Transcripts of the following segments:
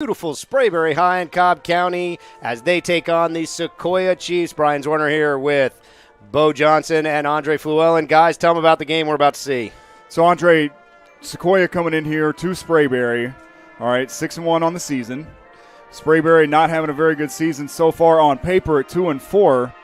Beautiful Sprayberry High in Cobb County as they take on the Sequoyah Chiefs. Brian Zorner here with Bo Johnson and Andre Fluellen. Guys, tell them about the game we're about to see. So, Andre, Sequoyah coming in here to Sprayberry. All right, 6-1 on the season. Sprayberry not having a very good season so far on paper at 2-4.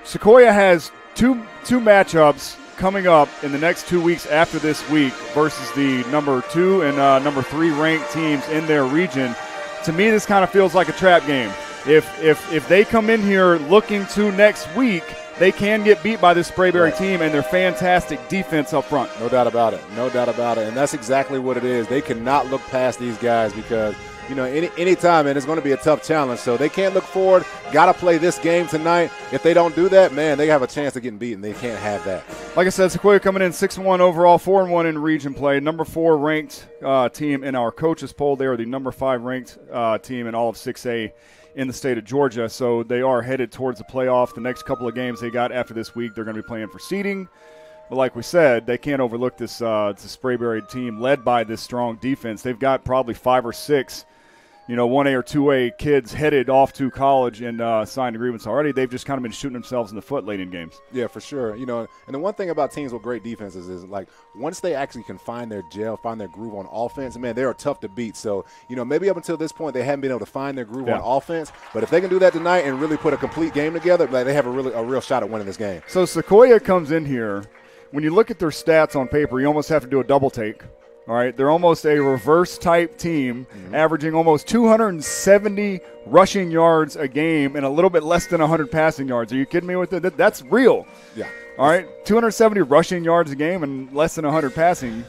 Sequoyah has two matchups coming up in the next 2 weeks after this week versus the number 2 and number 3 ranked teams in their region. To me, this kind of feels like a trap game. If they come in here looking to next week, they can get beat by this Sprayberry team and their fantastic defense up front. No doubt about it. No doubt about it. And that's exactly what it is. They cannot look past these guys because, you know, any time, and it's going to be a tough challenge. So they can't look forward. Got to play this game tonight. If they don't do that, man, they have a chance of getting beaten. They can't have that. Like I said, Sequoyah coming in 6-1 overall, 4-1 in region play. Number 4 ranked team in our coaches poll. They are the number 5 ranked team in all of 6A in the state of Georgia. So they are headed towards the playoff. The next couple of games they got after this week, they're going to be playing for seeding. But like we said, they can't overlook this Sprayberry team led by this strong defense. They've got probably 5 or 6 1A or 2A kids headed off to college and signed agreements already. They've just kind of been shooting themselves in the foot late in games. Yeah, for sure. And the one thing about teams with great defenses is, like, once they actually can find their gel, find their groove on offense, man, they are tough to beat. So, maybe up until this point they haven't been able to find their groove on offense. But if they can do that tonight and really put a complete game together, like, they have a real shot at winning this game. So Sequoyah comes in here. When you look at their stats on paper, you almost have to do a double take. All right, they're almost a reverse-type team, averaging almost 270 rushing yards a game and a little bit less than 100 passing yards. Are you kidding me with it? That's real. Yeah. All right, 270 rushing yards a game and less than 100 passing.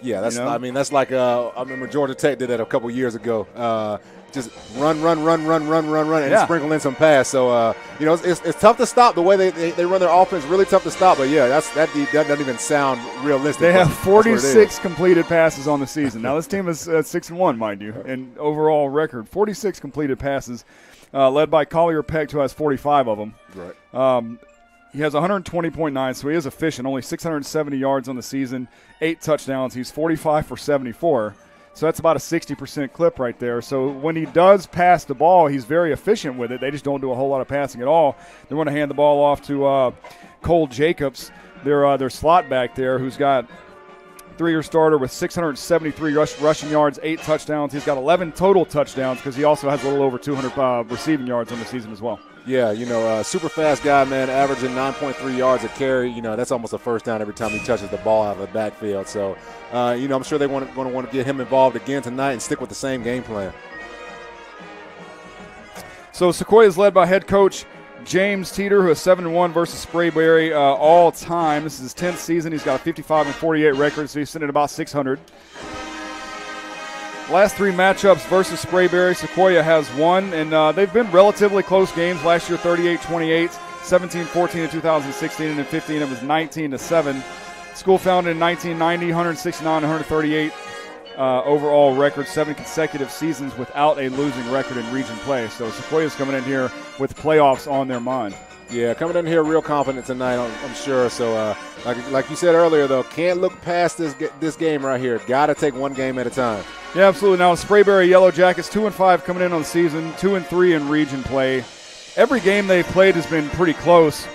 Yeah, that's like I remember Georgia Tech did that a couple years ago. Just run, and sprinkle in some pass. So, it's tough to stop the way they run their offense. Really tough to stop. But, yeah, that doesn't even sound realistic. They have 46 completed passes on the season. Now, this team is 6-1, mind you, and overall record. 46 completed passes, led by Collier Peck, who has 45 of them. Right. He has 120.9, so he is efficient. Only 670 yards on the season, 8 touchdowns. He's 45 for 74. So that's about a 60% clip right there. So when he does pass the ball, he's very efficient with it. They just don't do a whole lot of passing at all. They want to hand the ball off to Cole Jacobs, their slot back there, who's got 3-year starter with 673 rushing yards, 8 touchdowns. He's got 11 total touchdowns because he also has a little over 200 receiving yards on the season as well. Yeah, super fast guy, man, averaging 9.3 yards a carry. That's almost a first down every time he touches the ball out of the backfield. So, I'm sure they're going to want to get him involved again tonight and stick with the same game plan. So Sequoyah is led by head coach James Teeter, who is 7-1 versus Sprayberry all time. This is his 10th season. He's got a 55-48 record, so he's sitting at about 600. Last 3 matchups versus Sprayberry, Sequoyah has won, and they've been relatively close games. Last year, 38-28, 17-14 in 2016, and in 15 it was 19-7. School founded in 1990, 169, 138 overall record, 7 consecutive seasons without a losing record in region play. So Sequoyah's coming in here with playoffs on their mind. Yeah, coming in here real confident tonight, I'm sure. So, like you said earlier, though, can't look past this game right here. Got to take one game at a time. Yeah, absolutely. Now, Sprayberry Yellow Jackets, 2-5 coming in on the season, 2-3 in region play. Every game they've played has been pretty close.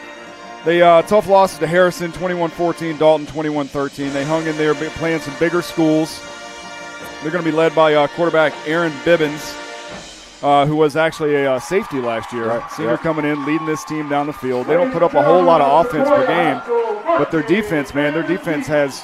They tough losses to Harrison, 21-14, Dalton, 21-13. They hung in there playing some bigger schools. They're going to be led by quarterback Aaron Bibbins, who was actually a safety last year. Right. Senior coming in, leading this team down the field. They don't put up a whole lot of offense per game, but their defense has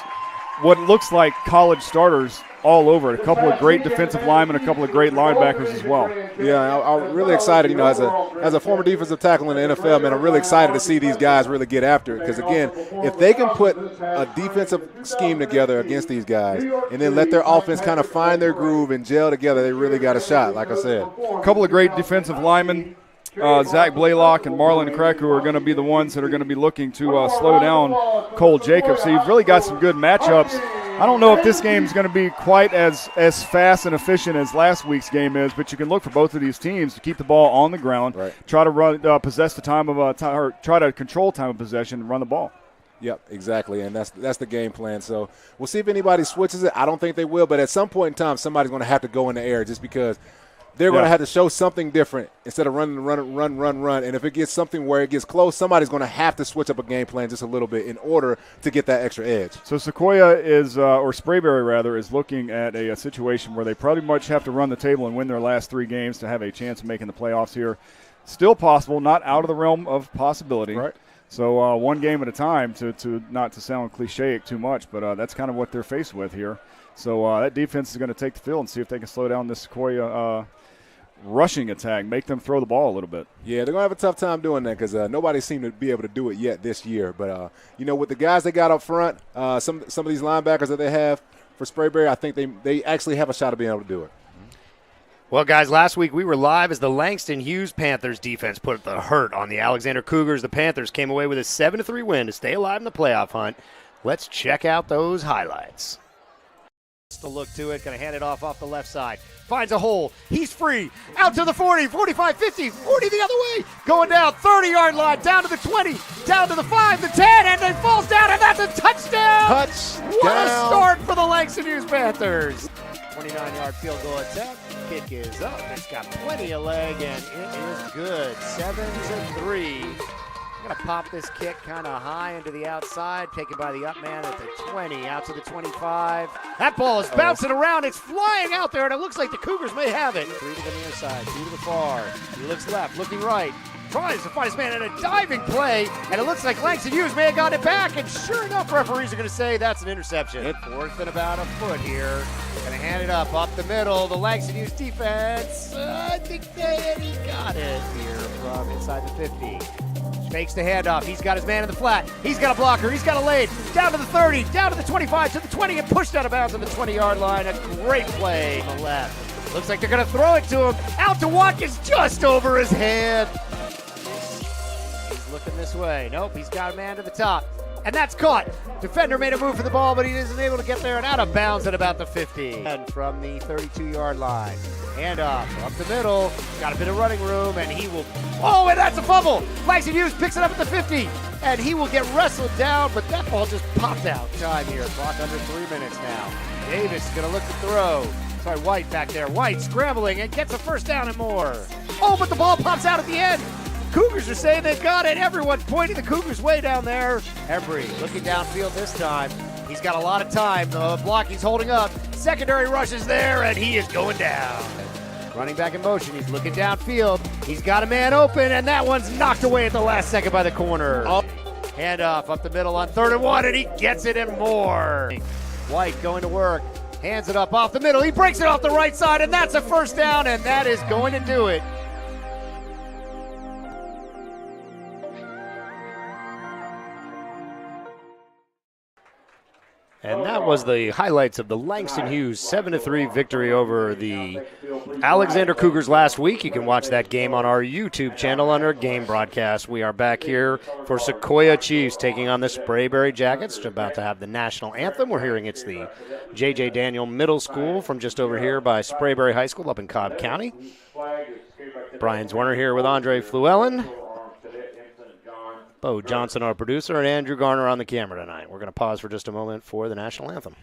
what looks like college starters all over it. A couple of great defensive linemen, a couple of great linebackers as well. Yeah, I'm really excited, as a former defensive tackle in the NFL, man, I'm really excited to see these guys really get after it. Because, again, if they can put a defensive scheme together against these guys and then let their offense kind of find their groove and gel together, they really got a shot, like I said. A couple of great defensive linemen. Zach Blaylock and Marlon Kreku are going to be the ones that are going to be looking to slow down Cole Jacobs. So you've really got some good matchups. I don't know if this game is going to be quite as fast and efficient as last week's game is, but you can look for both of these teams to keep the ball on the ground, try to run, possess the time of or try to control time of possession and run the ball. Yep, exactly, and that's the game plan. So we'll see if anybody switches it. I don't think they will, but at some point in time, somebody's going to have to go in the air just because they're going to have to show something different instead of run. And if it gets something where it gets close, somebody's going to have to switch up a game plan just a little bit in order to get that extra edge. So Sequoyah is, or Sprayberry rather, is looking at a situation where they probably much have to run the table and win their last 3 games to have a chance of making the playoffs here. Still possible, not out of the realm of possibility. Right. So one game at a time, to not to sound cliche too much, but that's kind of what they're faced with here. So that defense is going to take the field and see if they can slow down this Sequoyah rushing attack, make them throw the ball a little bit. Yeah, they're going to have a tough time doing that because nobody seemed to be able to do it yet this year. But, with the guys they got up front, some of these linebackers that they have for Sprayberry, I think they actually have a shot of being able to do it. Well, guys, last week we were live as the Langston Hughes Panthers defense put the hurt on the Alexander Cougars. The Panthers came away with a 7-3 win to stay alive in the playoff hunt. Let's check out those highlights. Just a look to it, going to hand it off the left side. Finds a hole. He's free. Out to the 40, 45, 50, 40 the other way. Going down, 30-yard line, down to the 20, down to the 5, the 10, and then falls down, and that's a touchdown. Touchdown. What a start for the Langston Hughes Panthers. 29-yard field goal attempt. Kick is up. It's got plenty of leg, and it is good. 7-3. I'm going to pop this kick kind of high into the outside, taken by the up man at the 20, out to the 25. That ball is bouncing around. It's flying out there, and it looks like the Cougars may have it. 3 to the near side, 2 to the far. He looks left, looking right. Tries to find his man in a diving play, and it looks like Langston Hughes may have gotten it back, and sure enough, referees are going to say that's an interception. 4th and about a foot here. Going to hand it up the middle. The Langston Hughes defense, I think he got it here from inside the 50. Fakes the handoff. He's got his man in the flat. He's got a blocker. He's got a lane. Down to the 30, down to the 25, to the 20, and pushed out of bounds on the 20-yard line. A great play on the left. Looks like they're going to throw it to him. Out to Watkins, just over his head. He's looking this way. Nope, he's got a man to the top. And that's caught. Defender made a move for the ball, but he isn't able to get there and out of bounds at about the 50. And from the 32-yard line. Handoff up the middle. Got a bit of running room, and he will. Oh, and that's a fumble. Langston Hughes picks it up at the 50, and he will get wrestled down, but that ball just popped out. Time here. Clock under 3 minutes now. Davis is going to look to throw. Sorry, White back there. White scrambling and gets a first down and more. Oh, but the ball pops out at the end. Cougars are saying they've got it. Everyone pointing the Cougars way down there. Embry looking downfield this time. He's got a lot of time. The block he's holding up. Secondary rush is there, and he is going down. Running back in motion. He's looking downfield. He's got a man open, and that one's knocked away at the last second by the corner. Handoff up the middle on 3rd and 1, and he gets it and more. White going to work. Hands it up off the middle. He breaks it off the right side, and that's a first down, and that is going to do it. And that was the highlights of the Langston Hughes 7-3 victory over the Alexander Cougars last week. You can watch that game on our YouTube channel under Game Broadcast. We are back here for Sequoyah Chiefs taking on the Sprayberry Jackets, about to have the national anthem. We're hearing it's the J.J. Daniel Middle School from just over here by Sprayberry High School up in Cobb County. Brian Zwerner here with Andre Fluellen. Bo Johnson, our producer, and Andrew Garner on the camera tonight. We're going to pause for just a moment for the national anthem.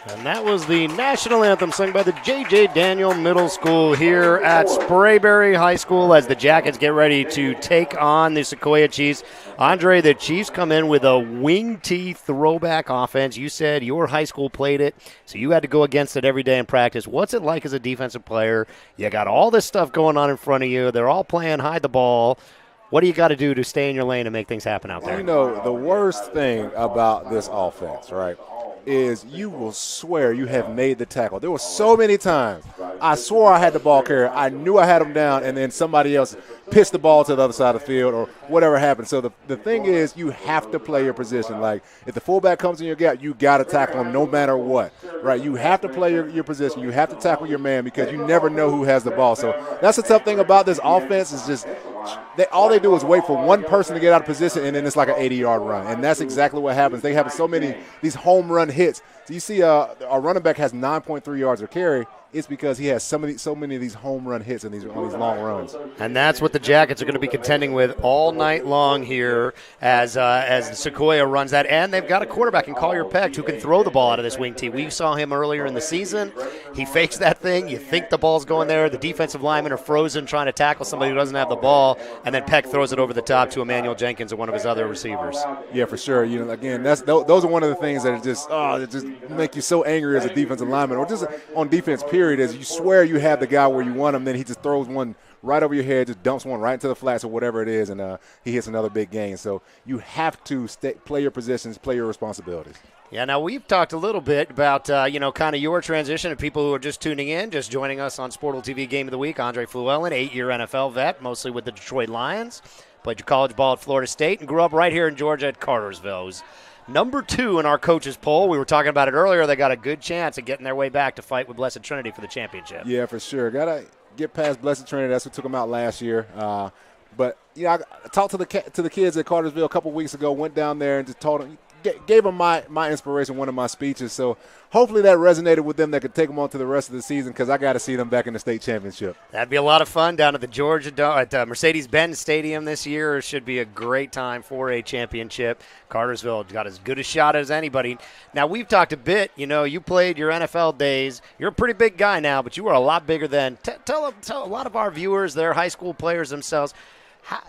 And that was the national anthem sung by the J.J. Daniel Middle School here at Sprayberry High School as the Jackets get ready to take on the Sequoyah Chiefs. Andre, the Chiefs come in with a wing tee throwback offense. You said your high school played it, so you had to go against it every day in practice. What's it like as a defensive player? You got all this stuff going on in front of you. They're all playing hide the ball. What do you got to do to stay in your lane and make things happen out there? You know, the worst thing about this offense, right, is you will swear you have made the tackle. There were so many times I swore I had the ball carrier. I knew I had him down, and then somebody else pitched the ball to the other side of the field or whatever happened. So the thing is, you have to play your position. Like, if the fullback comes in your gap, you got to tackle him no matter what, right? You have to play your position. You have to tackle your man because you never know who has the ball. So that's the tough thing about this offense is just all they do is wait for one person to get out of position, and then it's like an 80-yard run. And that's exactly what happens. They have so many these home run hits. So you see our running back has 9.3 yards per carry. It's because he has so many of these home run hits and on these long runs. And that's what the Jackets are going to be contending with all night long here as Sequoyah runs that. And they've got a quarterback in Collier Peck who can throw the ball out of this wing tee. We saw him earlier in the season. He fakes that thing. You think the ball's going there. The defensive linemen are frozen trying to tackle somebody who doesn't have the ball. And then Peck throws it over the top to Emmanuel Jenkins or one of his other receivers. Yeah, for sure. You know, again, those are one of the things that just make you so angry as a defensive lineman or just on defense, period, is you swear you have the guy where you want him, then he just throws one right over your head, just dumps one right into the flats or whatever it is, and he hits another big gain. So you have to play your positions, play your responsibilities. Yeah, now we've talked a little bit about, kind of your transition and people who are just tuning in, just joining us on Sportal TV Game of the Week. Andre Fluellen, 8-year NFL vet, mostly with the Detroit Lions. Played your college ball at Florida State and grew up right here in Georgia at Cartersville. Was number 2 in our coaches poll. We were talking about it earlier. They got a good chance of getting their way back to fight with Blessed Trinity for the championship. Yeah, for sure. Got to get past Blessed Trinity. That's what took them out last year. But, I talked to the kids at Cartersville a couple weeks ago, went down there and just told them, gave them my inspiration, one of my speeches. So hopefully that resonated with them. That could take them on to the rest of the season because I got to see them back in the state championship. That'd be a lot of fun down at the Georgia at Mercedes-Benz Stadium this year. It should be a great time for a championship. Cartersville got as good a shot as anybody. Now, we've talked a bit. You played your NFL days. You're a pretty big guy now, but you were a lot bigger then. Tell a lot of our viewers, they're high school players themselves,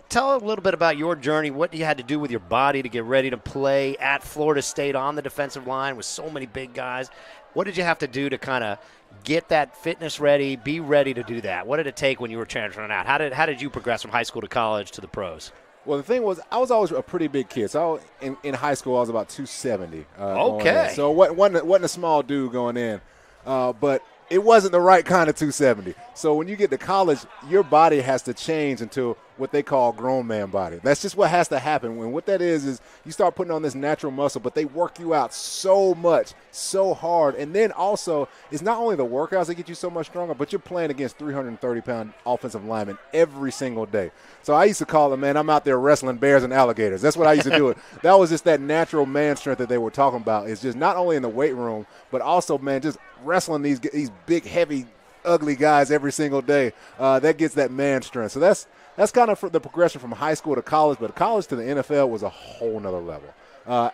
tell a little bit about your journey, what you had to do with your body to get ready to play at Florida State on the defensive line with so many big guys. What did you have to do to kind of get that fitness ready, be ready to do that? What did it take when you were transferring out? How did you progress from high school to college to the pros? Well, the thing was, I was always a pretty big kid. So in high school, I was about 270. Okay. So it wasn't a small dude going in. But it wasn't the right kind of 270. So when you get to college, your body has to change into what they call grown man body. That's just what has to happen. When what that is you start putting on this natural muscle, but they work you out so much, so hard. And then also, it's not only the workouts that get you so much stronger, but you're playing against 330-pound offensive linemen every single day. So I used to call them, man, I'm out there wrestling bears and alligators. That's what I used to do. That was just that natural man strength that they were talking about. It's just not only in the weight room, but also, man, just wrestling these big, heavy, ugly guys every single day. That gets that man strength. So that's kind of the progression from high school to college, but college to the NFL was a whole nother level.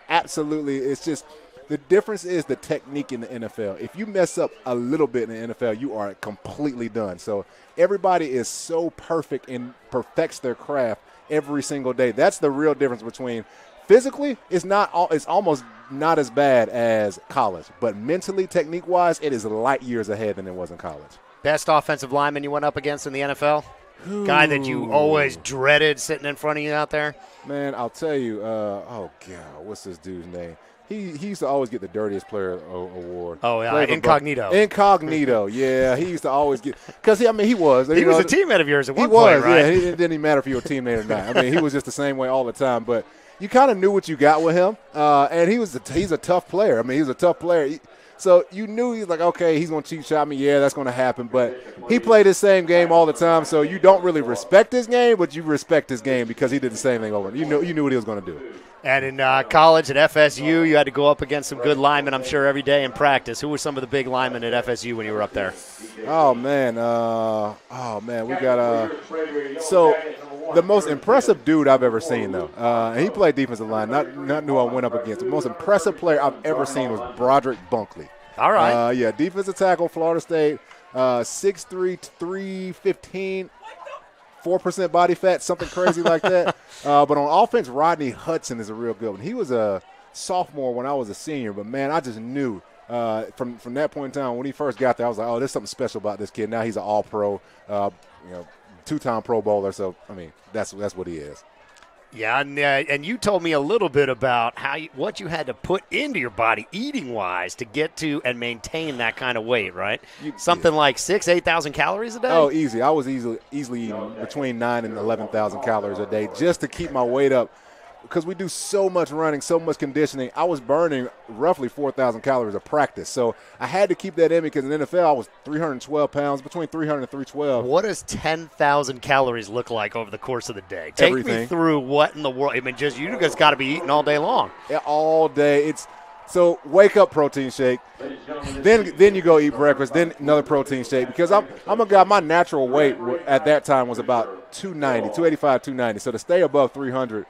Absolutely. It's just the difference is the technique in the NFL. If you mess up a little bit in the NFL, you are completely done. So everybody is so perfect and perfects their craft every single day. That's the real difference between physically, it's almost not as bad as college, but mentally, technique-wise, it is light years ahead than it was in college. Best offensive lineman you went up against in the NFL? Guy that you always dreaded sitting in front of you out there? Man, I'll tell you, what's this dude's name? He used to always get the dirtiest player award. Oh, yeah, Incognito. Incognito, yeah. He used to always get – because, he was. He was a teammate of yours at one point, right? Yeah, it didn't even matter if you were a teammate or not. I mean, he was just the same way all the time. But you kind of knew what you got with him, and he's a tough player. I mean, he was a tough player. So you knew he's like, okay, he's going to cheat shot me. Yeah, that's going to happen. But he played the same game all the time, so you don't really respect his game, but you respect his game because he did the same thing over. You knew what he was going to do. And in college at FSU, you had to go up against some good linemen, I'm sure, every day in practice. Who were some of the big linemen at FSU when you were up there? Oh, man. We got so the most impressive dude I've ever seen, though, and he played defensive line, not who I went up against. The most impressive player I've ever seen was Broderick Bunkley. All right. Yeah, defensive tackle, Florida State, 6'3", 315, 4% body fat, something crazy like that. But on offense, Rodney Hudson is a real good one. He was a sophomore when I was a senior, but, man, I just knew from that point in time when he first got there, I was like, oh, there's something special about this kid. Now he's an all-pro, two-time Pro Bowler. So, I mean, that's what he is. Yeah, and you told me a little bit about what you had to put into your body eating-wise to get to and maintain that kind of weight, right? Something like 8,000 calories a day? Oh, easy. I was easily eating between 9,000 and 11,000 calories a day just to keep my weight up. Because we do so much running, so much conditioning, I was burning roughly 4,000 calories a practice. So I had to keep that in me because in the NFL I was 312 pounds, between 300 and 312. What does 10,000 calories look like over the course of the day? Take me through what in the world. I mean, you guys got to be eating all day long. Yeah, all day. So wake up, protein shake. Then you go eat breakfast. Then another protein shake. Because I'm a guy. My natural weight at that time was about 285, 290. So to stay above 300.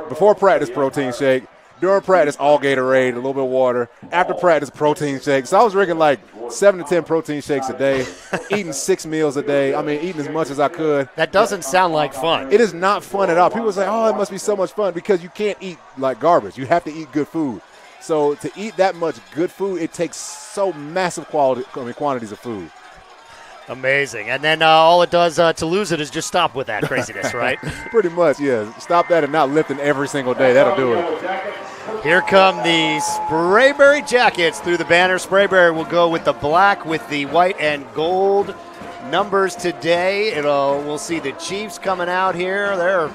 Before practice, protein shake. During practice, all Gatorade, a little bit of water. After practice, protein shake. So I was drinking like 7 to 10 protein shakes a day, eating 6 meals a day. I mean, eating as much as I could. That doesn't sound like fun. It is not fun at all. People say, oh, it must be so much fun because you can't eat like garbage. You have to eat good food. So to eat that much good food, it takes so massive quantities of food. Amazing. And then all it does to lose it is just stop with that craziness, right? Pretty much, yeah. Stop that and not lifting every single day. That'll do it. Here come the Sprayberry Jackets through the banner. Sprayberry will go with the black with the white and gold numbers today. We'll see the Chiefs coming out here. They're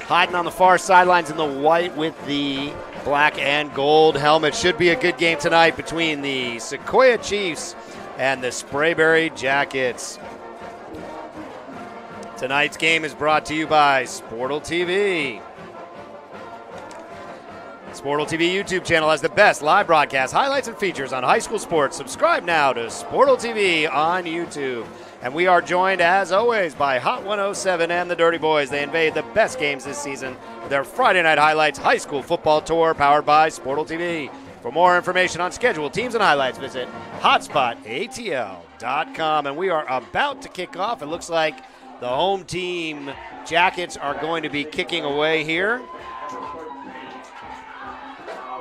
hiding on the far sidelines in the white with the black and gold helmet. Should be a good game tonight between the Sequoyah Chiefs and the Sprayberry Jackets. Tonight's game is brought to you by Sportal TV. Sportal TV YouTube channel has the best live broadcasts, highlights, and features on high school sports. Subscribe now to Sportal TV on YouTube. And we are joined, as always, by Hot 107 and the Dirty Boys. They invade the best games this season with their Friday Night Highlights High School Football Tour powered by Sportal TV. For more information on schedule, teams, and highlights, visit hotspotatl.com. And we are about to kick off. It looks like the home team Jackets are going to be kicking away here.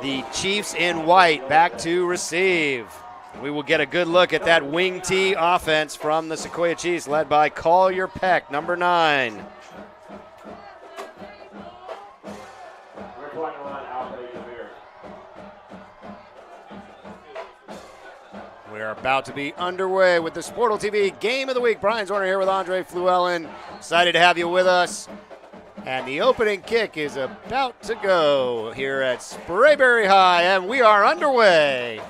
The Chiefs in white back to receive. We will get a good look at that wing T offense from the Sequoyah Chiefs, led by Collier Peck, number 9. We're about to be underway with the Sportal TV Game of the Week. Brian Zorner here with Andre Fluellen. Excited to have you with us. And the opening kick is about to go here at Sprayberry High, and we are underway.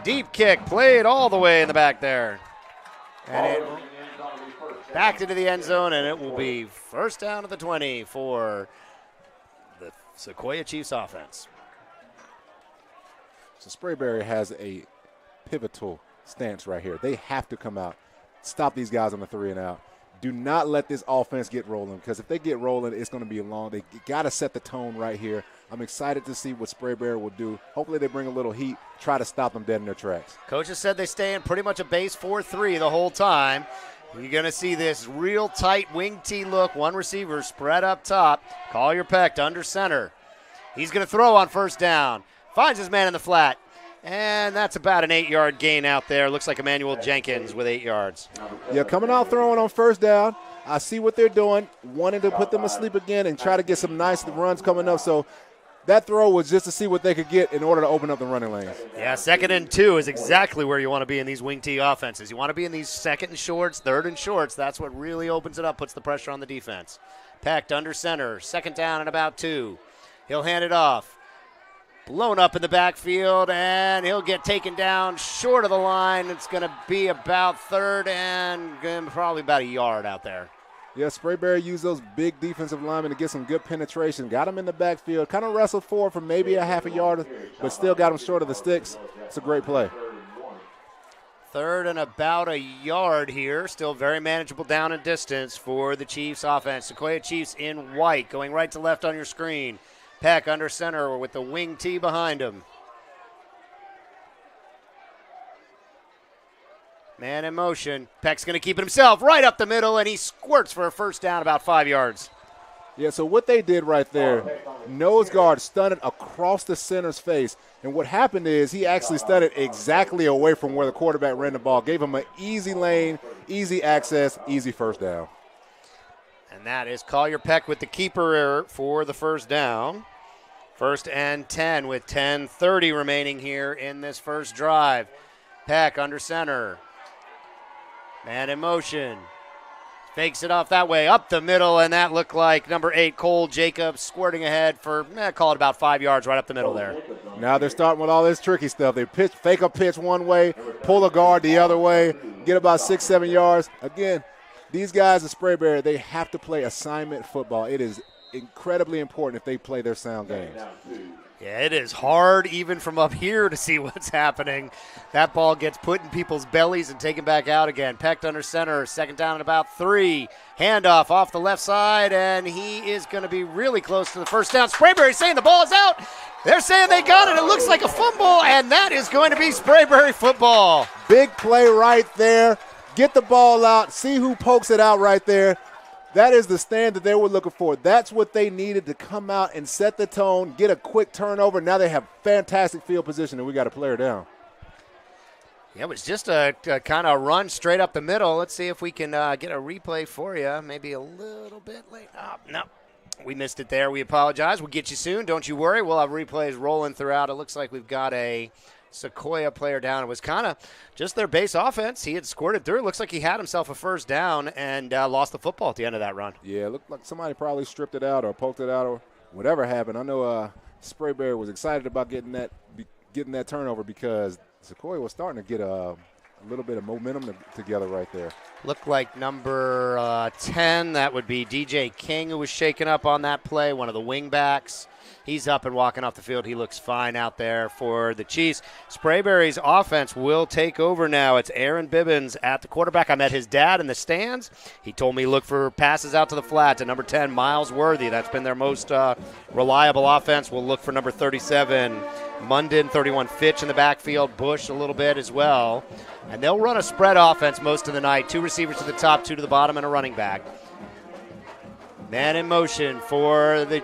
Deep kick played all the way in the back there. And it backed into the end zone, and it will be first down at the 20 for the Sequoyah Chiefs offense. So Sprayberry has a pivotal stance right here. They have to come out, stop these guys on the 3 and out. Do not let this offense get rolling, because if they get rolling, it's going to be long. They got to set the tone right here. I'm excited to see what Sprayberry will do. Hopefully they bring a little heat, try to stop them dead in their tracks. Coaches said they stay in pretty much a base 4-3 the whole time. You're going to see this real tight wing T look. One receiver spread up top. Collier Peck under center. He's going to throw on first down. Finds his man in the flat. And that's about an 8-yard gain out there. Looks like Emmanuel Jenkins with 8 yards. Yeah, coming out throwing on first down. I see what they're doing, wanting to put them asleep again and try to get some nice runs coming up. So that throw was just to see what they could get in order to open up the running lanes. Yeah, 2nd and 2 is exactly where you want to be in these wing T offenses. You want to be in these 2nd and shorts, 3rd and shorts. That's what really opens it up, puts the pressure on the defense. Pecked under center, 2nd down and about 2. He'll hand it off. Blown up in the backfield, and he'll get taken down short of the line. It's going to be about 3rd and probably about a yard out there. Yeah, Sprayberry used those big defensive linemen to get some good penetration. Got him in the backfield, kind of wrestled forward for maybe a half a yard, but still got him short of the sticks. It's a great play. 3rd and about a yard here. Still very manageable down and distance for the Chiefs offense. Sequoyah Chiefs in white, going right to left on your screen. Peck under center with the wing T behind him. Man in motion. Peck's going to keep it himself right up the middle, and he squirts for a first down about 5 yards. Yeah, so what they did right there, nose guard stunted across the center's face. And what happened is he actually stunted exactly away from where the quarterback ran the ball. Gave him an easy lane, easy access, easy first down. And that is Collier Peck with the keeper for the first down. 1st and 10 with 10:30 remaining here in this first drive. Peck under center. Man in motion. Fakes it off that way, up the middle, and that looked like number 8, Cole Jacobs, squirting ahead for, call it about 5 yards right up the middle there. Now they're starting with all this tricky stuff. They fake a pitch one way, pull a guard the other way, get about 6-7 yards. Again, these guys at Sprayberry, they have to play assignment football. It is incredibly important if they play their sound games. Yeah, it is hard even from up here to see what's happening. That ball gets put in people's bellies and taken back out again. Pecked under center, 2nd down and about 3. Handoff off the left side, and he is going to be really close to the first down. Sprayberry saying the ball is out. They're saying they got it. It looks like a fumble, and that is going to be Sprayberry football. Big play right there. Get the ball out. See who pokes it out right there. That is the stand that they were looking for. That's what they needed to come out and set the tone, get a quick turnover. Now they have fantastic field position, and we got a player down. Yeah, it was just a kind of run straight up the middle. Let's see if we can get a replay for you. Maybe a little bit late. Oh, no, we missed it there. We apologize. We'll get you soon. Don't you worry. We'll have replays rolling throughout. It looks like we've got a Sequoyah player down. It was kind of just their base offense. He had squirted through. It looks like he had himself a first down and lost the football at the end of that run. Yeah, it looked like somebody probably stripped it out or poked it out or whatever happened. I know Sprayberry was excited about getting that turnover because Sequoyah was starting to get a little bit of momentum together right there. Looked like number 10, that would be DJ King, who was shaken up on that play, one of the wing backs. He's up and walking off the field. He looks fine out there for the Chiefs. Sprayberry's offense will take over now. It's Aaron Bibbins at the quarterback. I met his dad in the stands. He told me look for passes out to the flat to number 10, Miles Worthy. That's been their most reliable offense. We'll look for number 37, Munden, 31, Fitch in the backfield, Bush a little bit as well. And they'll run a spread offense most of the night. 2 receivers to the top, 2 to the bottom, and a running back. Man in motion for the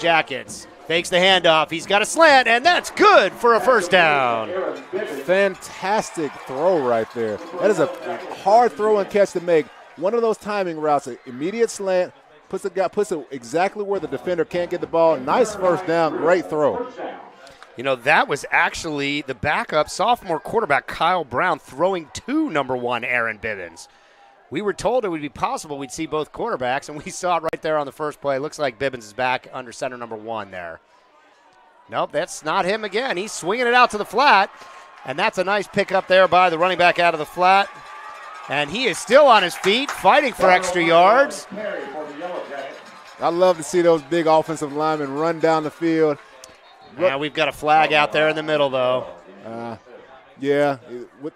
Jackets. Fakes the handoff. He's got a slant, and that's good for a first down. Fantastic throw right there. That is a hard throw and catch to make. One of those timing routes, an immediate slant, puts it exactly where the defender can't get the ball. Nice first down. Great throw. You know, that was actually the backup sophomore quarterback, Kyle Brown, throwing to number 1, Aaron Bibbins. We were told it would be possible we'd see both quarterbacks, and we saw it right there on the first play. Looks like Bibbins is back under center number 1 there. Nope, that's not him again. He's swinging it out to the flat, and that's a nice pick up there by the running back out of the flat. And he is still on his feet, fighting for extra yards. I love to see those big offensive linemen run down the field. Yeah, we've got a flag out there in the middle, though. Yeah, with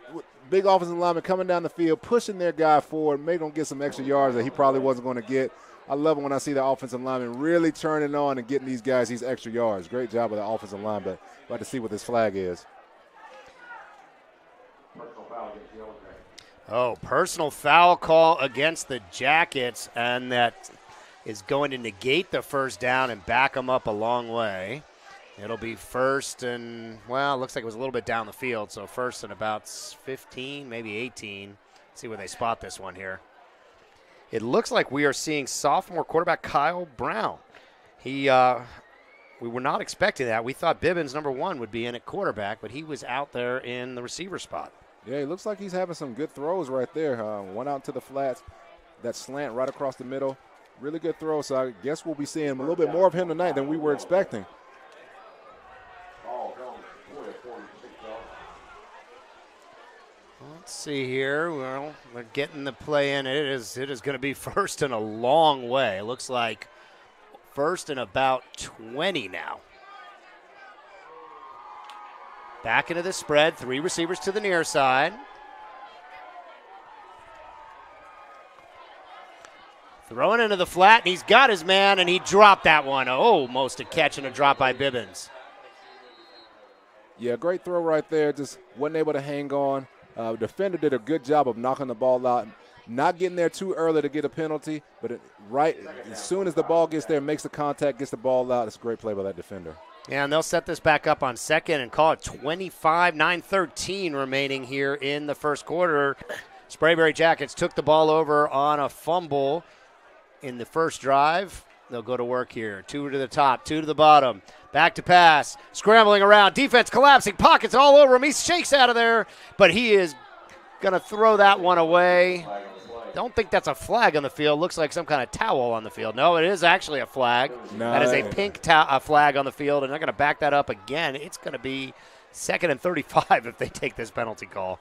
big offensive linemen coming down the field, pushing their guy forward, maybe going to get some extra yards that he probably wasn't going to get. I love it when I see the offensive linemen really turning on and getting these guys these extra yards. Great job of the offensive line, but about to see what this flag is. Oh, personal foul call against the Jackets, and that is going to negate the first down and back them up a long way. It'll be first and, well, it looks like it was a little bit down the field, so first and about 15, maybe 18. Let's see where they spot this one here. It looks like we are seeing sophomore quarterback Kyle Brown. We were not expecting that. We thought Bibbins, number 1, would be in at quarterback, but he was out there in the receiver spot. Yeah, it looks like he's having some good throws right there. One out to the flats, that slant right across the middle. Really good throw, so I guess we'll be seeing a little bit more of him tonight than we were expecting. Let's see here. Well, we're getting the play in. It is going to be first and a long way. It looks like first and about 20 now. Back into the spread. 3 receivers to the near side. Throwing into the flat, and he's got his man, and he dropped that one. Almost a catch and a drop by Bibbins. Yeah, great throw right there. Just wasn't able to hang on. Defender did a good job of knocking the ball out, not getting there too early to get a penalty, but as soon as the ball gets there, makes the contact, gets the ball out. It's a great play by that defender. Yeah, and they'll set this back up on second and call it 25, 9:13 remaining here in the first quarter. Sprayberry Jackets took the ball over on a fumble in the first drive. They'll go to work here. 2 to the top, 2 to the bottom. Back to pass. Scrambling around. Defense collapsing. Pockets all over him. He shakes out of there, but he is going to throw that one away. Don't think that's a flag on the field. Looks like some kind of towel on the field. No, it is actually a flag. No, that is a pink flag on the field, and they're going to back that up again. It's going to be 2nd and 35 if they take this penalty call.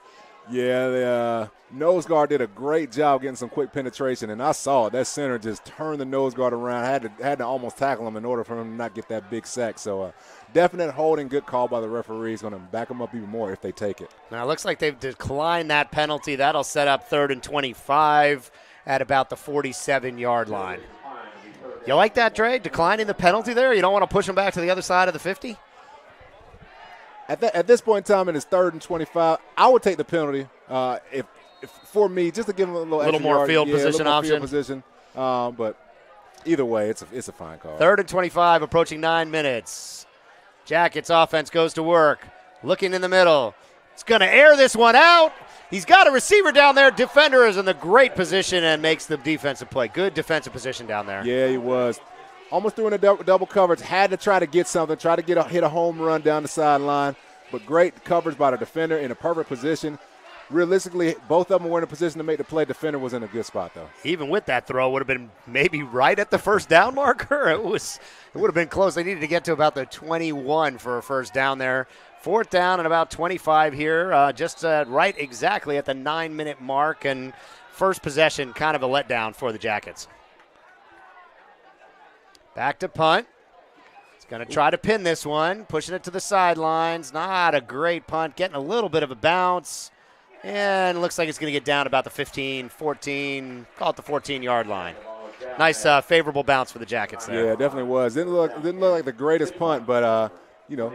Yeah, the nose guard did a great job getting some quick penetration, and I saw it. That center just turned the nose guard around. Had to almost tackle him in order for him to not get that big sack. So definite holding, good call by the referees. Going to back them up even more if they take it. Now it looks like they've declined that penalty. That'll set up 3rd and 25 at about the 47-yard line. You like that, Dre? Declining the penalty there? You don't want to push them back to the other side of the 50? At this point in time, it is 3rd and 25. I would take the penalty if for me, just to give them a little more yard, field a little position more option. Field position. But either way, it's a fine call. 3rd and 25, approaching 9 minutes. Jackets offense goes to work. Looking in the middle. It's going to air this one out. He's got a receiver down there. Defender is in the great position and makes the defensive play. Good defensive position down there. Yeah, he was. Almost threw in a double coverage. Had to try to get something. Try to hit a home run down the sideline. But great coverage by the defender in a perfect position. Realistically, both of them were in a position to make the play. Defender was in a good spot, though. Even with that throw, would have been maybe right at the first down marker. It would have been close. They needed to get to about the 21 for a first down there. 4th down and about 25 here, just right exactly at the 9-minute mark. And first possession, kind of a letdown for the Jackets. Back to punt. He's going to try to pin this one, pushing it to the sidelines. Not a great punt, getting a little bit of a bounce. And it looks like it's going to get down about the 15, 14, call it the 14-yard line. Nice favorable bounce for the Jackets there. Yeah, it definitely was. Didn't look like the greatest punt, but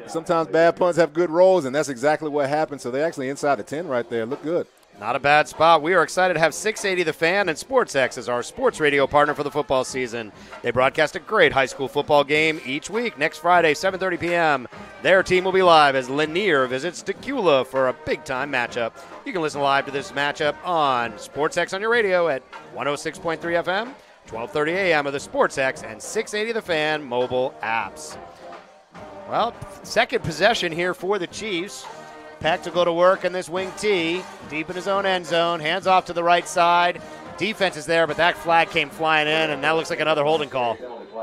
sometimes bad punts have good rolls, and that's exactly what happened. So they actually inside the 10 right there. Look good. Not a bad spot. We are excited to have 680 The Fan and SportsX as our sports radio partner for the football season. They broadcast a great high school football game each week. Next Friday, 7:30 p.m., their team will be live as Lanier visits Decula for a big-time matchup. You can listen live to this matchup on SportsX on your radio at 106.3 FM, 12:30 a.m. of the SportsX and 680 The Fan mobile apps. Well, second possession here for the Chiefs. Peck to go to work in this wing T, deep in his own end zone, hands off to the right side. Defense is there, but that flag came flying in, and that looks like another holding call.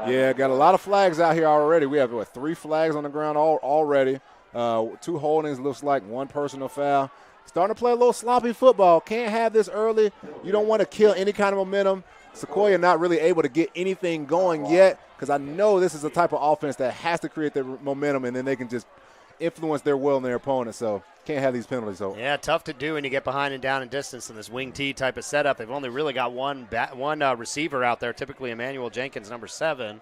Yeah, got a lot of flags out here already. We have, 3 flags on the ground already. 2 holdings, looks like 1 personal foul. Starting to play a little sloppy football. Can't have this early. You don't want to kill any kind of momentum. Sequoyah not really able to get anything going yet because I know this is a type of offense that has to create the momentum, and then they can just influence their will and their opponent, so can't have these penalties. So yeah, tough to do when you get behind and down in distance in this wing T type of setup. They've only really got one receiver out there, typically Emmanuel Jenkins, number 7.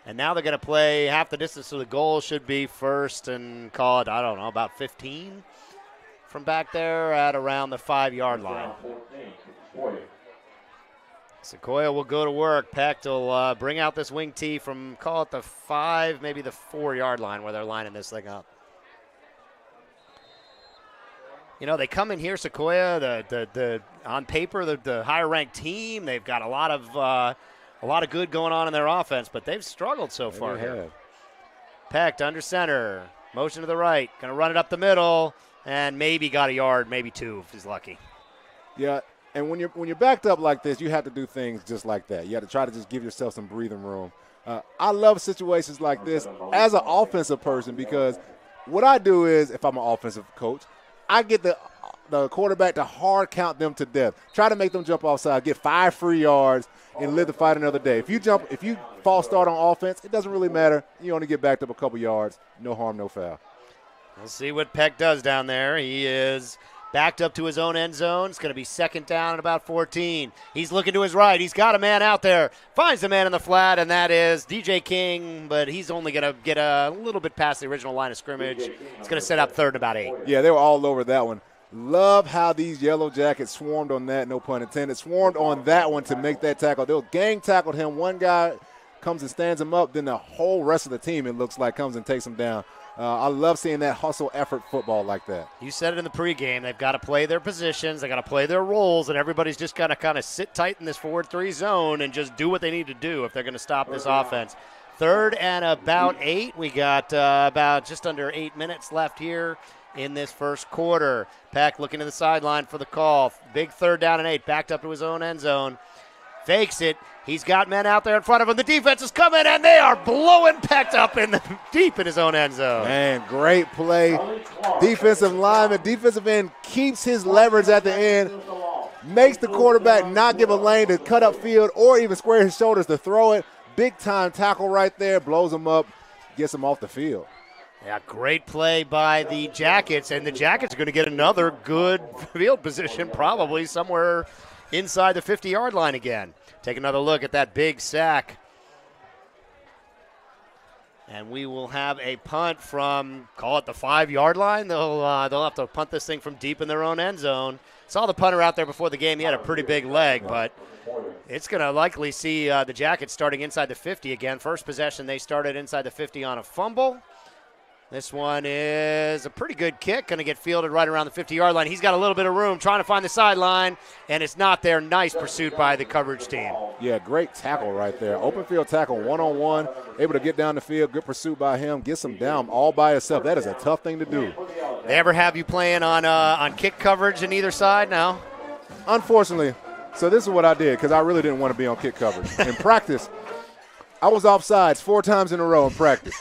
And now they're going to play half the distance to the goal. Should be first and call it, I don't know, about 15 from back there at around the 5-yard line. Sequoyah will go to work. Peck will bring out this wing T from, call it the 5, maybe the 4-yard line where they're lining this thing up. You know, they come in here, Sequoyah, the on paper, the higher-ranked team. They've got a lot of good going on in their offense, but they've struggled so far here. Peck under center, motion to the right, going to run it up the middle, and maybe got a yard, maybe 2 if he's lucky. Yeah, and when you're backed up like this, you have to do things just like that. You have to try to just give yourself some breathing room. I love situations like this as an offensive person because what I do is, if I'm an offensive coach, I get the quarterback to hard count them to death. Try to make them jump offside, get 5 free yards, and live to fight another day. If you false start on offense, it doesn't really matter. You only get backed up a couple yards. No harm, no foul. We'll see what Peck does down there. He is backed up to his own end zone. It's going to be 2nd down at about 14. He's looking to his right. He's got a man out there. Finds the man in the flat, and that is DJ King, but he's only going to get a little bit past the original line of scrimmage. It's going to set up 3rd and about 8. Yeah, they were all over that one. Love how these Yellow Jackets swarmed on that, no pun intended, swarmed on that one to make that tackle. They'll gang tackled him. One guy comes and stands him up, then the whole rest of the team, it looks like, comes and takes him down. I love seeing that hustle effort football like that. You said it in the pregame. They've got to play their positions. They got to play their roles, and everybody's just got to kind of sit tight in this forward 3 zone and just do what they need to do if they're going to stop this offense. 3rd and about 8. We got about just under 8 minutes left here in this first quarter. Peck looking to the sideline for the call. Big 3rd down and 8, backed up to his own end zone. Fakes it. He's got men out there in front of him. The defense is coming, and they are blowing Peck up deep in his own end zone. Man, great play. Defensive lineman, defensive end keeps his leverage at the end, makes the quarterback not give a lane to cut up field or even square his shoulders to throw it. Big-time tackle right there, blows him up, gets him off the field. Yeah, great play by the Jackets, and the Jackets are going to get another good field position, probably somewhere inside the 50-yard line again. Take another look at that big sack. And we will have a punt from, call it the 5-yard line. They'll have to punt this thing from deep in their own end zone. Saw the punter out there before the game. He had a pretty big leg, but it's going to likely see the Jackets starting inside the 50 again. First possession, they started inside the 50 on a fumble. This one is a pretty good kick, going to get fielded right around the 50-yard line. He's got a little bit of room, trying to find the sideline, and it's not there. Nice pursuit by the coverage team. Yeah, great tackle right there. Open field tackle, one-on-one, able to get down the field. Good pursuit by him, gets him down all by himself. That is a tough thing to do. They ever have you playing on kick coverage on either side now? Unfortunately. So this is what I did because I really didn't want to be on kick coverage. In practice, I was offsides 4 times in a row in practice.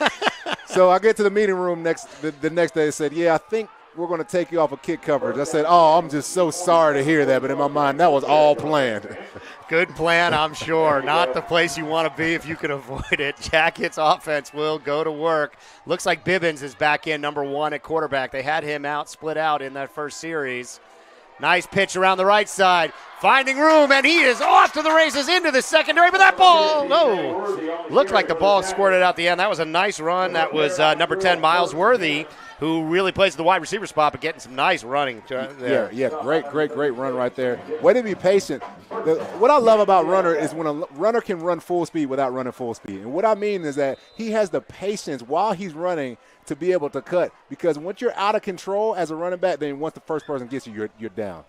So I get to the meeting room the next day and said, yeah, I think we're going to take you off of kick coverage. I said, oh, I'm just so sorry to hear that. But in my mind, that was all planned. Good plan, I'm sure. Not the place you want to be if you can avoid it. Jackets offense will go to work. Looks like Bibbins is back in, number 1 at quarterback. They had him split out in that first series. Nice pitch around the right side. Finding room, and he is off to the races into the secondary, but that ball, no. Looked like the ball squirted out the end. That was a nice run. That was number 10, Miles Worthy, who really plays the wide receiver spot, but getting some nice running there. Yeah, great run right there. Way to be patient. What I love about runner is when a runner can run full speed without running full speed. And what I mean is that he has the patience while he's running to be able to cut, because once you're out of control as a running back, then once the first person gets you, you're down.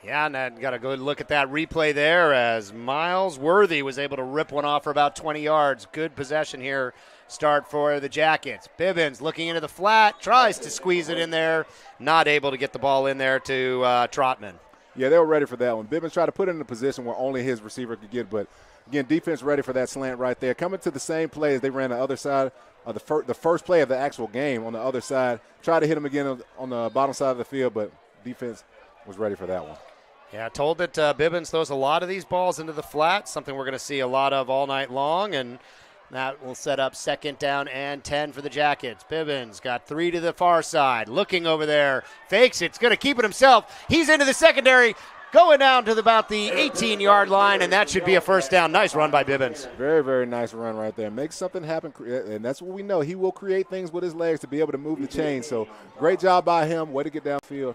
Yeah, and I got a good look at that replay there as Miles Worthy was able to rip one off for about 20 yards. Good possession here, start for the Jackets. Bibbins looking into the flat, tries to squeeze it in there, not able to get the ball in there to Trotman. Yeah, they were ready for that one. Bibbins tried to put it in a position where only his receiver could get, but again, defense ready for that slant right there. Coming to the same play as they ran the other side, the first play of the actual game on the other side. Tried to hit him again on the bottom side of the field, but defense was ready for that one. Yeah, told that Bibbins throws a lot of these balls into the flat, something we're going to see a lot of all night long, and that will set up 2nd down and 10 for the Jackets. Bibbins got 3 to the far side, looking over there, fakes it, it's going to keep it himself. He's into the secondary, going down to about the 18-yard line, and that should be a first down. Nice run by Bibbins. Very, very nice run right there. Makes something happen, and that's what we know. He will create things with his legs to be able to move the chain. So great job by him. Way to get downfield.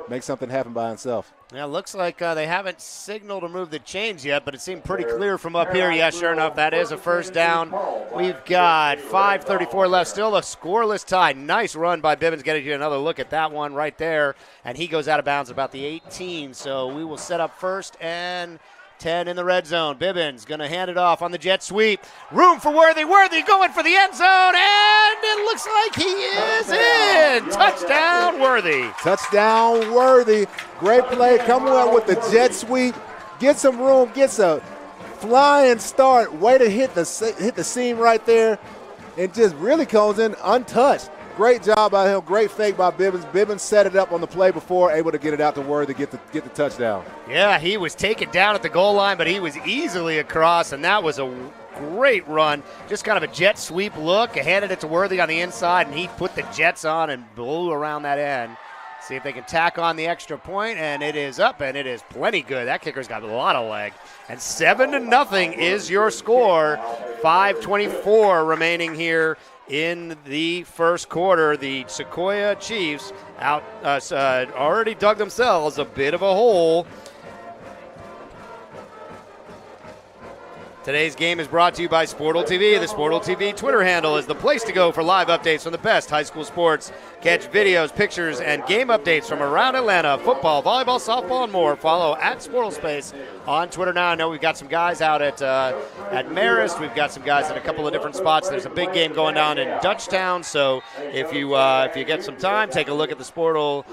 Make something happen by himself. Yeah, looks like they haven't signaled to move the chains yet, but it seemed pretty clear from up here. Yeah, sure enough, that is a first down. We've got 5:34 left, still a scoreless tie. Nice run by Bibbins. Getting you another look at that one right there, and he goes out of bounds about the 18. So we will set up 1st and 10 in the red zone. Bibbins going to hand it off on the jet sweep. Room for Worthy. Worthy going for the end zone, and it looks like he is in. Touchdown, Worthy. Touchdown, Worthy. Great play. Coming out with the jet sweep. Gets some room. Gets a flying start. Way to hit the seam right there, and just really comes in untouched. Great job by him. Great fake by Bibbins. Bibbins set it up on the play before, able to get it out to Worthy, get the touchdown. Yeah, he was taken down at the goal line, but he was easily across, and that was a great run. Just kind of a jet sweep look. Handed it to Worthy on the inside, and he put the jets on and blew around that end. See if they can tack on the extra point, and it is up, and it is plenty good. That kicker's got a lot of leg. And 7-0 is your score. 5:24 remaining here in the first quarter. The Sequoyah Chiefs already dug themselves a bit of a hole. Today's game is brought to you by Sportle TV. The Sportle TV Twitter handle is the place to go for live updates from the best high school sports. Catch videos, pictures, and game updates from around Atlanta, football, volleyball, softball, and more. Follow at Sportle Space on Twitter now. I know we've got some guys out at Marist. We've got some guys in a couple of different spots. There's a big game going down in Dutchtown. So if you get some time, take a look at the Sportle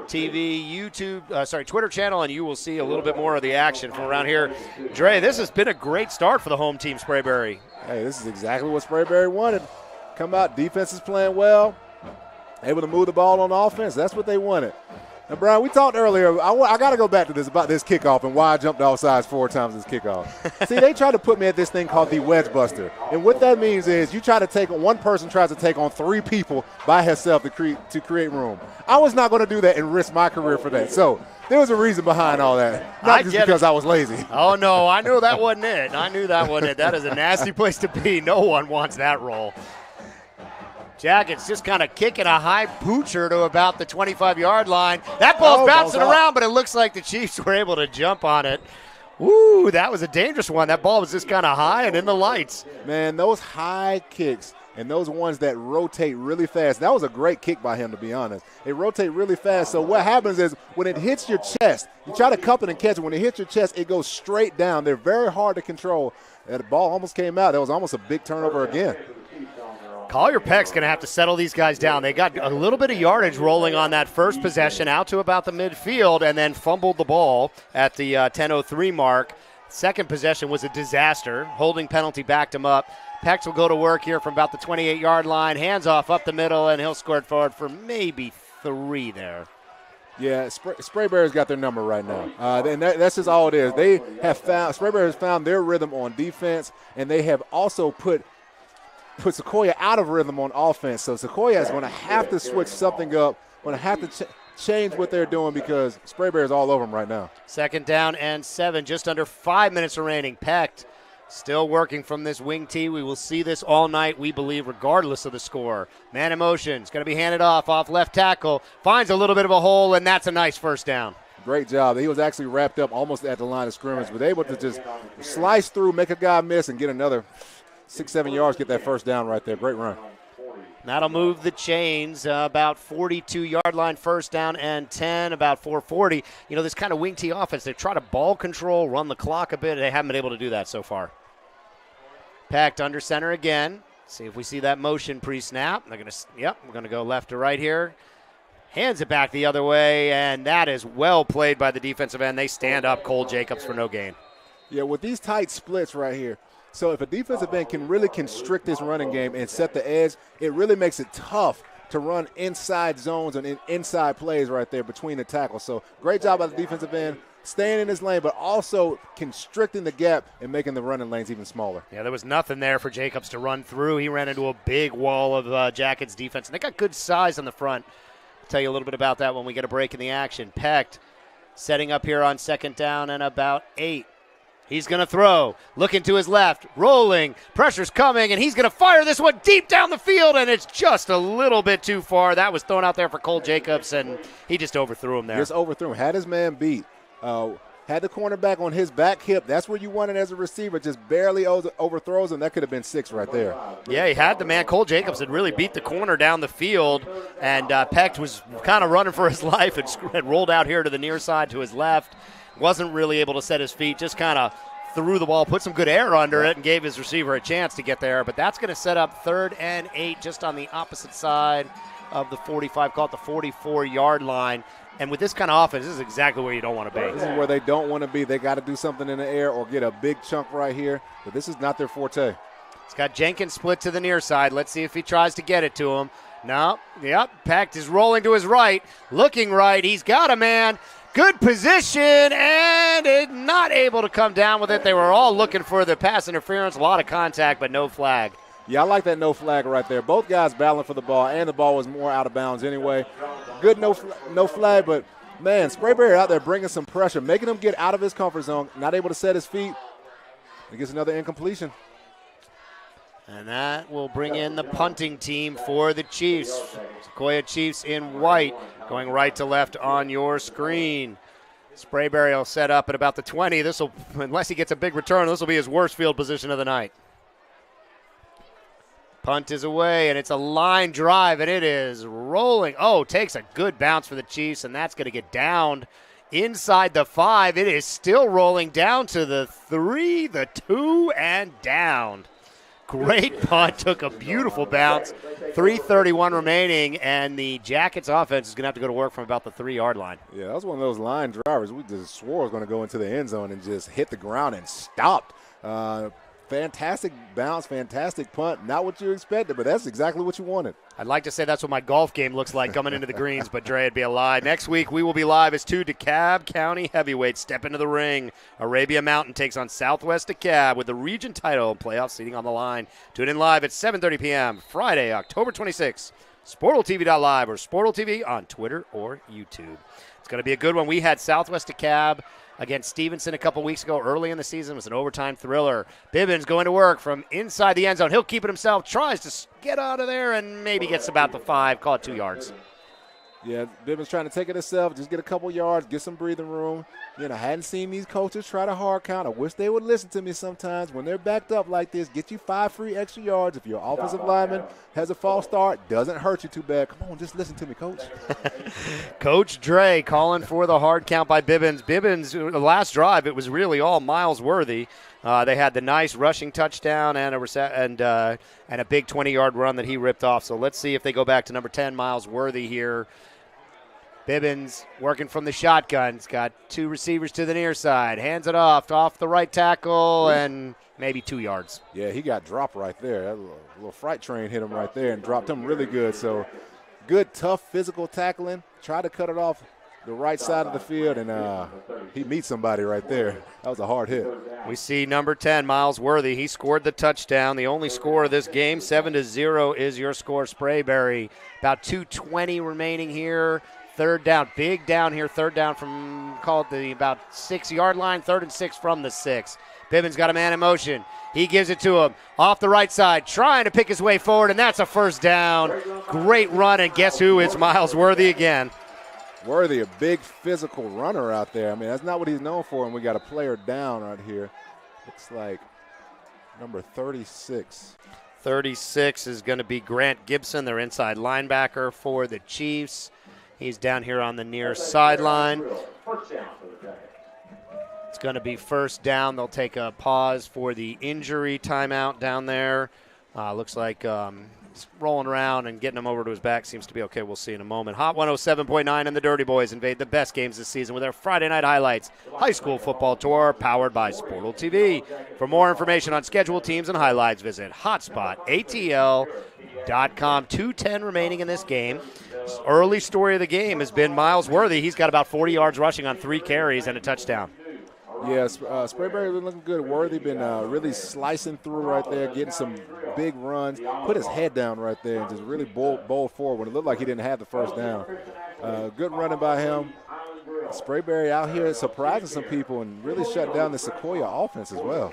TV Twitter channel, and you will see a little bit more of the action from around here. Dre, this has been a great start for the home team, Sprayberry. Hey, this is exactly what Sprayberry wanted. Come out, defense is playing well, able to move the ball on offense. That's what they wanted. Now, Brian, we talked earlier. I got to go back to this about this kickoff and why I jumped off sides 4 times this kickoff. See, they tried to put me at this thing called the wedge buster. And what that means is you try to take one person tries to take on 3 people by herself to create room. I was not going to do that and risk my career for that. So there was a reason behind all that, not just because I was lazy. Oh, no, I knew that wasn't it. That is a nasty place to be. No one wants that role. Jackets just kind of kicking a high poocher to about the 25-yard line. That ball's bouncing around, but it looks like the Chiefs were able to jump on it. Woo, that was a dangerous one. That ball was just kind of high and in the lights. Man, those high kicks and those ones that rotate really fast. That was a great kick by him, to be honest. They rotate really fast. So what happens is when it hits your chest, you try to cup it and catch it. When it hits your chest, it goes straight down. They're very hard to control. And the ball almost came out. That was almost a big turnover again. Collier Peck's going to have to settle these guys down. They got a little bit of yardage rolling on that first possession out to about the midfield and then fumbled the ball at the 10:03 mark. Second possession was a disaster. Holding penalty backed him up. Peck will go to work here from about the 28-yard line. Hands off up the middle, and he'll score it forward for maybe 3 there. Yeah, Sprayberry's got their number right now. And that's just all it is. Sprayberry has found their rhythm on defense, and they have also put Sequoyah out of rhythm on offense. So Sequoyah is going to have to switch something up, going to have to change what they're doing because Sprayberry is all over them right now. 2nd down and 7, just under 5 minutes remaining. Peck still working from this wing tee. We will see this all night, we believe, regardless of the score. Man in motion. It's going to be handed off left tackle. Finds a little bit of a hole, and that's a nice first down. Great job. He was actually wrapped up almost at the line of scrimmage, but able to just slice through, make a guy miss, and get another 6-7 yards, get that first down right there. Great run. That'll move the chains about 42-yard line, first down and 10, about 440. You know, this kind of wing tee offense, they try to ball control, run the clock a bit. They haven't been able to do that so far. Packed under center again. See if we see that motion pre-snap. We're going to go left to right here. Hands it back the other way, and that is well played by the defensive end. They stand up Cole Jacobs for no gain. Yeah, with these tight splits right here, so if a defensive end can really constrict this running game and set the edge, it really makes it tough to run inside zones and inside plays right there between the tackles. So great job by the defensive end, staying in his lane, but also constricting the gap and making the running lanes even smaller. Yeah, there was nothing there for Jacobs to run through. He ran into a big wall of Jackets defense, and they got good size on the front. I'll tell you a little bit about that when we get a break in the action. Peck setting up here on 2nd down and about 8. He's going to throw, looking to his left, rolling, pressure's coming, and he's going to fire this one deep down the field, and it's just a little bit too far. That was thrown out there for Cole Jacobs, and he just overthrew him there. Just overthrew him. Had his man beat. Had the cornerback on his back hip. That's where you want it as a receiver. Just barely overthrows him. That could have been 6 right there. Yeah, he had the man. Cole Jacobs had really beat the corner down the field, and Peck was kind of running for his life and had rolled out here to the near side to his left. Wasn't really able to set his feet, just kind of threw the ball, put some good air under it, and gave his receiver a chance to get there. But that's going to set up 3rd and 8 just on the opposite side of the 45, call it the 44-yard line. And with this kind of offense, this is exactly where you don't want to be. This is where they don't want to be. They got to do something in the air or get a big chunk right here. But this is not their forte. It's got Jenkins split to the near side. Let's see if he tries to get it to him. No. Yep. Peck is rolling to his right, looking right. He's got a man. Good position, and not able to come down with it. They were all looking for the pass interference. A lot of contact, but no flag. Yeah, I like that no flag right there. Both guys battling for the ball, and the ball was more out of bounds anyway. Good no flag, but, man, Sprayberry out there bringing some pressure, making him get out of his comfort zone, not able to set his feet. He gets another incompletion. And that will bring in the punting team for the Chiefs. Sequoyah Chiefs in white, going right to left on your screen. Sprayberry will set up at about the 20. This will, unless he gets a big return, this will be his worst field position of the night. Punt is away, and it's a line drive, and it is rolling. Oh, takes a good bounce for the Chiefs, and that's going to get downed inside the 5. It is still rolling down to the 3, the 2, and down. Great punt, took a beautiful bounce. 3:31 remaining, and the Jackets offense is going to have to go to work from about the 3-yard line. Yeah, that was one of those line drivers. We just swore it was going to go into the end zone and just hit the ground and stopped. Fantastic bounce, fantastic punt. Not what you expected, but that's exactly what you wanted. I'd like to say that's what my golf game looks like coming into the greens, but Dre, it'd be a lie. Next week, we will be live as 2 DeKalb County heavyweights step into the ring. Arabia Mountain takes on Southwest DeKalb with the region title playoff seating on the line. Tune in live at 7:30 p.m. Friday, October 26th. SportalTV.live or Sportal TV on Twitter or YouTube. It's going to be a good one. We had Southwest DeKalb against Stevenson a couple weeks ago early in the season. It was an overtime thriller. Bibbins going to work from inside the end zone. He'll keep it himself, tries to get out of there, and maybe gets about the 5, call it 2 yards. Yeah, Bibbins trying to take it himself, just get a couple yards, get some breathing room. You know, hadn't seen these coaches try to hard count. I wish they would listen to me sometimes. When they're backed up like this, get you 5 free extra yards. If your offensive lineman has a false start, doesn't hurt you too bad. Come on, just listen to me, Coach. Coach Dre calling for the hard count by Bibbins. Bibbins, the last drive, it was really all Miles Worthy. They had the nice rushing touchdown and a big 20-yard run that he ripped off. So let's see if they go back to number 10, Miles Worthy here. Bibbins working from the shotgun. He's got 2 receivers to the near side. Hands it off the right tackle, and maybe 2 yards. Yeah, he got dropped right there. A little freight train hit him right there and dropped him really good. So good, tough physical tackling. Tried to cut it off the right side of the field, and he meets somebody right there. That was a hard hit. We see number 10, Miles Worthy. He scored the touchdown. The only score of this game, 7-0 is your score, Sprayberry. About 2:20 remaining here. 3rd down, big down here, 3rd down from, call it the about 6-yard line, 3rd and 6 from the 6. Bibbins got a man in motion. He gives it to him off the right side, trying to pick his way forward, and that's a 1st down. Great run, and guess who? It's Miles Worthy again. Worthy, a big physical runner out there. I mean, that's not what he's known for, and we got a player down right here. Looks like number 36. 36 is going to be Grant Gibson, their inside linebacker for the Chiefs. He's down here on the near sideline. It's going to be 1st down. They'll take a pause for the injury timeout down there. Looks like he's rolling around and getting him over to his back. Seems to be okay. We'll see in a moment. Hot 107.9 and the Dirty Boys invade the best games this season with our Friday Night Highlights High School Football Tour powered by Sportal TV. For more information on scheduled teams and highlights, visit hotspotatl.com. 2:10 remaining in this game. Early story of the game has been Miles Worthy. He's got about 40 yards rushing on 3 carries and a touchdown. Yeah, Sprayberry been looking good. Worthy been really slicing through right there, getting some big runs. Put his head down right there and just really bowl forward when it looked like he didn't have the 1st down. Good running by him. Sprayberry out here surprising some people and really shut down the Sequoyah offense as well.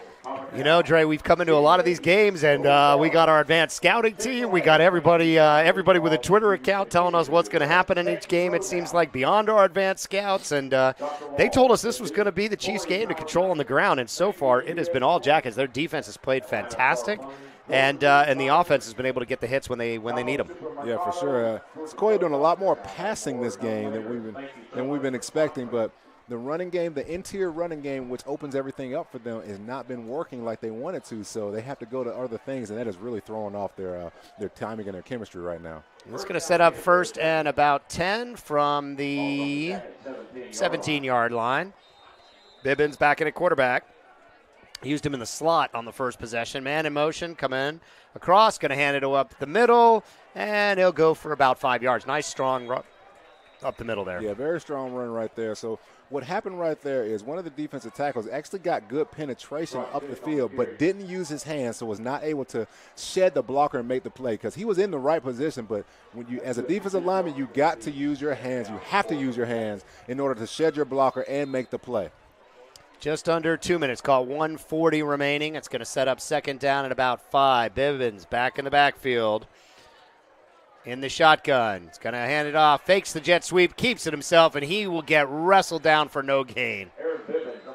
You know, Dre, we've come into a lot of these games, and we got our advanced scouting team. We got everybody with a Twitter account telling us what's going to happen in each game. It seems like beyond our advanced scouts, and they told us this was going to be the Chiefs' game to control on the ground, and so far it has been all Jackets. Their defense has played fantastic, and the offense has been able to get the hits when they need them. Yeah, for sure. Sequoyah doing a lot more passing this game than we've been expecting, but the running game, the interior running game, which opens everything up for them, has not been working like they wanted to. So they have to go to other things, and that is really throwing off their timing and their chemistry right now. It's going to set up 1st and about 10 from the 17-yard line. Bibbins back in at quarterback. Used him in the slot on the 1st possession. Man in motion, come in across, going to hand it up the middle, and he'll go for about 5 yards. Nice, strong run up the middle there. Yeah, very strong run right there. So what happened right there is one of the defensive tackles actually got good penetration up the field, but didn't use his hands, so was not able to shed the blocker and make the play because he was in the right position. But when you, as a defensive lineman, you got to use your hands. You have to use your hands in order to shed your blocker and make the play. Just under 2 minutes. Call 1:40 remaining. It's going to set up second down at about 5. Bivens back in the backfield. In the shotgun. He's going to hand it off. Fakes the jet sweep. Keeps it himself, and he will get wrestled down for no gain.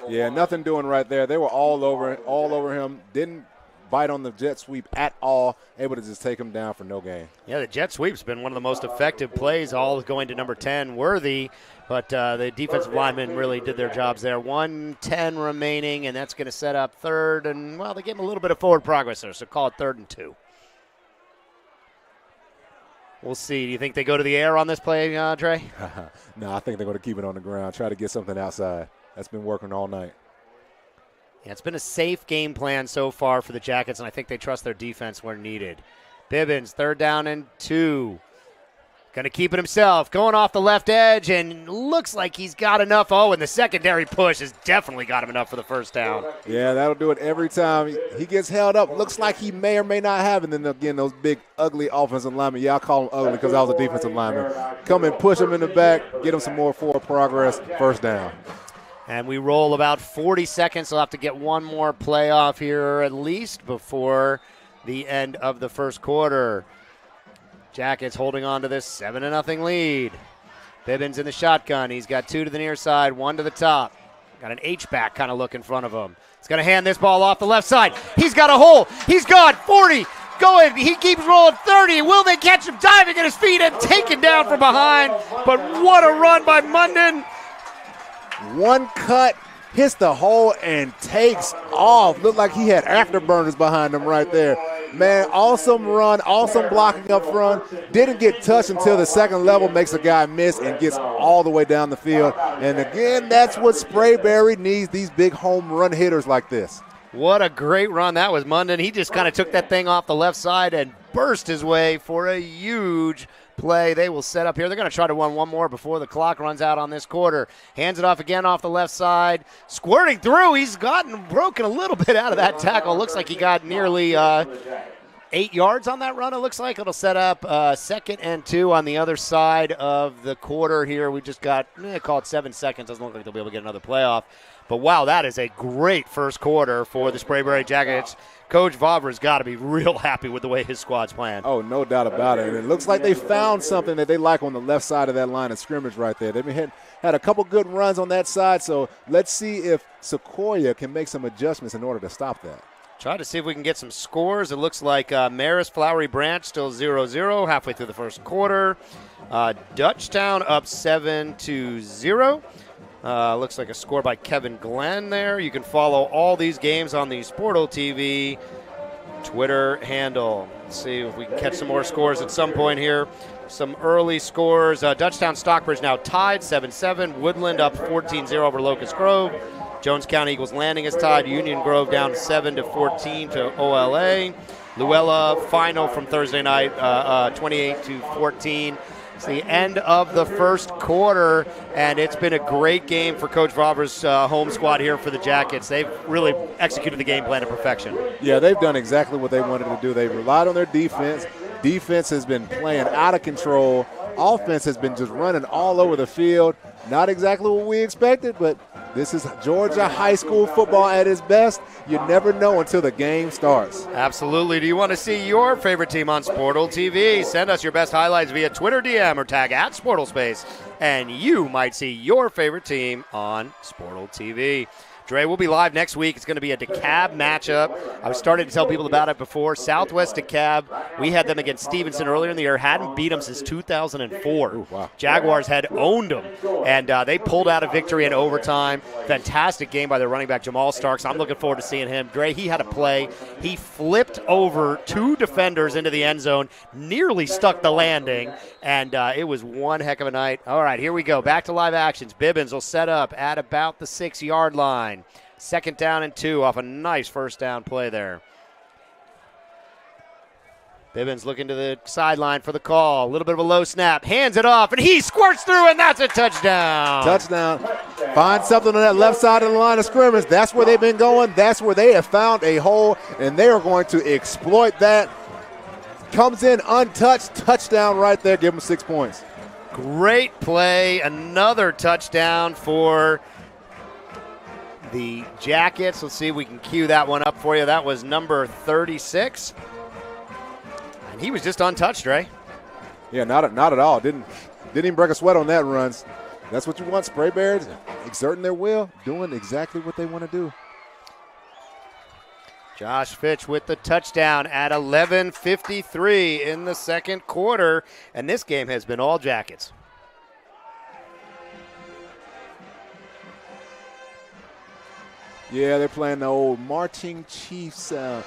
Yeah, nothing doing right there. They were all over him. Didn't bite on the jet sweep at all. Able to just take him down for no gain. Yeah, the jet sweep's been one of the most effective plays, all going to number 10, Worthy. But the defensive linemen really did their jobs there. 1:10 remaining, and that's going to set up third. And, well, they gave him a little bit of forward progress there, so call it 3rd and 2. We'll see. Do you think they go to the air on this play, Dre? No, I think they're going to keep it on the ground, try to get something outside. That's been working all night. Yeah, it's been a safe game plan so far for the Jackets, and I think they trust their defense where needed. Bibbins, 3rd down and 2. Going to keep it himself. Going off the left edge, and looks like he's got enough. Oh, and the secondary push has definitely got him enough for the first down. Yeah, that'll do it every time. He gets held up. Looks like he may or may not have. And then, again, those big, ugly offensive linemen. Yeah, I call them ugly because I was a defensive lineman. Come and push him in the back, get him some more forward progress, first down. And we roll about 40 seconds. We'll have to get one more play off here at least before the end of the first quarter. Jackets holding on to this 7-0 lead. Bibbins in the shotgun. He's got 2 to the near side, 1 to the top. Got an H-back kind of look in front of him. He's going to hand this ball off the left side. He's got a hole. He's got 40. Going. He keeps rolling 30. Will they catch him diving at his feet and taken down from behind? But what a run by Munden. One cut, hits the hole, and takes off. Looked like he had afterburners behind him right there. Man, awesome run, awesome blocking up front. Didn't get touched until the second level, makes a guy miss and gets all the way down the field. And again, that's what Sprayberry needs, these big home run hitters like this. What a great run that was, Munden. He just kind of took that thing off the left side and burst his way for a huge play. They will set up here. They're going to try to run one more before the clock runs out on this quarter. Hands it off again off the left side. Squirting through. He's gotten broken a little bit out of that tackle. Looks like he got nearly 8 yards on that run, it looks like. It'll set up 2nd and 2 on the other side of the quarter here. We just got, call it 7 seconds. Doesn't look like they'll be able to get another playoff. But, wow, that is a great first quarter for the Sprayberry Jackets. Coach Vavra's got to be real happy with the way his squad's playing. Oh, no doubt about it. And it looks like they found something that they like on the left side of that line of scrimmage right there. They've had a couple good runs on that side, so let's see if Sequoyah can make some adjustments in order to stop that. Try to see if we can get some scores. It looks like Marist Flowery Branch still 0-0 halfway through the first quarter. Dutchtown up 7-0. Looks like a score by Kevin Glenn there. You can follow all these games on the Sportal TV Twitter handle. Let's see if we can catch some more scores at some point here. Some early scores. Dutchtown Stockbridge now tied 7-7. Woodland up 14-0 over Locust Grove. Jones County Eagles Landing is tied. Union Grove down 7-14 to OLA. Luella final from Thursday night, 28-14. It's the end of the first quarter, and it's been a great game for Coach Vavra's home squad here for the Jackets. They've really executed the game plan to perfection. Yeah, they've done exactly what they wanted to do. They've relied on their defense. Defense has been playing out of control. Offense has been just running all over the field. Not exactly what we expected, but this is Georgia high school football at its best. You never know until the game starts. Absolutely. Do you want to see your favorite team on Sportal TV? Send us your best highlights via Twitter DM or tag @SportalSpace, and you might see your favorite team on Sportal TV. Dre, we'll be live next week. It's going to be a DeKalb matchup. I was starting to tell people about it before. Southwest DeKalb, we had them against Stevenson earlier in the year. Hadn't beat them since 2004. Ooh, wow. Jaguars had owned them, and they pulled out a victory in overtime. Fantastic game by their running back, Jamal Starks. I'm looking forward to seeing him. Dre, he had a play. He flipped over 2 defenders into the end zone, nearly stuck the landing, and it was one heck of a night. All right, here we go. Back to live actions. Bibbins will set up at about the 6-yard line. 2nd down and 2 off a nice first down play there. Bibbins looking to the sideline for the call. A little bit of a low snap. Hands it off, and he squirts through, and that's a touchdown. Touchdown. Find something on that left side of the line of scrimmage. That's where they've been going. That's where they have found a hole, and they are going to exploit that. Comes in untouched. Touchdown right there. Give them 6 points. Great play. Another touchdown for the Jackets. Let's see if we can cue that one up for you. That was number 36. And he was just untouched, Ray. Yeah, not at all. Didn't even break a sweat on that runs. That's what you want. Sprayberry exerting their will, doing exactly what they want to do. Josh Fitch with the touchdown at 11:53 in the second quarter, and this game has been all Jackets. Yeah, they're playing the old marching Chiefs, the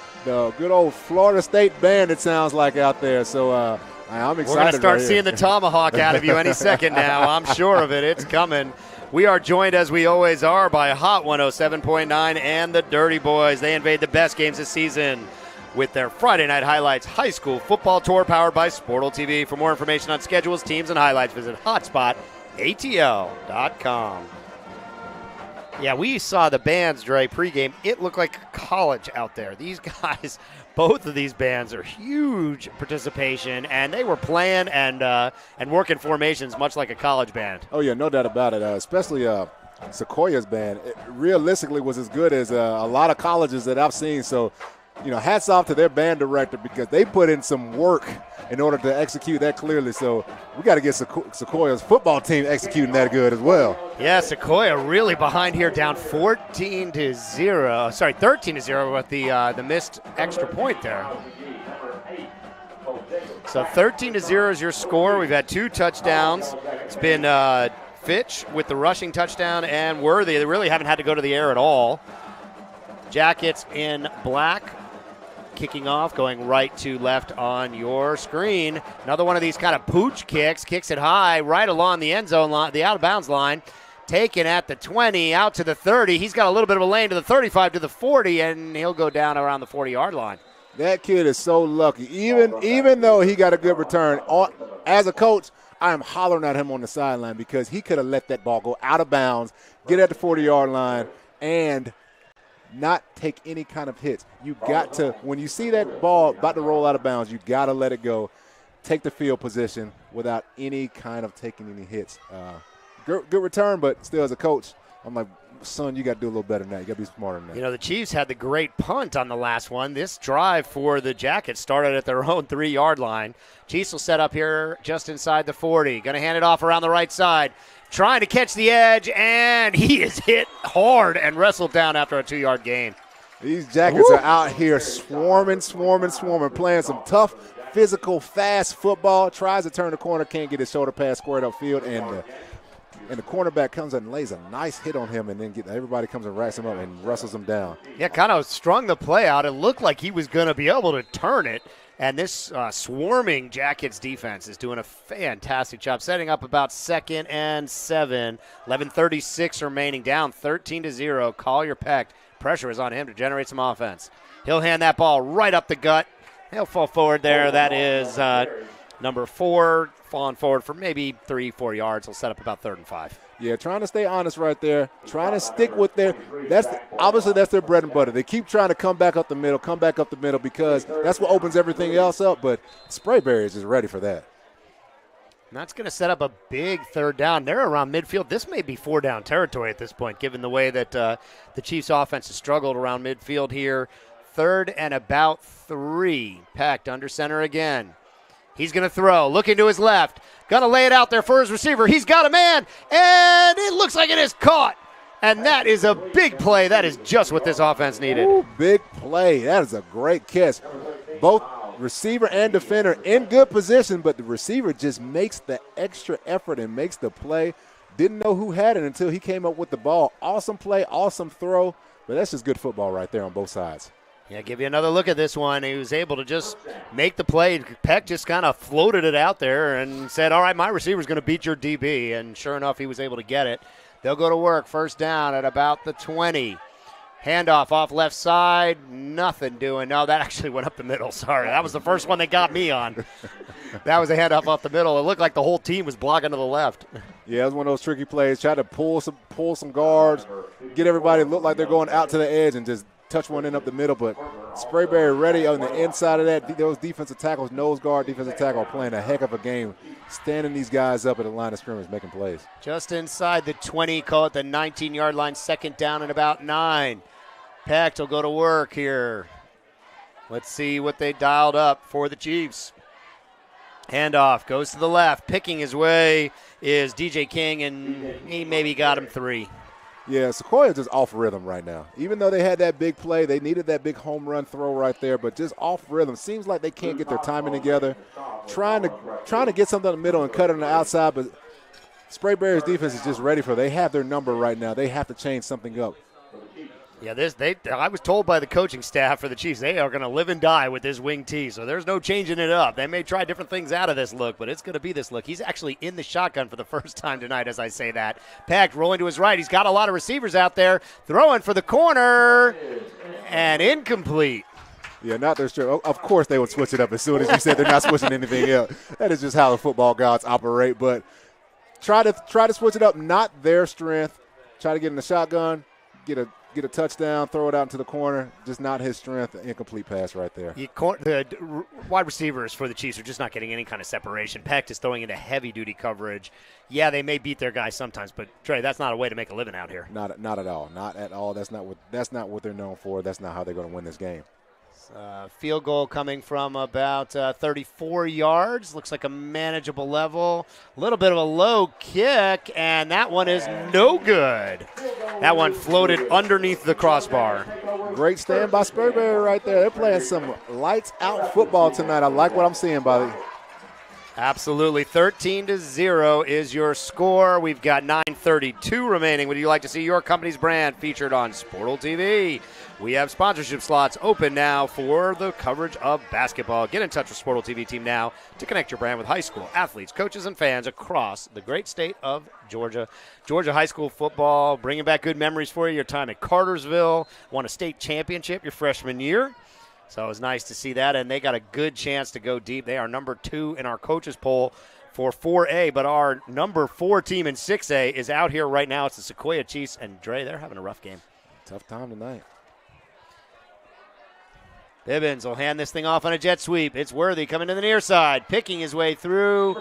good old Florida State band, it sounds like, out there. So I'm excited. We're going to start right seeing the tomahawk out of you any second now. I'm sure of it. It's coming. We are joined, as we always are, by Hot 107.9 and the Dirty Boys. They invade the best games this season with their Friday Night Highlights High School Football Tour powered by Sportal TV. For more information on schedules, teams, and highlights, visit hotspotatl.com. Yeah, we saw the bands, Dre, pregame. It looked like college out there. These guys, both of these bands are huge participation, and they were playing and working formations much like a college band. Oh, yeah, no doubt about it, especially Sequoyah's band. It realistically was as good as a lot of colleges that I've seen. So, hats off to their band director because they put in some work in order to execute that clearly. So we got to get Sequoyah's football team executing that good as well. Yeah, Sequoyah really behind here, down 13-0 with the missed extra point there. So 13-0 is your score. We've had 2 touchdowns. It's been Fitch with the rushing touchdown and Worthy. They really haven't had to go to the air at all. Jackets in black. Kicking off, going right to left on your screen. Another one of these kind of pooch kicks it high, right along the end zone line, the out-of-bounds line. Taken at the 20, out to the 30. He's got a little bit of a lane to the 35, to the 40, and he'll go down around the 40-yard line. That kid is so lucky. Even though he got a good return, as a coach, I am hollering at him on the sideline because he could have let that ball go out of bounds, get at the 40-yard line, and not take any kind of hits. You got to, when you see that ball about to roll out of bounds, you got to let it go. Take the field position without any kind of taking any hits. Good return, but still as a coach, I'm like, son, you got to do a little better than that. You got to be smarter than that. The Chiefs had the great punt on the last one. This drive for the Jackets started at their own 3-yard line. Chiefs will set up here just inside the 40. Going to hand it off around the right side. Trying to catch the edge, and he is hit hard and wrestled down after a 2-yard gain. These Jackets are out here swarming, playing some tough, physical, fast football. Tries to turn the corner, can't get his shoulder pass squared upfield, and the cornerback comes and lays a nice hit on him, and then everybody comes and racks him up and wrestles him down. Yeah, kind of strung the play out. It looked like he was going to be able to turn it. And this swarming Jackets defense is doing a fantastic job, setting up about 2nd and 7. 11:36 remaining, down 13-0. Collier Peck. Pressure is on him to generate some offense. He'll hand that ball right up the gut. He'll fall forward there. That is number 4, falling forward for maybe 3-4 yards. He'll set up about 3rd and 5. Yeah, trying to stay honest right there, trying to stick with obviously that's their bread and butter. They keep trying to come back up the middle because that's what opens everything else up, but Sprayberry is just ready for that. And that's going to set up a big 3rd down. They're around midfield. This may be 4-down territory at this point, given the way that the Chiefs offense has struggled around midfield here. 3rd and about 3, packed under center again. He's going to throw, looking to his left. Going to lay it out there for his receiver. He's got a man, and it looks like it is caught. And that is a big play. That is just what this offense needed. Ooh, big play. That is a great catch. Both receiver and defender in good position, but the receiver just makes the extra effort and makes the play. Didn't know who had it until he came up with the ball. Awesome play, awesome throw, but that's just good football right there on both sides. Yeah, give you another look at this one. He was able to just make the play. Peck just kind of floated it out there and said, all right, my receiver's going to beat your DB. And sure enough, he was able to get it. They'll go to work. 1st down at about the 20. Handoff off left side. Nothing doing. No, that actually went up the middle. Sorry. That was the first one they got me on. That was a handoff off the middle. It looked like the whole team was blocking to the left. Yeah, it was one of those tricky plays. Try to pull some guards, get everybody to look like they're going out to the edge and just touch one in up the middle, but Sprayberry ready on the inside of that. Those defensive tackles, nose guard, defensive tackle, are playing a heck of a game, standing these guys up at the line of scrimmage, making plays. Just inside the 20, call it the 19-yard line, second down and about 9. Pecht will go to work here. Let's see what they dialed up for the Chiefs. Handoff goes to the left. Picking his way is DJ King, and he maybe got him 3. Yeah, Sequoyah just off rhythm right now. Even though they had that big play, they needed that big home run throw right there, but just off rhythm. Seems like they can't get their timing together. Trying to get something in the middle and cut it on the outside, but Sprayberry's defense is just ready for it. They have their number right now. They have to change something up. Yeah, I was told by the coaching staff for the Chiefs they are going to live and die with this wing tee, so there's no changing it up. They may try different things out of this look, but it's going to be this look. He's actually in the shotgun for the first time tonight as I say that. Pecht rolling to his right. He's got a lot of receivers out there. Throwing for the corner, and incomplete. Yeah, not their strength. Of course they would switch it up as soon as you said they're not switching anything else. That is just how the football gods operate, but try to switch it up, not their strength. Try to get in the shotgun, get a touchdown, throw it out into the corner. Just not his strength. Incomplete pass right there. The wide receivers for the Chiefs are just not getting any kind of separation. Pecht is throwing into heavy-duty coverage. Yeah, they may beat their guys sometimes, but Trey, that's not a way to make a living out here. Not at all. Not at all. That's not what they're known for. That's not how they're going to win this game. Field goal coming from about 34 yards. Looks like a manageable level. A little bit of a low kick, and that one is no good. That one floated underneath the crossbar. Great stand by Sprayberry right there. They're playing some lights-out football tonight. I like what I'm seeing, buddy. Absolutely. 13-0 is your score. We've got 9:32 remaining. Would you like to see your company's brand featured on Sportal TV? We have sponsorship slots open now for the coverage of basketball. Get in touch with Sportal TV team now to connect your brand with high school athletes, coaches, and fans across the great state of Georgia. Georgia high school football, bringing back good memories for you. Your time at Cartersville, won a state championship your freshman year. So it was nice to see that, and they got a good chance to go deep. They are number 2 in our coaches poll for 4A, but our number 4 team in 6A is out here right now. It's the Sequoyah Chiefs, and Dre, they're having a rough game. Tough time tonight. Bibbins will hand this thing off on a jet sweep. It's Worthy coming to the near side, picking his way through.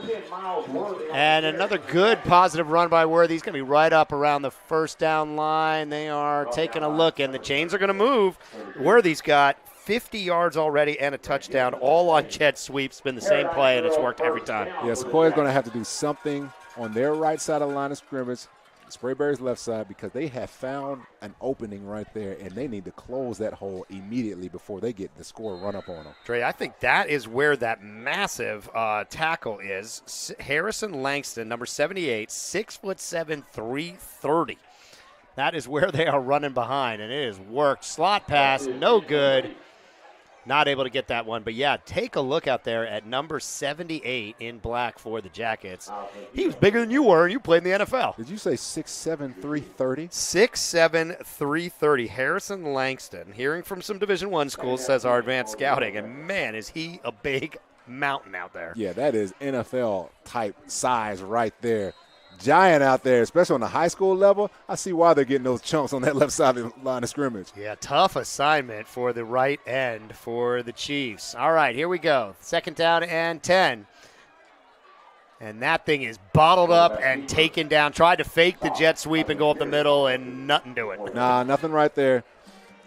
And another good positive run by Worthy. He's going to be right up around the first down line. They are taking a look, and the chains are going to move. Worthy's got 50 yards already and a touchdown, all on jet sweeps. It's been the same play, and it's worked every time. Yeah, Sequoiah's going to have to do something on their right side of the line of scrimmage, Sprayberry's left side, because they have found an opening right there, and they need to close that hole immediately before they get the score run up on them. Dre, I think that is where that massive tackle is. Harrison Langston, number 78, 6'7", 330. That is where they are running behind, and it has worked. Slot pass, no good. Not able to get that one. But, yeah, take a look out there at number 78 in black for the Jackets. He was bigger than you were, and you played in the NFL. Did you say 6'7", 330? 6'7", 330. Harrison Langston, hearing from some Division I schools, says our advanced scouting. And, man, is he a big mountain out there. Yeah, that is NFL-type size right there. Giant out there, especially on the high school level. I see why they're getting those chunks on that left side of the line of scrimmage. Yeah, tough assignment for the right end for the Chiefs. All right, here we go. Second down and 10. And that thing is bottled up and taken down. Tried to fake the jet sweep and go up the middle, and nothing to it. Nah, nothing right there.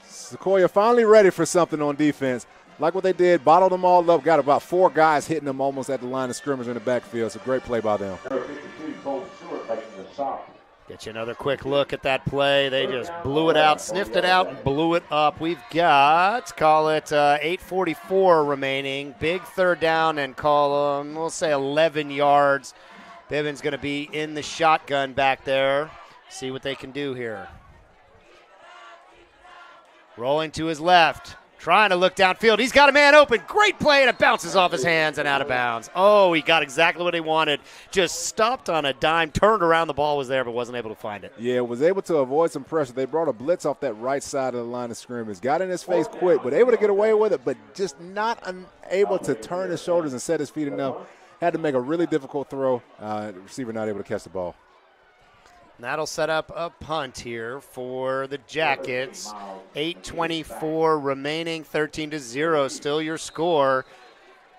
Sequoyah finally ready for something on defense. Like what they did, bottled them all up, got about 4 guys hitting them almost at the line of scrimmage in the backfield. It's a great play by them. Get you another quick look at that play. They just blew it out, sniffed it out, and blew it up. We've got, call it 8:44 remaining. Big third down and call them, we'll say 11 yards. Bibbins going to be in the shotgun back there. See what they can do here. Rolling to his left. Trying to look downfield. He's got a man open. Great play, and it bounces off his hands and out of bounds. Oh, he got exactly what he wanted. Just stopped on a dime, turned around. The ball was there, but wasn't able to find it. Yeah, was able to avoid some pressure. They brought a blitz off that right side of the line of scrimmage. Got in his face quick, but able to get away with it, but just not able to turn his shoulders and set his feet enough. Had to make a really difficult throw. The receiver not able to catch the ball. And that'll set up a punt here for the Jackets. 8:24 remaining, 13-0, still your score.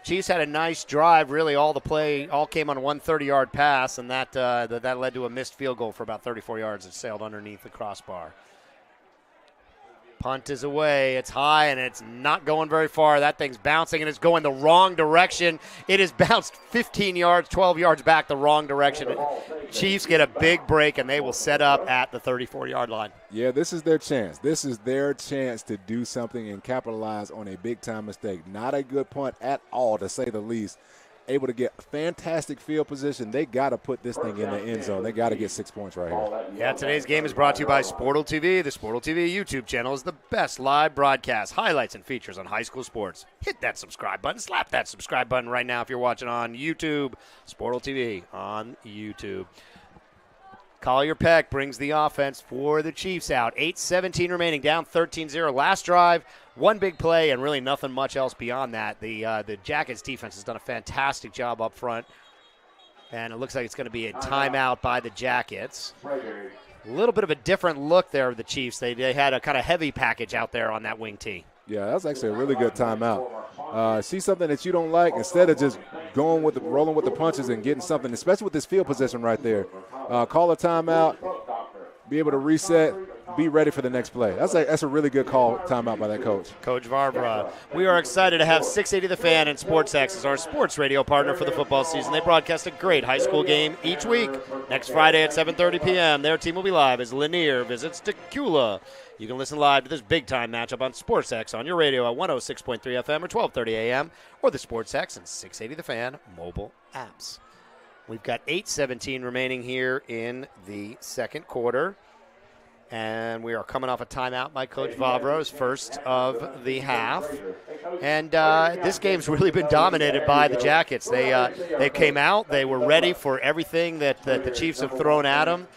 Chiefs had a nice drive. Really, all the play all came on a 130-yard pass, and that led to a missed field goal for about 34 yards. It sailed underneath the crossbar. Punt is away. It's high, and it's not going very far. That thing's bouncing, and it's going the wrong direction. It is bounced 15 yards, 12 yards back the wrong direction. Chiefs get a big break, and they will set up at the 34-yard line. Yeah, this is their chance. This is their chance to do something and capitalize on a big-time mistake. Not a good punt at all, to say the least. Able to get fantastic field position. They got to put this thing in the end zone. They got to get 6 points right here. Yeah, today's game is brought to you by Sportal TV. The Sportal TV YouTube channel is the best live broadcast, highlights, and features on high school sports. Hit that subscribe button. Slap that subscribe button right now if you're watching on YouTube. Sportal TV on YouTube. Collier Peck brings the offense for the Chiefs out. 8:17 remaining, down 13-0. Last drive, one big play, and really nothing much else beyond that. The Jackets defense has done a fantastic job up front, and it looks like it's going to be a timeout by the Jackets. A little bit of a different look there of the Chiefs. They had a kind of heavy package out there on that wing tee. Yeah, that's actually a really good timeout. See something that you don't like, instead of just rolling with the punches and getting something, especially with this field position right there. Call a timeout, be able to reset, be ready for the next play. That's a really good call, timeout by that coach. Coach Varbra. We are excited to have 680 The Fan and SportsX as our sports radio partner for the football season. They broadcast a great high school game each week. Next Friday at 7:30 p.m., their team will be live as Lanier visits Decula. You can listen live to this big-time matchup on SportsX on your radio at 106.3 FM or 12:30 a.m. or the SportsX and 680 The Fan mobile apps. We've got 8:17 remaining here in the second quarter. And we are coming off a timeout by Coach Vavro's first of the half. And this game's really been dominated by the Jackets. They came out. They were ready for everything that the Chiefs have thrown at them.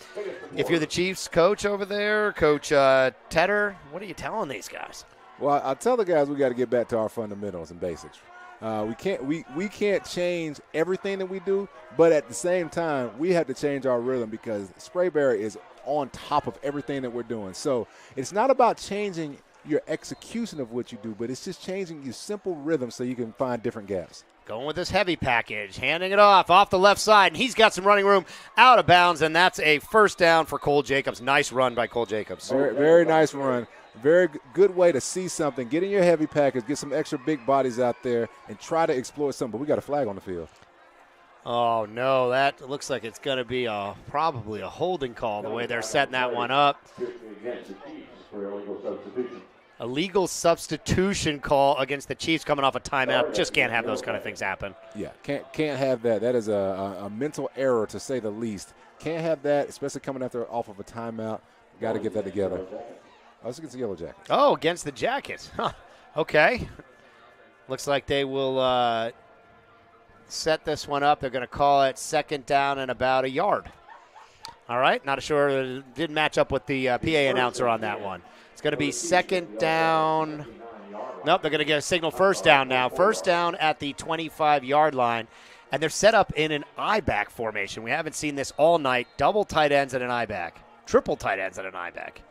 If you're the Chiefs coach over there, Coach Tedder, what are you telling these guys? Well, I tell the guys we got to get back to our fundamentals and basics. We can't change everything that we do, but at the same time, we have to change our rhythm because Sprayberry is on top of everything that we're doing. So it's not about changing your execution of what you do, but it's just changing your simple rhythm so you can find different gaps. Going with this heavy package, handing it off the left side, and he's got some running room out of bounds, and that's a first down for Cole Jacobs. Nice run by Cole Jacobs. Very, very nice run. Very good way to see something. Get in your heavy package, get some extra big bodies out there, and try to exploit something. But we got a flag on the field. Oh, no, that looks like it's going to be probably a holding call the way they're setting that one up. A legal substitution call against the Chiefs coming off a timeout. Just can't have those kind of things happen. Yeah, can't have that. That is a mental error, to say the least. Can't have that, especially coming off of a timeout. Got to get that together. Oh, it's against the Yellow Jackets. Oh, against the Jackets. Huh. Okay. Looks like they will set this one up. They're going to call it second down and about a yard. All right. Not sure. It didn't match up with the PA announcer on that one. It's going to be second down. Nope, they're going to get a signal first down now. First down at the 25-yard line. And they're set up in an I-back formation. We haven't seen this all night. Double tight ends and an I-back. Triple tight ends and an I-back.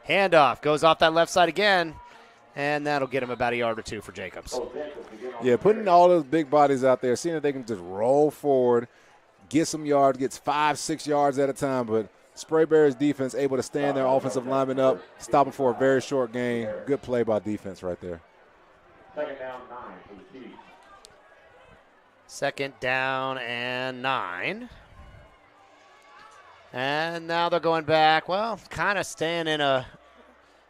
Handoff goes off that left side again. And that'll get him about a yard or two for Jacobs. Yeah, putting all those big bodies out there, seeing if they can just roll forward, get some yards, gets 5-6 yards at a time. But Sprayberry's defense able to stand their offensive lineman up, stop them for a very short gain. Good play by defense right there. Second down, 9 for the Chiefs. Second down and 9. And now they're going back. Well, kind of staying in a –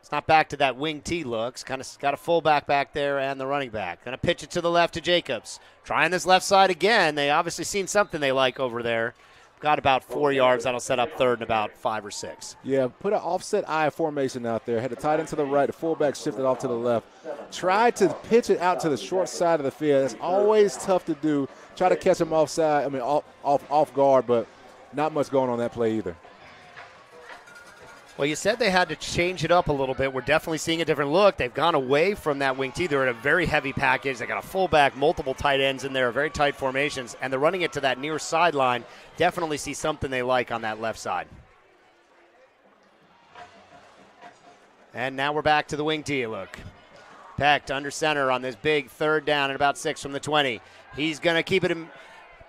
it's not back to that wing T looks. Kind of got a fullback back there and the running back. Going to pitch it to the left to Jacobs. Trying this left side again. They obviously seen something they like over there. Got about 4 yards. That'll set up third and about 5 or 6. Yeah, put an offset I formation out there. Had the tight end to the right. The fullback shifted off to the left. Tried to pitch it out to the short side of the field. That's always tough to do. Try to catch him off guard, but not much going on that play either. Well, you said they had to change it up a little bit. We're definitely seeing a different look. They've gone away from that wing T. They're in a very heavy package. They got a fullback, multiple tight ends in there, very tight formations, and they're running it to that near sideline. Definitely see something they like on that left side. And now we're back to the wing tee look. Peck under center on this big third down and about 6 from the 20. He's going to keep it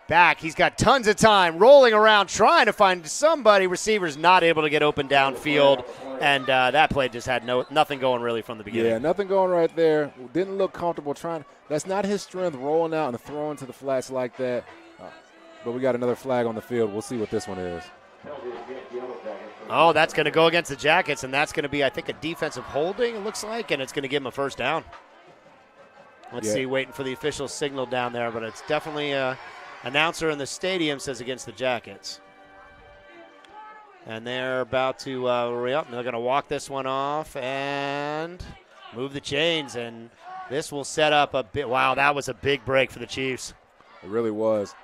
back. He's got tons of time rolling around trying to find somebody. Receivers not able to get open downfield. And that play just had nothing going really from the beginning. Yeah, nothing going right there. Didn't look comfortable trying. That's not his strength, rolling out and throwing to the flats like that. But we got another flag on the field. We'll see what this one is. Oh, that's going to go against the Jackets, and that's going to be, I think, a defensive holding, it looks like, and it's going to give him a first down. Let's see, waiting for the official signal down there, but it's definitely announcer in the stadium says against the Jackets. And they're about to they're going to walk this one off and move the chains, and this will set up a bit. Wow, that was a big break for the Chiefs. It really was.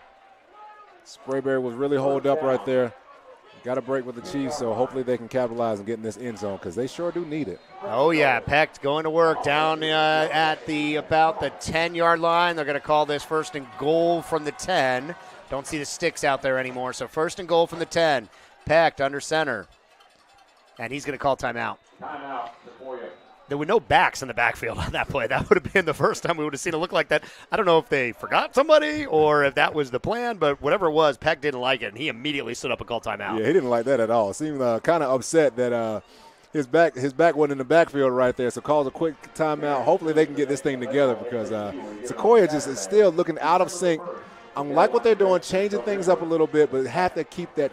Sprayberry was really holed up right there. Got a break with the Chiefs, so hopefully they can capitalize and get in this end zone because they sure do need it. Oh, yeah, Peck going to work down at about the 10-yard line. They're going to call this first and goal from the 10. Don't see the sticks out there anymore, so first and goal from the 10. Peck under center, and he's going to call timeout. Timeout, Sequoyah. There were no backs in the backfield on that play. That would have been the first time we would have seen it look like that. I don't know if they forgot somebody or if that was the plan, but whatever it was, Peck didn't like it, and he immediately stood up and called timeout. Yeah, he didn't like that at all. Seemed kind of upset that his back wasn't in the backfield right there, so calls a quick timeout. Hopefully they can get this thing together because Sequoyah just is still looking out of sync. I like what they're doing, changing things up a little bit, but have to keep that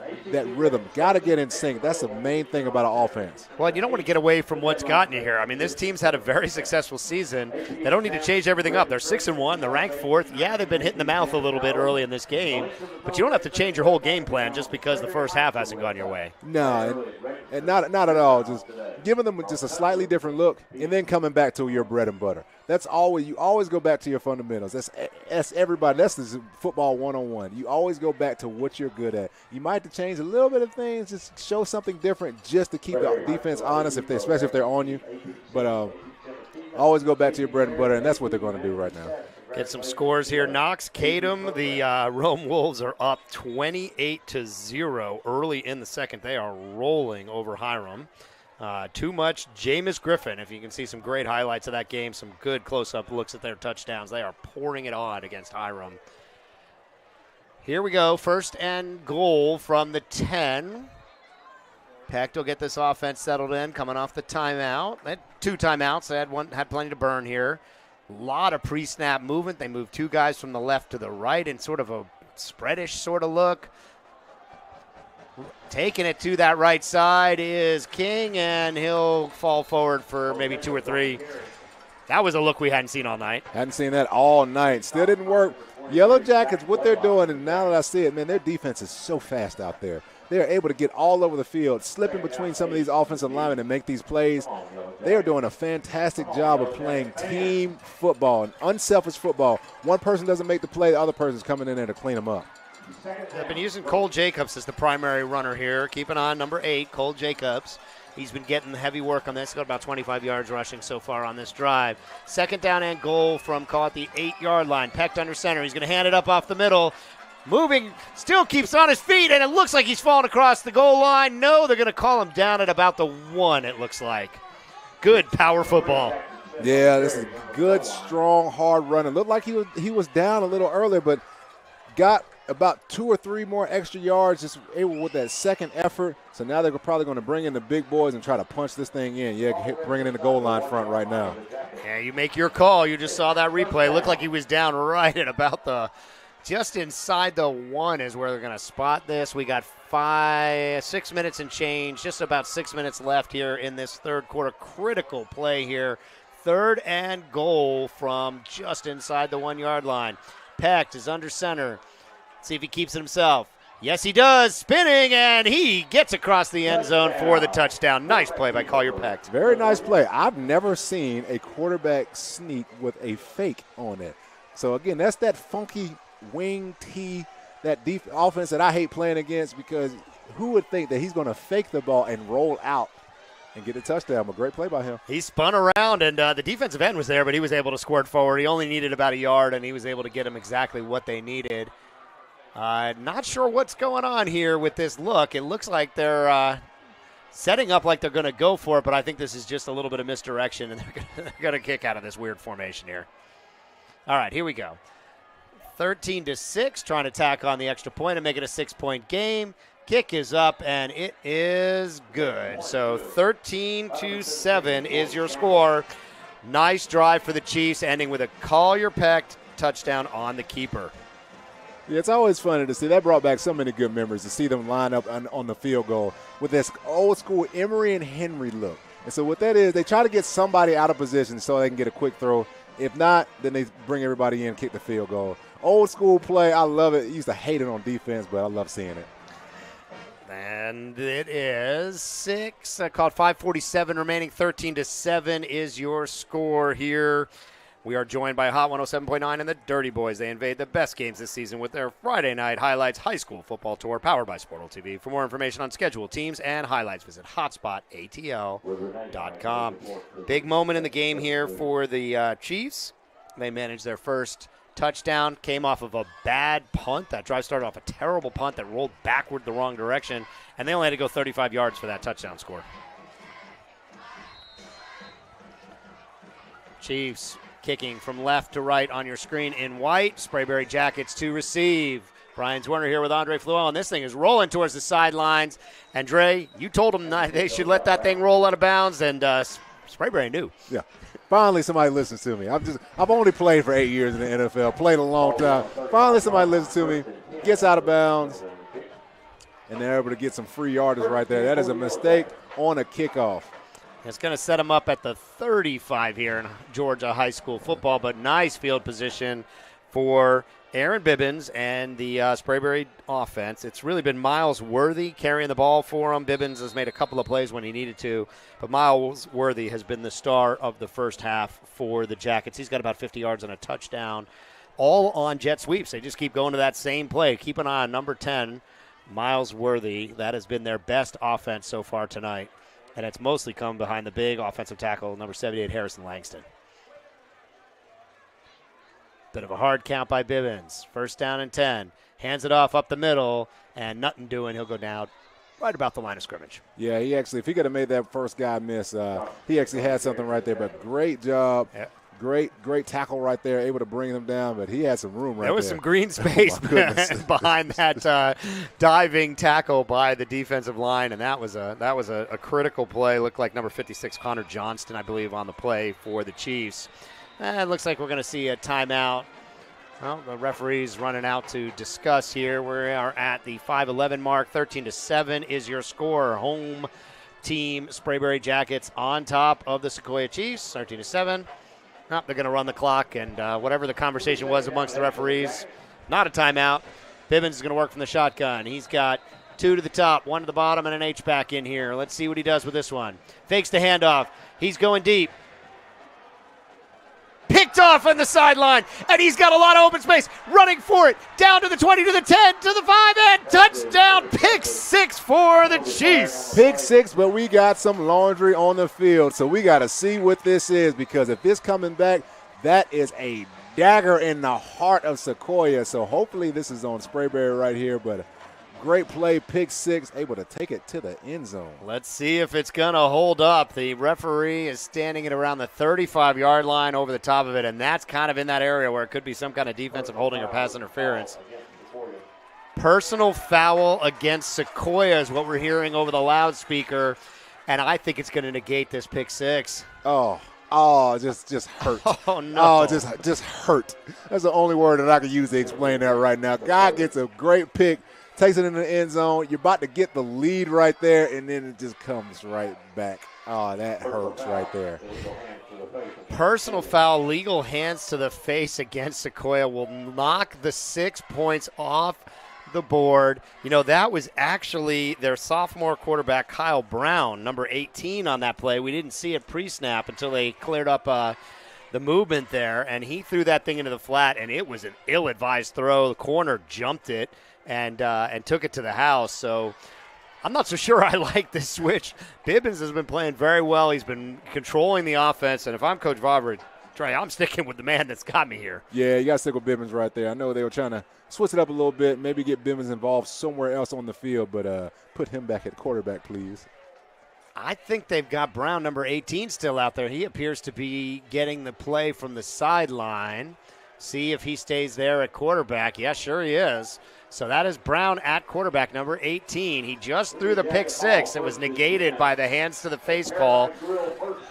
rhythm. Got to get in sync. That's the main thing about an offense. Well, you don't want to get away from what's gotten you here. I mean, this team's had a very successful season. They don't need to change everything up. They're 6-1. They're ranked 4th. Yeah, they've been hitting the mouth a little bit early in this game, but you don't have to change your whole game plan just because the first half hasn't gone your way. No, and not at all. Just giving them just a slightly different look and then coming back to your bread and butter. That's always, you always go back to your fundamentals. That's everybody. That's the football 101. You always go back to what you're good at. You might have to change a little bit of things, just show something different just to keep the defense honest, especially if they're on you. But always go back to your bread and butter, and that's what they're going to do right now. Get some scores here. Knox, Kadum, the Rome Wolves are up 28-0 early in the second. They are rolling over Hiram. Too much Jameis Griffin, if you can see some great highlights of that game, some good close-up looks at their touchdowns. They are pouring it on against Hiram. Here we go, first and goal from the 10. Peck will get this offense settled in, coming off the timeout. They had 2 timeouts. They had plenty to burn here. A lot of pre-snap movement. They moved 2 guys from the left to the right in sort of a spreadish sort of look. Taking it to that right side is King, and he'll fall forward for maybe 2 or 3. That was a look we hadn't seen all night. Hadn't seen that all night. Still didn't work. Yellow Jackets, what they're doing, and now that I see it, man, their defense is so fast out there. They are able to get all over the field, slipping between some of these offensive linemen and make these plays. They are doing a fantastic job of playing team football and unselfish football. One person doesn't make the play, the other person's coming in there to clean them up. They've been using Cole Jacobs as the primary runner here. Keep an eye on number 8, Cole Jacobs. He's been getting heavy work on this. Got about 25 yards rushing so far on this drive. Second down and goal from, call it the 8-yard line. Pecked under center. He's going to hand it up off the middle. Moving, still keeps on his feet, and it looks like he's falling across the goal line. No, they're going to call him down at about the 1, it looks like. Good power football. Yeah, this is good, strong, hard running. Looked like he was down a little earlier, but got about 2 or 3 more extra yards just able with that second effort. So now they're probably going to bring in the big boys and try to punch this thing in. Yeah, bring it in the goal line front right now. Yeah, you make your call. You just saw that replay. Looked like he was down right at about just inside the 1 is where they're going to spot this. We got 6 minutes and change, just about 6 minutes left here in this third quarter. Critical play here. Third and goal from just inside the 1-yard line. Peck is under center. See if he keeps it himself. Yes, he does. Spinning, and he gets across the end zone for the touchdown. Nice play by Collier Peck. Very nice play. I've never seen a quarterback sneak with a fake on it. So, again, that's that funky wing tee, that offense that I hate playing against, because who would think that he's going to fake the ball and roll out and get a touchdown? A great play by him. He spun around, and the defensive end was there, but he was able to squirt forward. He only needed about a yard, and he was able to get him exactly what they needed. Not sure what's going on here with this look. It looks like they're setting up like they're going to go for it, but I think this is just a little bit of misdirection, and they're going to kick out of this weird formation here. All right, here we go. 13-6, trying to tack on the extra point and make it a 6-point game. Kick is up, and it is good. So 13-7 is your score. Nice drive for the Chiefs, ending with a Collier-Peck touchdown on the keeper. Yeah, it's always funny to see. That brought back so many good memories to see them line up on the field goal with this old-school Emery and Henry look. And so what that is, they try to get somebody out of position so they can get a quick throw. If not, then they bring everybody in, kick the field goal. Old school play, I love it. Used to hate it on defense, but I love seeing it. And it is 6. Called 5:47 remaining. 13-7 is your score here. We are joined by Hot 107.9 and the Dirty Boys. They invade the best games this season with their Friday Night Highlights High School Football Tour powered by Sportal TV. For more information on schedule, teams, and highlights, visit hotspotatl.com. Big moment in the game here for the Chiefs. They managed their first touchdown, came off of a bad punt. That drive started off a terrible punt that rolled backward the wrong direction, and they only had to go 35 yards for that touchdown score. Chiefs kicking from left to right on your screen in white. Sprayberry Jackets to receive. Brian Werner here with Andre Fluel, and this thing is rolling towards the sidelines. And Dre, you told them they should let that thing roll out of bounds, and Sprayberry knew. Yeah. Finally, somebody listens to me. I've only played for 8 years in the NFL, played a long time. Finally, somebody listens to me, gets out of bounds, and they're able to get some free yardage right there. That is a mistake on a kickoff. It's going to set them up at the 35 here in Georgia high school football, but nice field position for Aaron Bibbins and the Sprayberry offense. It's really been Miles Worthy carrying the ball for him. Bibbins has made a couple of plays when he needed to, but Miles Worthy has been the star of the first half for the Jackets. He's got about 50 yards and a touchdown, all on jet sweeps. They just keep going to that same play. Keep an eye on number 10, Miles Worthy. That has been their best offense so far tonight, and it's mostly come behind the big offensive tackle, number 78, Harrison Langston. Bit of a hard count by Bibbins. First down and 10. Hands it off up the middle, and nothing doing. He'll go down right about the line of scrimmage. Yeah, he actually, if he could have made that first guy miss, he actually had something right there. But great job. Yeah. Great tackle right there, able to bring them down, but he had some room right there. There was some green space behind that diving tackle by the defensive line, and that was a critical play. Looked like number 56, Connor Johnston, I believe, on the play for the Chiefs. It looks like we're going to see a timeout. Well, the referee's running out to discuss here. We are at the 5:11 mark. 13-7 is your score. Home team Sprayberry Jackets on top of the Sequoyah Chiefs. 13-7. Oh, they're going to run the clock, and whatever the conversation was amongst the referees, not a timeout. Bibbins is going to work from the shotgun. He's got 2 to the top, 1 to the bottom, and an H-back in here. Let's see what he does with this one. Fakes the handoff. He's going deep. Picked off on the sideline, and he's got a lot of open space. Running for it, down to the 20, to the 10, to the 5, and touchdown. Pick 6 for the Chiefs. Pick 6, but we got some laundry on the field, so we got to see what this is, because if it's coming back, that is a dagger in the heart of Sequoyah. So hopefully this is on Sprayberry right here, but great play, pick 6, able to take it to the end zone. Let's see if it's going to hold up. The referee is standing at around the 35-yard line over the top of it, and that's kind of in that area where it could be some kind of defensive holding or pass interference. Personal foul against Sequoyah is what we're hearing over the loudspeaker, and I think it's going to negate this pick 6. Oh, just hurt. Oh, no. Oh, just hurt. That's the only word that I can use to explain that right now. Guy gets a great pick, takes it in the end zone. You're about to get the lead right there, and then it just comes right back. Oh, that hurts right there. Personal foul, legal hands to the face against Sequoyah will knock the 6 points off the board. You know, that was actually their sophomore quarterback, Kyle Brown, number 18 on that play. We didn't see it pre-snap until they cleared up the movement there, and he threw that thing into the flat, and it was an ill-advised throw. The corner jumped it and took it to the house. So I'm not so sure I like this switch. Bibbins has been playing very well. He's been controlling the offense, and if I'm Coach Vavra, Trey, I'm sticking with the man that's got me here. Yeah, you got to stick with Bibbins right there. I know they were trying to switch it up a little bit, maybe get Bibbins involved somewhere else on the field, but put him back at quarterback, please. I think they've got Brown, number 18, still out there. He appears to be getting the play from the sideline. See if he stays there at quarterback. Yeah, sure he is. So that is Brown at quarterback, number 18. He just threw the pick six. It was negated by the hands to the face call.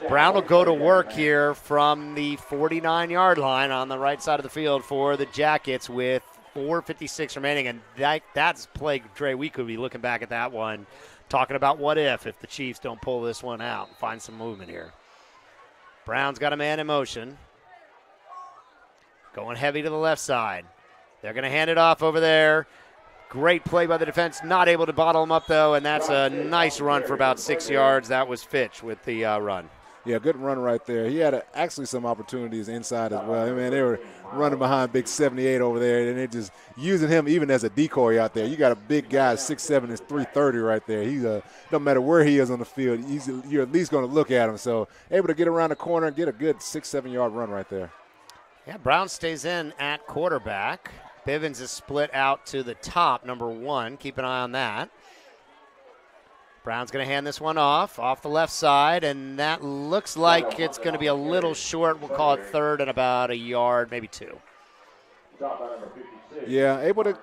Brown will go to work here from the 49-yard line on the right side of the field for the Jackets with 4:56 remaining. And that's play, Dre, we could be looking back at that one, talking about what if the Chiefs don't pull this one out and find some movement here. Brown's got a man in motion. Going heavy to the left side. They're going to hand it off over there. Great play by the defense. Not able to bottle him up, though, and that's a nice run for about 6 yards. That was Fitch with the run. Yeah, good run right there. He had actually some opportunities inside as well. I mean, they were running behind big 78 over there, and they're just using him even as a decoy out there. You got a big guy, 6'7", is 330 right there. He's no matter where he is on the field, you're at least going to look at him. So able to get around the corner and get a good 6-7 yard run right there. Yeah, Brown stays in at quarterback. Bivens is split out to the top, number 1. Keep an eye on that. Brown's going to hand this one off the left side, and that looks like it's going to be a little short. We'll call it third and about a yard, maybe 2. Yeah, able to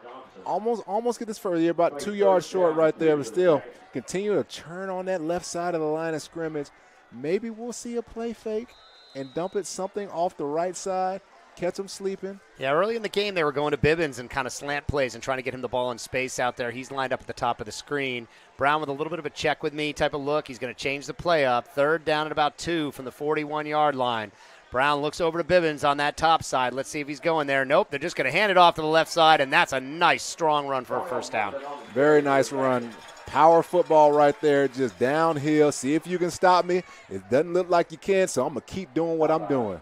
almost get this further. You're about 2 yards short right there, but still continue to turn on that left side of the line of scrimmage. Maybe we'll see a play fake and dump it something off the right side. Catch him sleeping. Yeah, early in the game they were going to Bivens and kind of slant plays and trying to get him the ball in space out there. He's lined up at the top of the screen. Brown with a little bit of a check with me type of look. He's going to change the play up. Third down at about 2 from the 41-yard line. Brown looks over to Bivens on that top side. Let's see if he's going there. Nope, they're just going to hand it off to the left side, and that's a nice, strong run for a first down. Very nice run. Power football right there, just downhill. See if you can stop me. It doesn't look like you can, so I'm going to keep doing what I'm doing.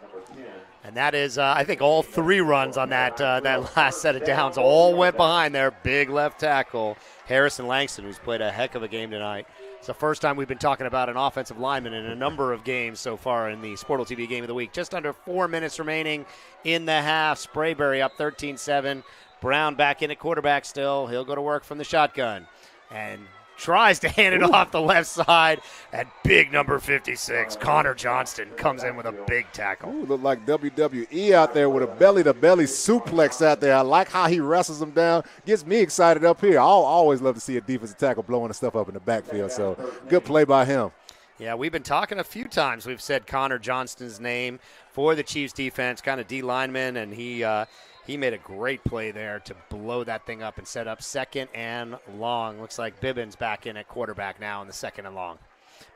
And that is, I think, all 3 runs on that last set of downs all went behind their big left tackle, Harrison Langston, who's played a heck of a game tonight. It's the first time we've been talking about an offensive lineman in a number of games so far in the Sportal TV Game of the Week. Just under 4 minutes remaining in the half. Sprayberry up 13-7. Brown back in at quarterback still. He'll go to work from the shotgun. And tries to hand it off the left side, and big number 56, Connor Johnston, comes in with a big tackle. Ooh, look like WWE out there with a belly-to-belly suplex out there. I like how he wrestles him down. Gets me excited up here. I'll always love to see a defensive tackle blowing the stuff up in the backfield, so good play by him. Yeah, we've been talking a few times. We've said Connor Johnston's name for the Chiefs defense, kind of D lineman, and he made a great play there to blow that thing up and set up second and long. Looks like Bibbins back in at quarterback now in the second and long.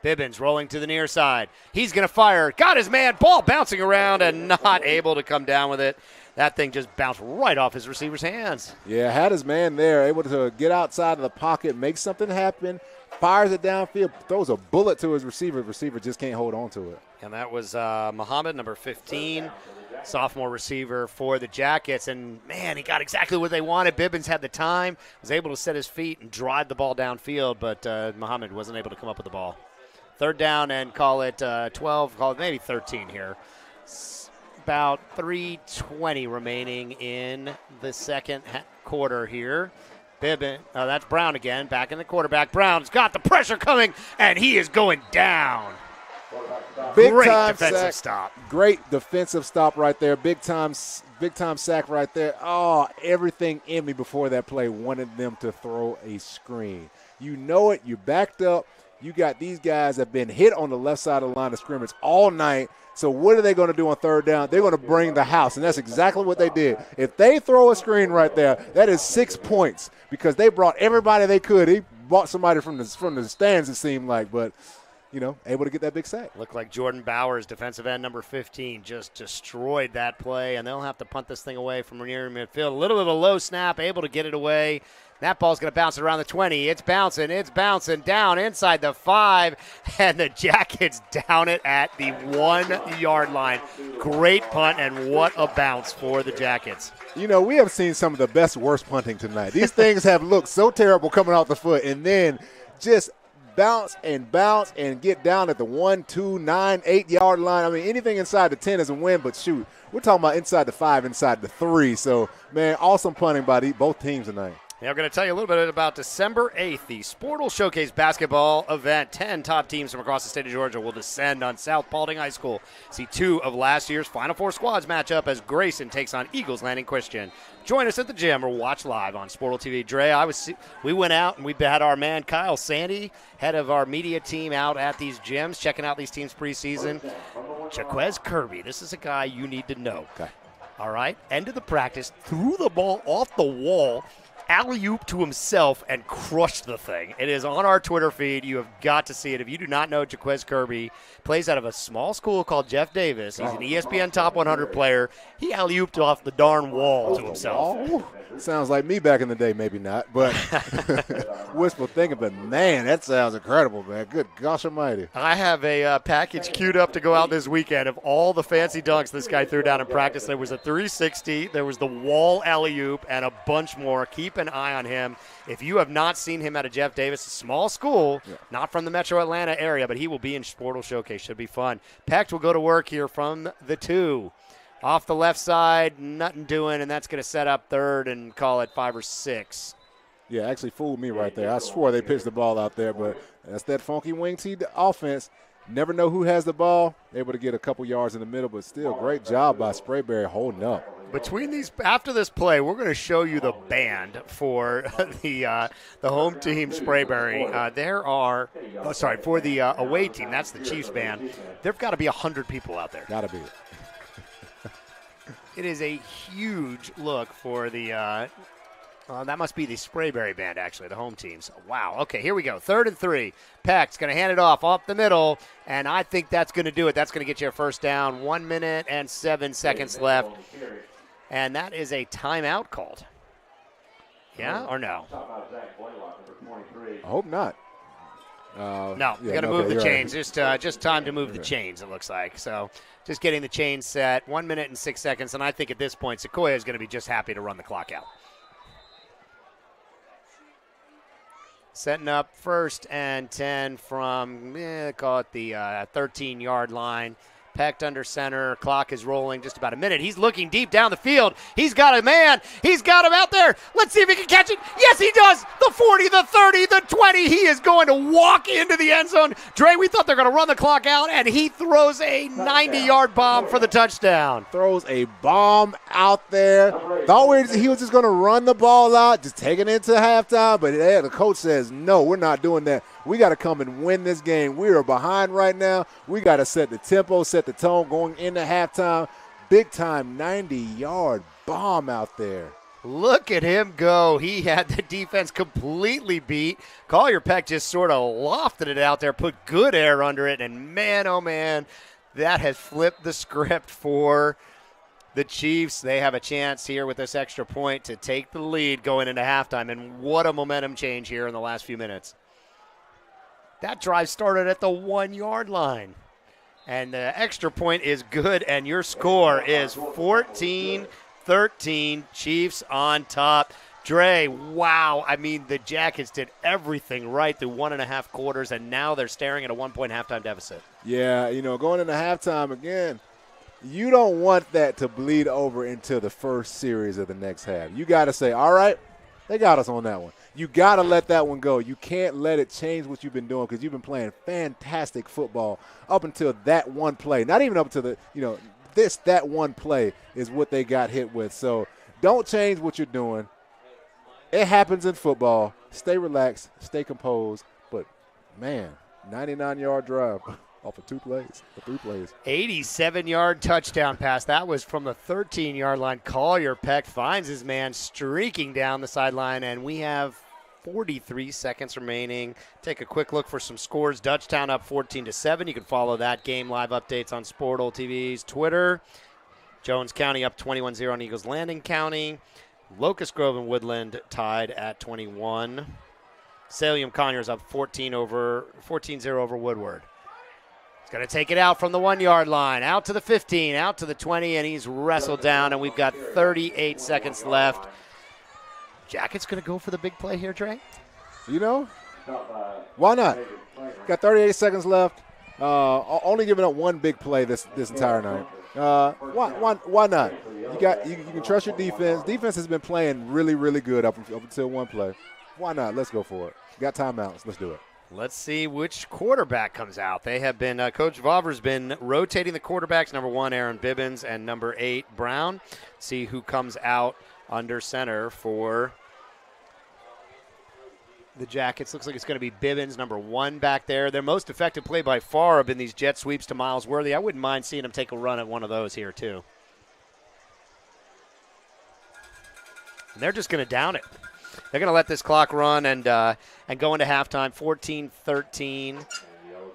Bibbins rolling to the near side. He's going to fire. Got his man. Ball bouncing around and not able to come down with it. That thing just bounced right off his receiver's hands. Yeah, had his man there, able to get outside of the pocket, make something happen, fires it downfield, throws a bullet to his receiver. The receiver just can't hold on to it. And that was Muhammad, number 15. Sophomore receiver for the Jackets, and man, he got exactly what they wanted. Bibbins had the time, was able to set his feet and drive the ball downfield, but Muhammad wasn't able to come up with the ball. Third down and call it 12, call it maybe 13 here. It's about 3:20 remaining in the second quarter here. Bibbins, that's Brown again, back in the quarterback. Brown's got the pressure coming, and he is going down. Great defensive stop. Great defensive stop right there. Big time sack right there. Oh, everything in me before that play wanted them to throw a screen. You know it. You backed up. You got these guys that have been hit on the left side of the line of scrimmage all night. So what are they going to do on third down? They're going to bring the house, and that's exactly what they did. If they throw a screen right there, that is 6 points because they brought everybody they could. He brought somebody from the stands, it seemed like, but – able to get that big sack. Looked like Jordan Bowers, defensive end number 15, just destroyed that play, and they'll have to punt this thing away from near midfield. A little bit of a low snap, able to get it away. That ball's going to bounce around the 20. It's bouncing down inside the 5, and the Jackets down it at the 1 yard line. Great punt, and what a bounce for the Jackets. We have seen some of the best, worst punting tonight. These things have looked so terrible coming off the foot, and then just bounce and get down at the 1, 2, 9, 8 yard line. I mean, anything inside the 10 is a win, but shoot, we're talking about inside the 5, inside the 3. So, man, awesome punting by both teams tonight. Now I'm going to tell you a little bit about December 8th, the Sportal Showcase basketball event. 10 top teams from across the state of Georgia will descend on South Paulding High School. See 2 of last year's Final Four squads match up as Grayson takes on Eagles Landing Christian. Join us at the gym or watch live on Sportal TV. Dre, we went out and we had our man Kyle Sandy, head of our media team, out at these gyms, checking out these teams preseason. Jaquez Kirby, this is a guy you need to know. Okay. All right, end of the practice, threw the ball off the wall, alley-oop to himself, and crushed the thing. It is on our Twitter feed. You have got to see it. If you do not know, Jaquez Kirby plays out of a small school called Jeff Davis. He's an ESPN Top 100 player. He alley-ooped off the darn wall to himself. Sounds like me back in the day, maybe not, but wishful thinking. But man, that sounds incredible, man. Good gosh almighty. I have a package queued up to go out this weekend of all the fancy dunks this guy threw down in practice. There was a 360, there was the wall alley-oop, and a bunch more. Keep an eye on him. If you have not seen him at a Jeff Davis, a small school, not from the Metro Atlanta area, but he will be in Sportal Showcase. Should be fun. Pecht will go to work here from the 2. Off the left side, nothing doing, and that's going to set up third and call it 5 or 6. Yeah, actually fooled me right there. I swore they pitched the ball out there, but that's that funky wing T offense. Never know who has the ball. Able to get a couple yards in the middle, but still great job by Sprayberry holding up. Between these, after this play, we're going to show you the band for the home team Sprayberry. For the away team, that's the Chiefs band. There've got to be 100 people out there. Got to be. It is a huge look for the that must be the Sprayberry band, actually, the home teams. Wow. Okay, here we go. 3rd and 3. Peck's going to hand it off the middle, and I think that's going to do it. That's going to get you a first down. 1 minute and 7 seconds left, and that is a timeout called. Yeah or no? I hope not. No, you got to move the chains. Right. Just time to move the chains, it looks like. So just getting the chains set. 1 minute and 6 seconds, and I think at this point Sequoyah is going to be just happy to run the clock out. Setting up 1st and 10 from, call it the 13-yard line. Pecked under center. Clock is rolling. Just about a minute. He's looking deep down the field. He's got a man. He's got him out there. Let's see if he can catch it. Yes, he does. The 40, the 30, the 20. He is going to walk into the end zone. Dre, we thought they're going to run the clock out, and he throws a 90-yard bomb for the touchdown. Throws a bomb out there. Thought he was just going to run the ball out, just taking it into halftime, but the coach says, no, we're not doing that. We got to come and win this game. We are behind right now. We got to set the tempo, set the tone going into halftime. Big time 90-yard bomb out there. Look at him go. He had the defense completely beat. Collier Peck just sort of lofted it out there, put good air under it, and man, oh man, that has flipped the script for the Chiefs. They have a chance here with this extra point to take the lead going into halftime, and what a momentum change here in the last few minutes. That drive started at the 1-yard line. And the extra point is good, and your score is 14-13, Chiefs on top. Dre, wow. I mean, the Jackets did everything right through 1.5 quarters, and now they're staring at a 1-point halftime deficit. Yeah, going into halftime again, you don't want that to bleed over into the first series of the next half. You got to say, all right, they got us on that one. You got to let that one go. You can't let it change what you've been doing because you've been playing fantastic football up until that one play. Not even up to that one play is what they got hit with. So don't change what you're doing. It happens in football. Stay relaxed, stay composed. But, man, 99-yard drive off of 2 plays, or 3 plays. 87-yard touchdown pass. That was from the 13-yard line. Collier Peck finds his man streaking down the sideline, and we have 43 seconds remaining. Take a quick look for some scores. Dutchtown up 14-7. You can follow that game live updates on Sportal TV's Twitter. Jones County up 21-0 on Eagles Landing County. Locust Grove and Woodland tied at 21. Salem Conyers up 14-0 over Woodward. He's going to take it out from the 1-yard line, out to the 15, out to the 20, and he's wrestled down, and we've got 38 seconds left. Jackets going to go for the big play here, Trey? Why not? Got 38 seconds left. Only giving up one big play this entire night. Why not? you can trust your defense. Defense has been playing really, really good up until one play. Why not? Let's go for it. Got timeouts. Let's do it. Let's see which quarterback comes out. They have been, Coach Vavra's been rotating the quarterbacks, number 1, Aaron Bibbins, and number 8, Brown. See who comes out under center for the Jackets. Looks like it's going to be Bibbins, number 1 back there. Their most effective play by far have been these jet sweeps to Miles Worthy. I wouldn't mind seeing him take a run at one of those here, too. And they're just going to down it. They're going to let this clock run and go into halftime, 14-13.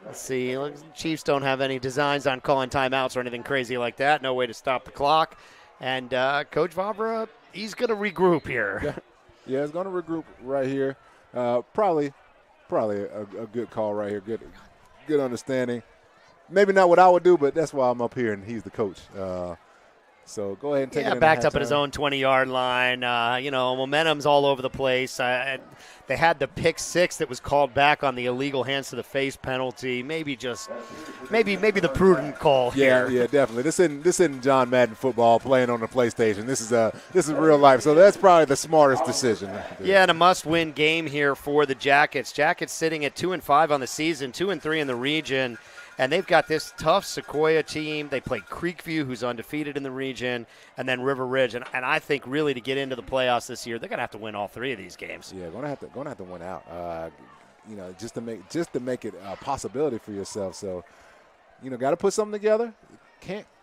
Let's see. Chiefs don't have any designs on calling timeouts or anything crazy like that. No way to stop the clock. And Coach Vavra, he's going to regroup here. Yeah, he's going to regroup right here. Probably a good call right here. Good understanding. Maybe not what I would do, but that's why I'm up here and he's the coach. So go ahead and take it in. Backed up at his own 20-yard line. Momentum's all over the place. They had the pick 6 that was called back on the illegal hands to the face penalty. Maybe the prudent call here. Yeah, definitely. This isn't John Madden football playing on the PlayStation. This is real life. So that's probably the smartest decision. Yeah, and a must-win game here for the Jackets. Jackets sitting at 2-5 on the season, 2-3 in the region. And they've got this tough Sequoyah team. They play Creekview, who's undefeated in the region, and then River Ridge. And I think really to get into the playoffs this year, they're going to have to win all 3 of these games. Yeah, going to have to win out. Just to make it a possibility for yourself. So, got to put something together.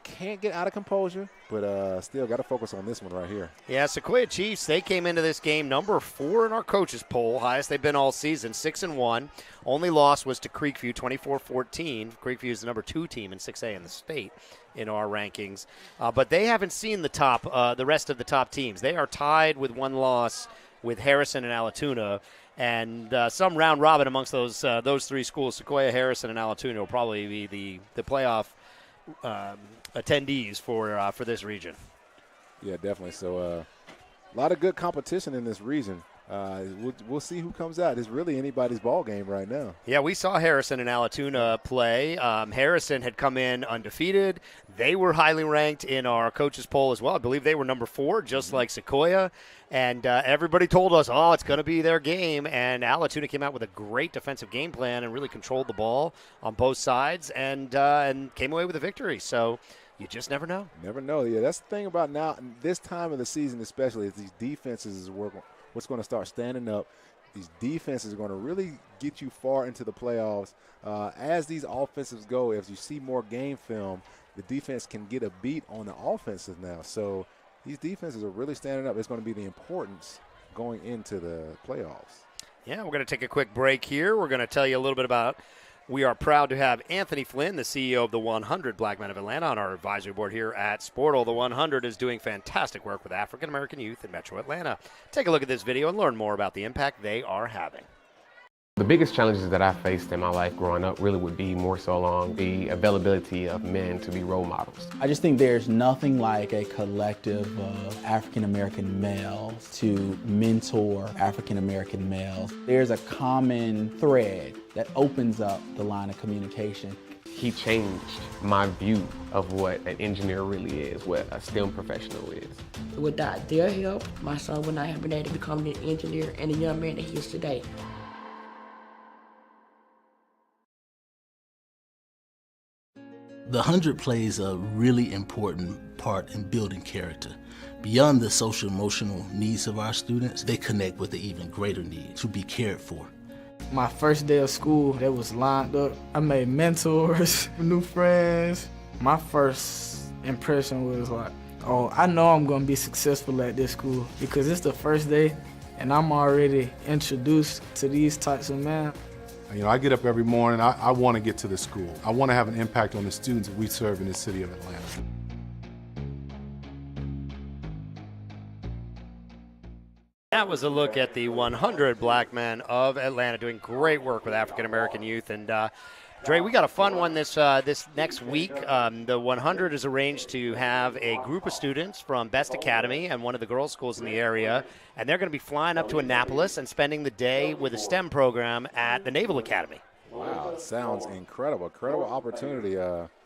Can't get out of composure, but still got to focus on this one right here. Yeah, Sequoyah Chiefs, they came into this game number 4 in our coaches poll, highest they've been all season, 6-1. Only loss was to Creekview, 24-14. Creekview is the number 2 team in 6A in the state in our rankings. But they haven't seen the rest of the top teams. They are tied with 1 loss with Harrison and Allatoona. And some round robin amongst those 3 schools, Sequoyah, Harrison, and Allatoona will probably be the playoff attendees for this region. Yeah, definitely. So a lot of good competition in this region. We'll see who comes out. It's really anybody's ball game right now. Yeah, we saw Harrison and Allatoona play. Harrison had come in undefeated. They were highly ranked in our coaches poll as well. I believe they were number 4, just like Sequoyah. And everybody told us, it's going to be their game. And Allatoona came out with a great defensive game plan and really controlled the ball on both sides and came away with a victory. So you just never know. Never know. Yeah, that's the thing about now, this time of the season especially, is these defenses is what's going to start standing up. These defenses are going to really get you far into the playoffs. As these offensives go, if you see more game film, the defense can get a beat on the offenses now. So these defenses are really standing up. It's going to be the importance going into the playoffs. Yeah, we're going to take a quick break here. We're going to tell you a little bit about we are proud to have Anthony Flynn, the CEO of the 100 Black Men of Atlanta, on our advisory board here at Sportal. The 100 is doing fantastic work with African-American youth in Metro Atlanta. Take a look at this video and learn more about the impact they are having. The biggest challenges that I faced in my life growing up really would be more so along the availability of men to be role models. I just think there's nothing like a collective of African-American males to mentor African-American males. There's a common thread that opens up the line of communication. He changed my view of what an engineer really is, what a STEM professional is. Without their help, my son would not have been able to become the engineer and the young man that he is today. The 100 plays a really important part in building character. Beyond the social emotional needs of our students, they connect with the even greater need to be cared for. My first day of school, that was lined up. I made mentors, new friends. My first impression was like, I know I'm gonna be successful at this school because it's the first day and I'm already introduced to these types of men. I get up every morning, I want to get to the school. I want to have an impact on the students that we serve in the city of Atlanta. That was a look at the 100 Black Men of Atlanta doing great work with African-American youth. And Dre, we got a fun one this next week. The 100 is arranged to have a group of students from Best Academy and one of the girls' schools in the area, and they're going to be flying up to Annapolis and spending the day with a STEM program at the Naval Academy. Wow, sounds incredible. Incredible opportunity.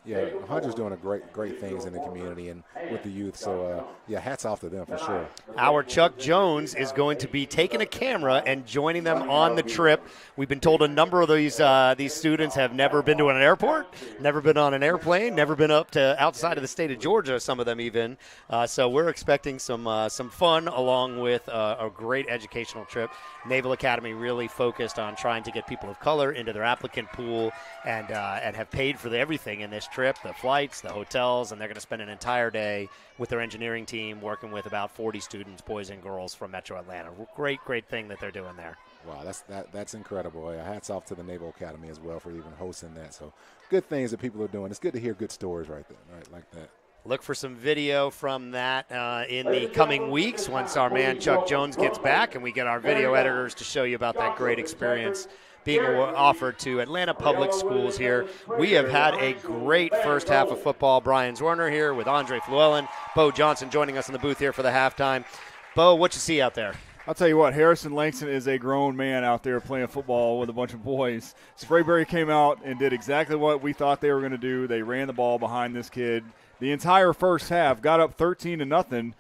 Yeah, Hunter's doing great things in the community and with the youth. So, hats off to them for sure. Our Chuck Jones is going to be taking a camera and joining them on the trip. We've been told a number of these students have never been to an airport, never been on an airplane, never been up to outside of the state of Georgia, some of them even. So we're expecting some fun along with a great educational trip. Naval Academy really focused on trying to get people of color into their applicant pool and have paid for everything in this trip, the flights, the hotels, and they're going to spend an entire day with their engineering team working with about 40 students, boys and girls from Metro Atlanta. Great thing that they're doing there. Wow, that's incredible. Hats off to the Naval Academy as well for even hosting that. So good things that people are doing. It's good to hear good stories right like that. Look for some video from that in the coming weeks once our man Chuck Jones gets back and we get our video editors to show you about that great experience being offered to Atlanta Public Schools here. We have had a great first half of football. Brian Zwerner here with Andre Fluellen, Bo Johnson joining us in the booth here for the halftime. Bo, what you see out there? I'll tell you what, Harrison Langston is a grown man out there playing football with a bunch of boys. Sprayberry came out and did exactly what we thought they were going to do. They ran the ball behind this kid the entire first half, got up 13-0,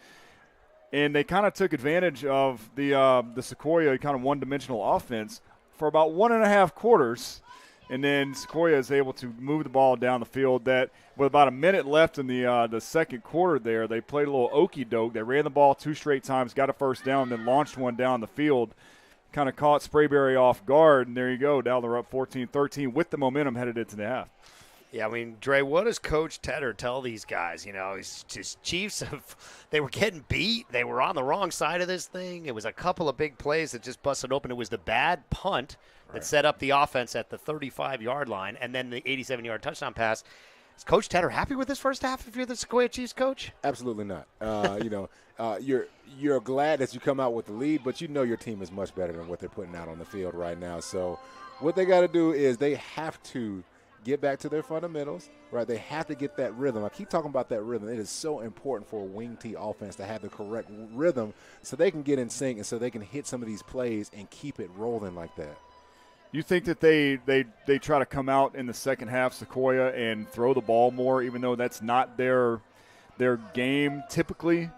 and they kind of took advantage of the Sequoyah kind of one-dimensional offense for about 1.5 quarters, and then Sequoyah is able to move the ball down the field. That with about a minute left in the second quarter there, they played a little okey-doke. They ran the ball 2 straight times, got a first down, then launched one down the field, kind of caught Sprayberry off guard, and there you go. Now they're up 14-13 with the momentum headed into the half. Yeah, I mean, Dre, what does Coach Tedder tell these guys? You know, his Chiefs, they were getting beat. They were on the wrong side of this thing. It was a couple of big plays that just busted open. It was the bad punt that set up the offense at the 35-yard line, and then the 87-yard touchdown pass. Is Coach Tedder happy with this first half if you're the Sequoyah Chiefs coach? Absolutely not. You're glad that you come out with the lead, but you know your team is much better than what they're putting out on the field right now. So what they got to do is they have to get back to their fundamentals, right? They have to get that rhythm. I keep talking about that rhythm. It is so important for a wing T offense to have the correct rhythm so they can get in sync and so they can hit some of these plays and keep it rolling like that. You think that they try to come out in the second half, Sequoyah, and throw the ball more, even though that's not their game typically?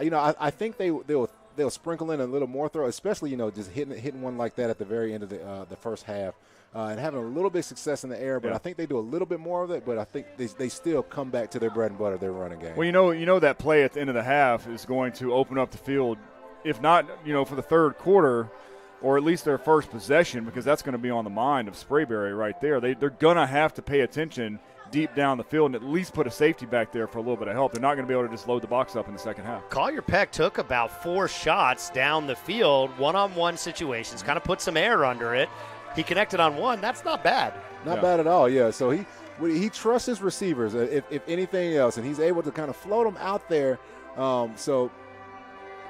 You know, I think they'll sprinkle in a little more throw, especially, you know, just hitting one like that at the very end of the first half. And having a little bit of success in the air, but I think they do a little bit more of it, but I think they still come back to their bread and butter, their running game. Well, you know that play at the end of the half is going to open up the field, if not, you know, for the third quarter, or at least their first possession, because that's going to be on the mind of Sprayberry right there. They're going to have to pay attention deep down the field and at least put a safety back there for a little bit of help. They're not going to be able to just load the box up in the second half. Collier Peck took about 4 shots down the field, one-on-one situations, kind of put some air under it. He connected on one. That's not bad. Not bad at all, yeah. So he trusts his receivers, if anything else, and he's able to kind of float them out there. So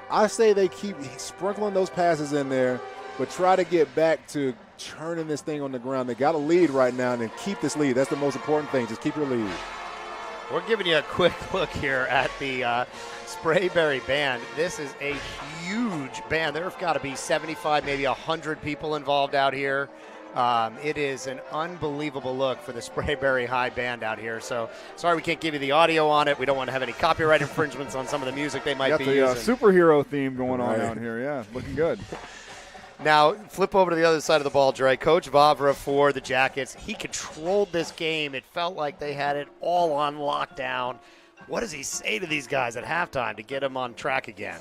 I say they keep sprinkling those passes in there, but try to get back to churning this thing on the ground. They got a lead right now, and then keep this lead. That's the most important thing. Just keep your lead. We're giving you a quick look here at the Sprayberry band. This is a huge band. There have got to be 75, maybe 100 people involved out here. It is an unbelievable look for the Sprayberry High band out here. So sorry we can't give you the audio on it. We don't want to have any copyright infringements on some of the music they might be using. Got the superhero theme going on out here. Yeah, looking good. Now, flip over to the other side of the ball, Dre. Coach Vavra for the Jackets. He controlled this game. It felt like they had it all on lockdown. What does he say to these guys at halftime to get them on track again?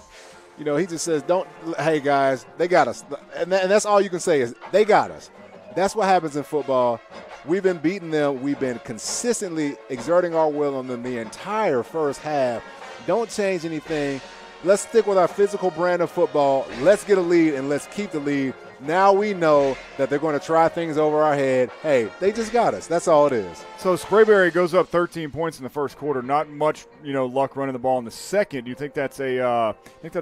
You know, he just says, hey, guys, they got us. And that's all you can say is they got us. That's what happens in football. We've been beating them. We've been consistently exerting our will on them the entire first half. Don't change anything. Let's stick with our physical brand of football. Let's get a lead, and let's keep the lead. Now we know that they're going to try things over our head. Hey, they just got us. That's all it is. So Sprayberry goes up 13 points in the first quarter. Not much, luck running the ball in the second. Do you think that's a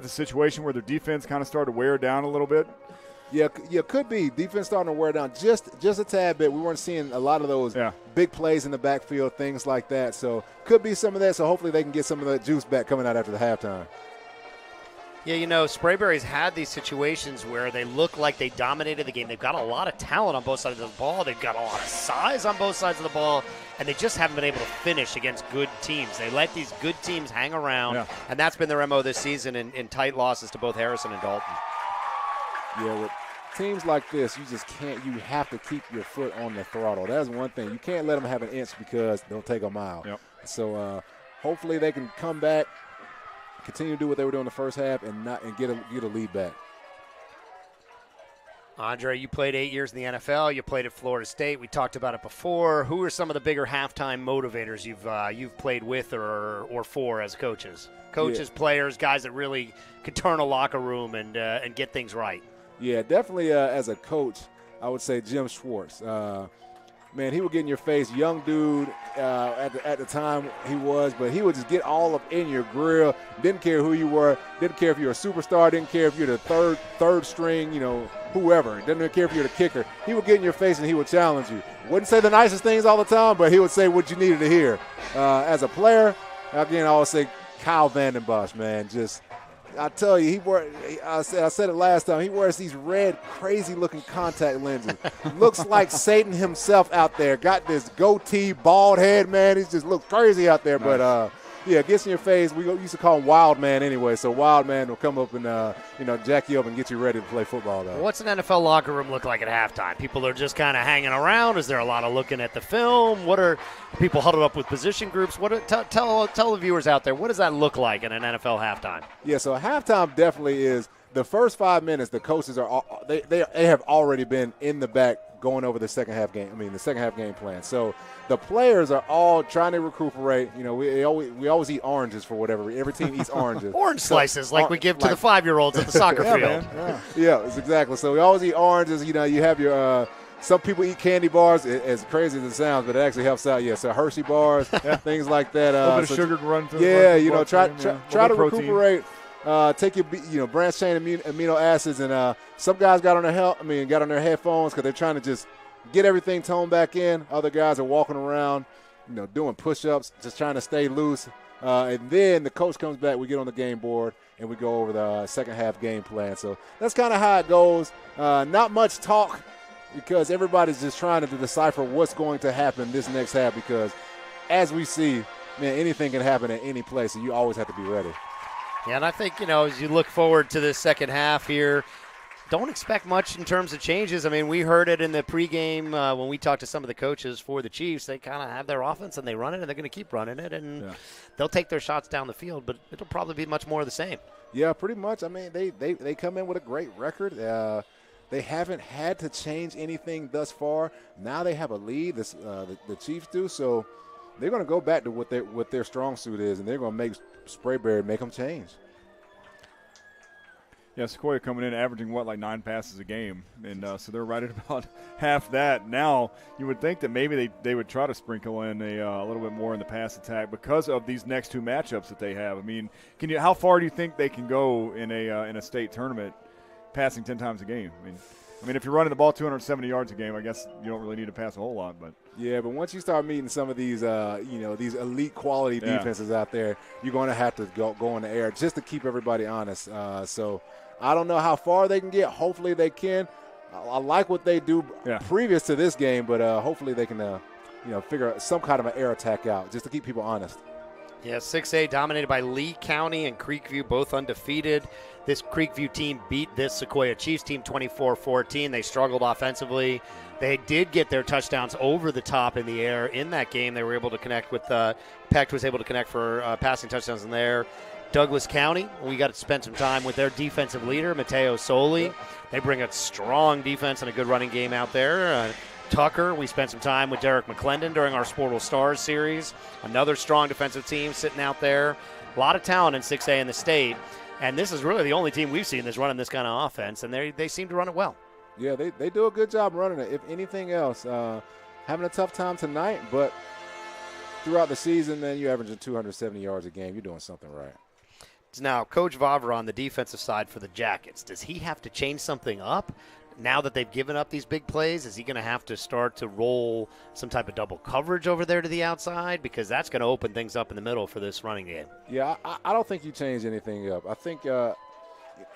situation where their defense kind of started to wear down a little bit? Yeah, could be. Defense starting to wear down just a tad bit. We weren't seeing a lot of those big plays in the backfield, things like that. So could be some of that. So hopefully they can get some of the juice back coming out after the halftime. Yeah, Sprayberry's had these situations where they look like they dominated the game. They've got a lot of talent on both sides of the ball. They've got a lot of size on both sides of the ball, and they just haven't been able to finish against good teams. They let these good teams hang around, and that's been their MO this season in tight losses to both Harrison and Dalton. Yeah, with teams like this, you just can't. You have to keep your foot on the throttle. That's one thing. You can't let them have an inch because they'll take a mile. Yep. So hopefully they can come back, continue to do what they were doing in the first half, and get a lead back. Andre, you played 8 years in the NFL. You played at Florida State. We talked about it before. Who are some of the bigger halftime motivators you've played with or for as coaches? Coaches, players, guys that really could turn a locker room and get things right. Yeah, definitely as a coach, I would say Jim Schwartz. Man, he would get in your face, young dude at the time he was, but he would just get all up in your grill. Didn't care who you were, didn't care if you were a superstar, didn't care if you're the third string, whoever. Didn't care if you're the kicker. He would get in your face and he would challenge you. Wouldn't say the nicest things all the time, but he would say what you needed to hear. As a player, again, I always say Kyle Vanden Bosch, man, just – I tell you, I said it last time, he wears these red, crazy-looking contact lenses. Looks like Satan himself out there. Got this goatee, bald head, man. He just looks crazy out there. Nice. But, gets in your face. We used to call him Wild Man anyway. So Wild Man will come up and, jack you up and get you ready to play football, though. What's an NFL locker room look like at halftime? People are just kind of hanging around. Is there a lot of looking at the film? What are people huddled up with position groups? Tell the viewers out there, what does that look like in an NFL halftime? Yeah, so halftime definitely is the first 5 minutes. The coaches they have already been in the back going over the second half game plan. So the players are all trying to recuperate. We always eat oranges for whatever. Every team eats oranges. Orange slices we give to the 5-year-olds at the soccer field. Yeah, it's exactly. So we always eat oranges. You have your some people eat candy bars, as crazy as it sounds, but it actually helps out. Yeah, so Hershey bars, things like that. A little bit of sugar to run through. Yeah, try to recuperate. Take your branched chain amino acids, and some guys got on their headphones because they're trying to just get everything toned back in. Other guys are walking around, doing push-ups, just trying to stay loose. And then the coach comes back. We get on the game board and we go over the second half game plan. So that's kind of how it goes. Not much talk because everybody's just trying to decipher what's going to happen this next half. Because as we see, man, anything can happen at any place, so you always have to be ready. Yeah, and I think, as you look forward to this second half here, don't expect much in terms of changes. I mean, we heard it in the pregame when we talked to some of the coaches for the Chiefs. They kind of have their offense, and they run it, and they're going to keep running it, and they'll take their shots down the field, but it'll probably be much more of the same. Yeah, pretty much. I mean, they come in with a great record. They haven't had to change anything thus far. Now they have a lead, the Chiefs do, so they're going to go back to what their strong suit is, and they're going to make Sprayberry make them change. Yeah, Sequoyah coming in averaging, 9 passes a game, and so they're right at about half that. Now, you would think that maybe they would try to sprinkle in a little bit more in the pass attack because of these next two matchups that they have. I mean, how far do you think they can go in a state tournament passing 10 times a game? I mean, if you're running the ball 270 yards a game, I guess you don't really need to pass a whole lot. But yeah, but once you start meeting some of these, these elite quality defenses out there, you're going to have to go in the air just to keep everybody honest. So I don't know how far they can get. Hopefully they can. I like what they do previous to this game, but hopefully they can, figure some kind of an air attack out just to keep people honest. Yeah, 6A dominated by Lee County and Creekview, both undefeated. This Creekview team beat this Sequoyah Chiefs team 24-14. They struggled offensively. They did get their touchdowns over the top in the air in that game. They were able to connect with Peck was able to connect for passing touchdowns in there. Douglas County, we got to spend some time with their defensive leader, Mateo Soli. They bring a strong defense and a good running game out there. Tucker, we spent some time with Derek McClendon during our Sportal Stars series. Another strong defensive team sitting out there. A lot of talent in 6A in the state. And this is really the only team we've seen that's running this kind of offense, and they seem to run it well. Yeah, they do a good job running it. If anything else, having a tough time tonight, but throughout the season, man, you're averaging 270 yards a game. You're doing something right. Now, Coach Vavra on the defensive side for the Jackets, does he have to change something up now that they've given up these big plays? Is he going to have to start to roll some type of double coverage over there to the outside? Because that's going to open things up in the middle for this running game. Yeah, I don't think you change anything up. I think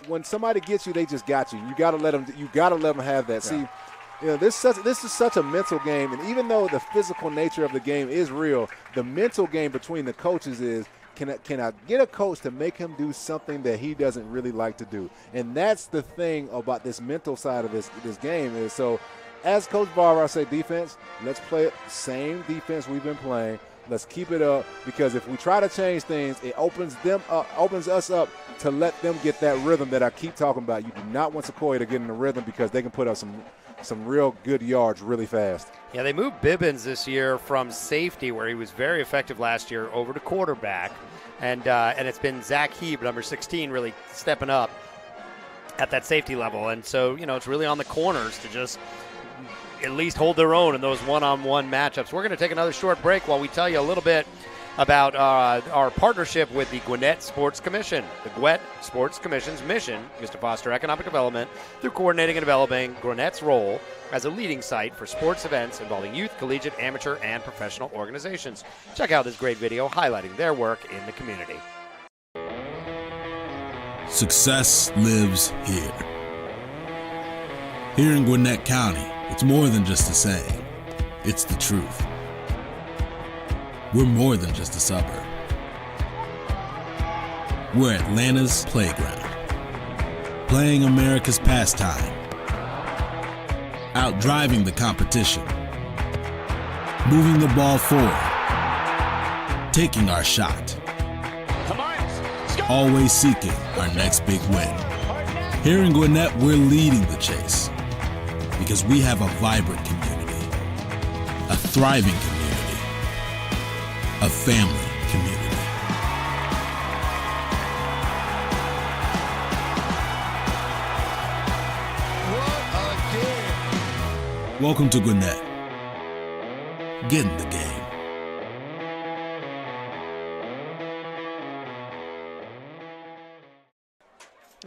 when somebody gets you, they just got you. You got to let them. You got to let them have that. Yeah. See, this is such a mental game, and even though the physical nature of the game is real, the mental game between the coaches is. Can I get a coach to make him do something that he doesn't really like to do? And that's the thing about this mental side of this game is, so as Coach Barber, I say defense, let's play the same defense we've been playing. Let's keep it up, because if we try to change things, it opens us up to let them get that rhythm that I keep talking about. You do not want Sequoyah to get in the rhythm, because they can put up some real good yards really fast. Yeah, they moved Bibbins this year from safety, where he was very effective last year, over to quarterback. And it's been Zach Heeb, number 16, really stepping up at that safety level. And so, it's really on the corners to just at least hold their own in those one-on-one matchups. We're going to take another short break while we tell you a little bit about our partnership with the Gwinnett Sports Commission. The Gwinnett Sports Commission's mission is to foster economic development through coordinating and developing Gwinnett's role as a leading site for sports events involving youth, collegiate, amateur, and professional organizations. Check out this great video highlighting their work in the community. Success lives here. Here in Gwinnett County, it's more than just a saying. It's the truth. We're more than just a suburb. We're Atlanta's playground, playing America's pastime, out-driving the competition, moving the ball forward, taking our shot, always seeking our next big win. Here in Gwinnett, we're leading the chase because we have a vibrant community, a thriving community, a family community. Welcome to Gwinnett. Get in the game.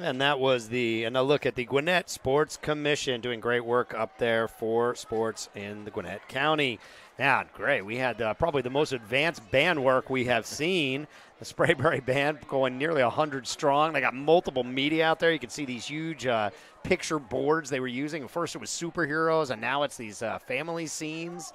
And that was a look at the Gwinnett Sports Commission doing great work up there for sports in the Gwinnett County. Yeah, great. We had probably the most advanced band work we have seen. The Sprayberry Band going nearly 100 strong. They got multiple media out there. You can see these huge picture boards they were using. At first it was superheroes, and now it's these family scenes.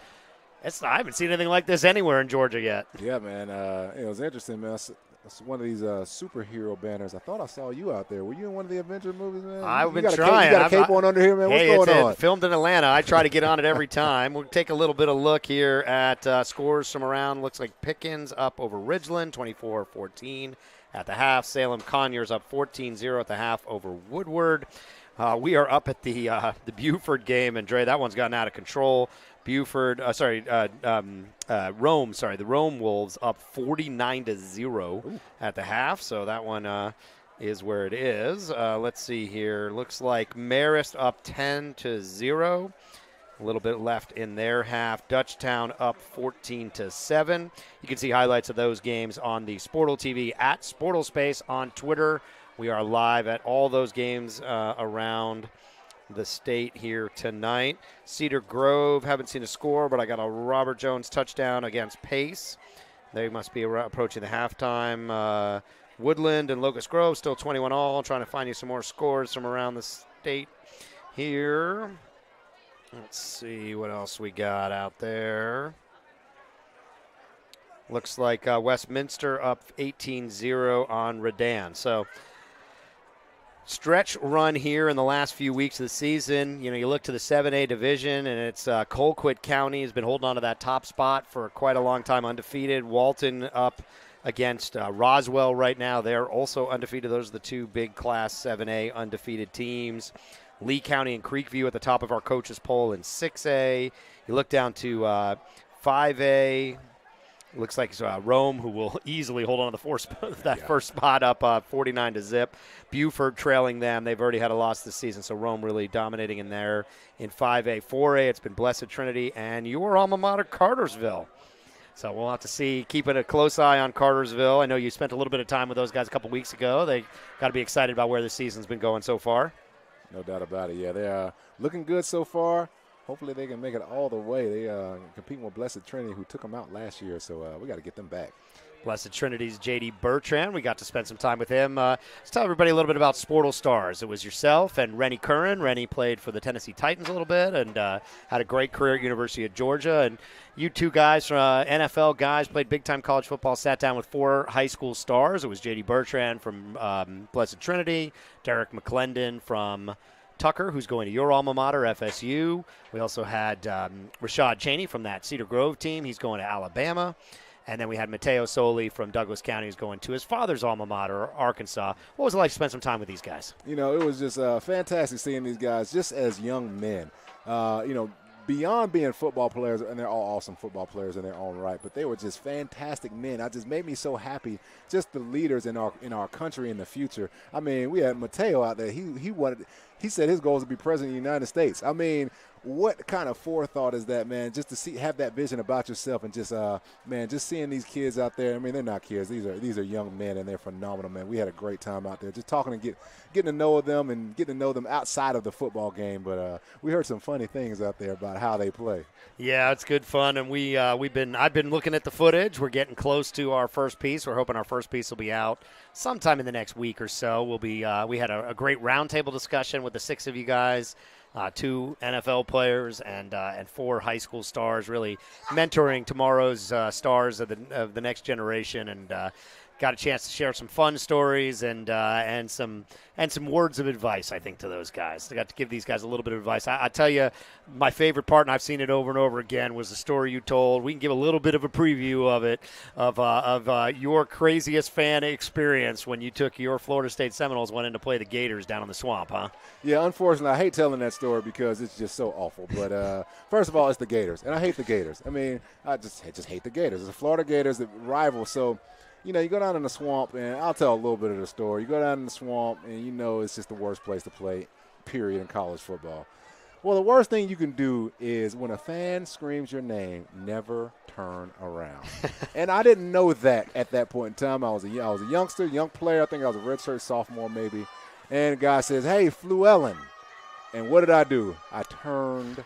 I haven't seen anything like this anywhere in Georgia yet. Yeah, man. It was interesting, man. It's one of these superhero banners. I thought I saw you out there. Were you in one of the Avenger movies, man? I've been trying. You got a cape on under here, man? What's going on? Filmed in Atlanta. I try to get on it every time. We'll take a little bit of look here at scores from around. Looks like Pickens up over Ridgeland, 24-14 at the half. Salem Conyers up 14-0 at the half over Woodward. We are up at the Buford game, and Dre, that one's gotten out of control. The Rome Wolves up 49-0 at the half. So that one is where it is. Let's see here. Looks like Marist up 10-0. A little bit left in their half. Dutchtown up 14-7. You can see highlights of those games on the Sportle TV at Sportle Space on Twitter. We are live at all those games around the state here tonight. Cedar Grove, haven't seen a score, but I got a Robert Jones touchdown against Pace. They must be approaching the halftime. Woodland and Locust Grove still 21-all. Trying to find you some more scores from around the state here. Let's see what else we got out there. Looks like Westminster up 18-0 on Redan. So stretch run here in the last few weeks of the season. You look to the 7A division, and it's Colquitt County has been holding on to that top spot for quite a long time, undefeated. Walton up against Roswell right now. They're also undefeated. Those are the two big Class 7A undefeated teams. Lee County and Creekview at the top of our coaches poll in 6A. You look down to 5A. Looks like Rome, who will easily hold on to the first spot, up 49-0. Buford trailing them. They've already had a loss this season, so Rome really dominating in there. In 5A, 4A, it's been Blessed Trinity and your alma mater, Cartersville. So we'll have to see, keeping a close eye on Cartersville. I know you spent a little bit of time with those guys a couple weeks ago. They got to be excited about where the season's been going so far. No doubt about it. Yeah, they are looking good so far. Hopefully they can make it all the way. They competing with Blessed Trinity, who took them out last year, so we got to get them back. Blessed Trinity's J.D. Bertrand. We got to spend some time with him. Let's tell everybody a little bit about Sportle Stars. It was yourself and Rennie Curran. Rennie played for the Tennessee Titans a little bit and had a great career at University of Georgia. And you two guys, NFL guys, played big-time college football, sat down with 4 high school stars. It was J.D. Bertrand from Blessed Trinity, Derek McClendon from Tucker, who's going to your alma mater, FSU. We also had Rashad Cheney from that Cedar Grove team. He's going to Alabama. And then we had Mateo Soli from Douglas County, who's going to his father's alma mater, Arkansas. What was it like to spend some time with these guys? You know, it was just fantastic seeing these guys just as young men. You know, beyond being football players, and they're all awesome football players in their own right, but they were just fantastic men. It just made me so happy, just the leaders in our country in the future. I mean, we had Mateo out there. He said his goal is to be president of the United States. I mean, what kind of forethought is that, man? Just to have that vision about yourself and just, man, just seeing these kids out there. I mean, they're not kids. These are young men, and they're phenomenal, man. We had a great time out there, just talking and getting to know them and getting to know them outside of the football game. But we heard some funny things out there about how they play. Yeah, it's good fun, and I've been looking at the footage. We're getting close to our first piece. We're hoping our first piece will be out sometime in the next week or so. We had a great roundtable discussion with the 6 of you guys. 2 NFL players and 4 high school stars, really mentoring tomorrow's stars of the next generation, and got a chance to share some fun stories and some words of advice, I think, to those guys. I got to give these guys a little bit of advice. I tell you, my favorite part, and I've seen it over and over again, was the story you told. We can give a little bit of a preview of it, of your craziest fan experience when you took your Florida State Seminoles, went in to play the Gators down in the swamp, huh? Yeah, unfortunately, I hate telling that story because it's just so awful. But first of all, it's the Gators, and I hate the Gators. I mean, I just hate the Gators. It's the Florida Gators, the rival, so – you know, you go down in the swamp, and I'll tell a little bit of the story. You go down in the swamp, and you know it's just the worst place to play, period, in college football. Well, the worst thing you can do is when a fan screams your name, never turn around. And I didn't know that at that point in time. I was a youngster, young player. I think I was a redshirt sophomore maybe. And the guy says, "Hey, Fluellen." And what did I do? I turned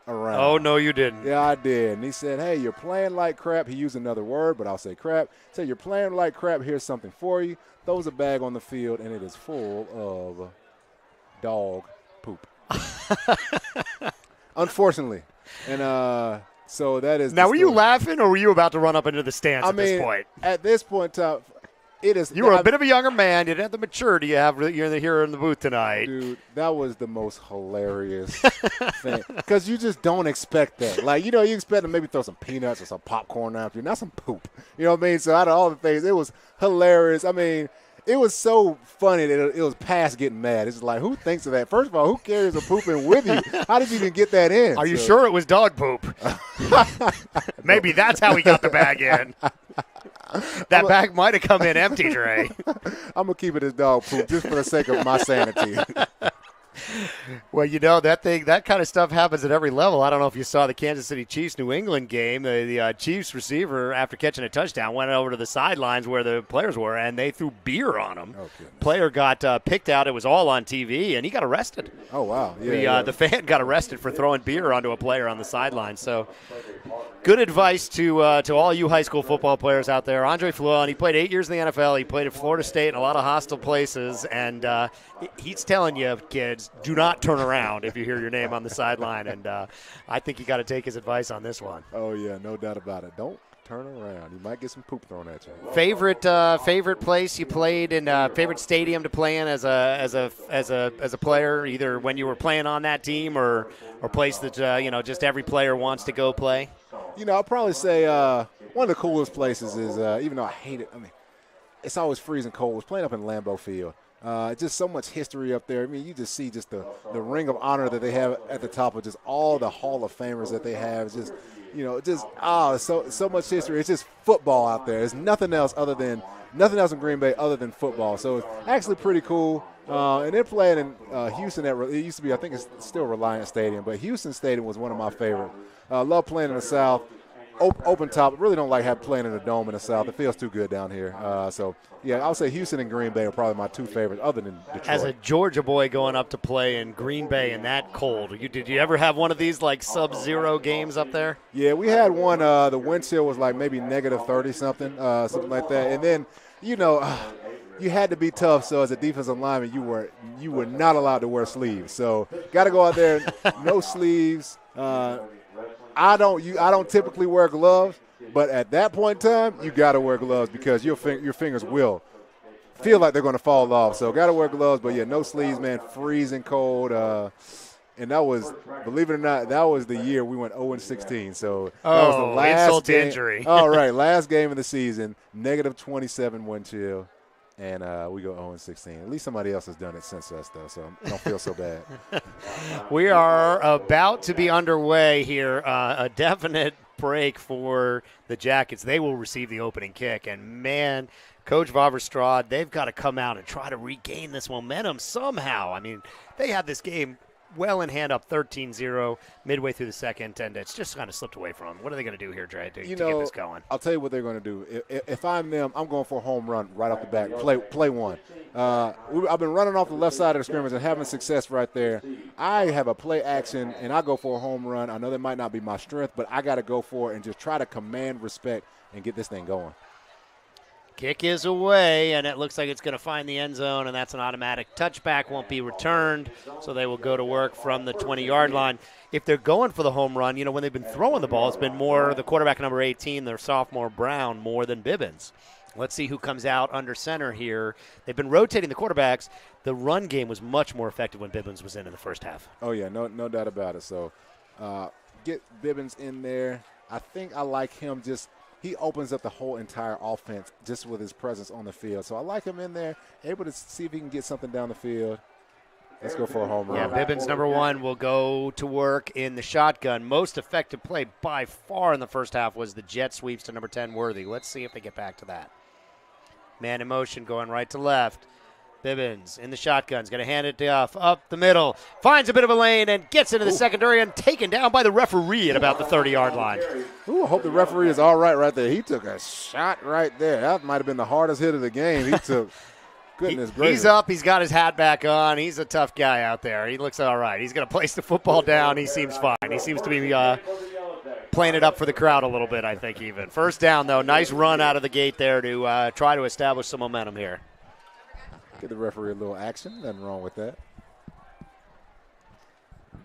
around. Oh, no, you didn't. Yeah, I did. And he said, "Hey, you're playing like crap." He used another word, but I'll say crap. He said, "You're playing like crap. Here's something for you." Throws a bag on the field, and it is full of dog poop. Unfortunately. And so that is. Now, were you laughing, or were you about to run up into the stands this point? At this point in time, it is. You were a bit of a younger man. You didn't have the maturity you're here in the booth tonight. Dude, that was the most hilarious thing. Because you just don't expect that. Like, you know, you expect to maybe throw some peanuts or some popcorn after you, not some poop. You know what I mean? So out of all the things, it was hilarious. I mean, it was so funny that it was past getting mad. It's just like, who thinks of that? First of all, who carries a poop in with you? How did you even get that in? Are you sure it was dog poop? Maybe that's how he got the bag in. That bag might have come in empty, Dre. I'm going to keep it as dog poop just for the sake of my sanity. Well, you know, that kind of stuff happens at every level. I don't know if you saw the Kansas City Chiefs New England game. The Chiefs receiver, after catching a touchdown, went over to the sidelines where the players were, and they threw beer on him. Oh, player got picked out. It was all on TV, and he got arrested. Oh, wow. The fan got arrested for throwing beer onto a player on the sideline. So good advice to all you high school football players out there. Andre Fluellen, he played 8 years in the NFL. He played at Florida State in a lot of hostile places, and he's telling you, kids, do not turn around if you hear your name on the sideline. And I think you got to take his advice on this one. Oh, yeah, no doubt about it. Don't turn around. You might get some poop thrown at you. Favorite place you played in, favorite stadium to play in as a player, either when you were playing on that team or place that just every player wants to go play? You know, I'll probably say one of the coolest places is, even though I hate it, I mean, it's always freezing cold, was playing up in Lambeau Field. Just so much history up there. I mean, you just see just the ring of honor that they have at the top of just all the Hall of Famers that they have. It's just, so much history. It's just football out there. There's nothing else in Green Bay other than football. So it's actually pretty cool. And they're playing in Houston. It used to be, I think it's still Reliant Stadium, but Houston Stadium was one of my favorite. Love playing in the South. open top. Really don't like playing in the dome in the South. It feels too good down here. So, yeah, I would say Houston and Green Bay are probably my 2 favorites other than Detroit. As a Georgia boy going up to play in Green Bay in that cold, did you ever have one of these like sub-zero games up there? Yeah, we had one. The wind chill was like maybe negative 30-something, something like that. And then, you had to be tough. So as a defensive lineman, you were not allowed to wear sleeves. So got to go out there, no sleeves. I don't typically wear gloves, but at that point in time, you got to wear gloves because your fingers will feel like they're going to fall off. So got to wear gloves, but yeah, no sleeves, man, freezing cold. And that was, believe it or not, that was the year we went 0-16. So that was the last insult to game. injury. All right, last game of the season, negative 27 wind chill. And we go 0-16. At least somebody else has done it since us, though, so I don't feel so bad. We are about to be underway here. A definite break for the Jackets. They will receive the opening kick. And, man, Coach Vaverstrad, they've got to come out and try to regain this momentum somehow. I mean, they had this game well in hand, up 13-0 midway through the second, and it's just kind of slipped away from them. What are they going to do here, Dre, to get this going? I'll tell you what they're going to do. If I'm them, I'm going for a home run right off the bat. Play one. I've been running off the left side of the scrimmage and having success right there. I have a play action, and I go for a home run. I know that might not be my strength, but I got to go for it and just try to command respect and get this thing going. Kick is away, and it looks like it's going to find the end zone, and that's an automatic touchback. Won't be returned, so they will go to work from the 20-yard line. If they're going for the home run, when they've been throwing the ball, it's been more the quarterback number 18, their sophomore Brown, more than Bibbins. Let's see who comes out under center here. They've been rotating the quarterbacks. The run game was much more effective when Bibbins was in the first half. Oh, yeah, no doubt about it. So get Bibbins in there. I think I like him just – he opens up the whole entire offense just with his presence on the field. So I like him in there, able to see if he can get something down the field. Let's go for a home run. Yeah, Bibbins, number 1, will go to work in the shotgun. Most effective play by far in the first half was the jet sweeps to number 10, Worthy. Let's see if they get back to that. Man in motion going right to left. Bibbins in the shotgun is going to hand it off up the middle. Finds a bit of a lane and gets into the secondary and taken down by the referee at about the 30-yard line. Ooh, I hope the referee is all right there. He took a shot right there. That might have been the hardest hit of the game. He took – goodness gracious. He's up. He's got his hat back on. He's a tough guy out there. He looks all right. He's going to place the football down. He seems fine. He seems to be playing it up for the crowd a little bit, I think, even. First down, though. Nice run out of the gate there to try to establish some momentum here. Give the referee a little action. Nothing wrong with that.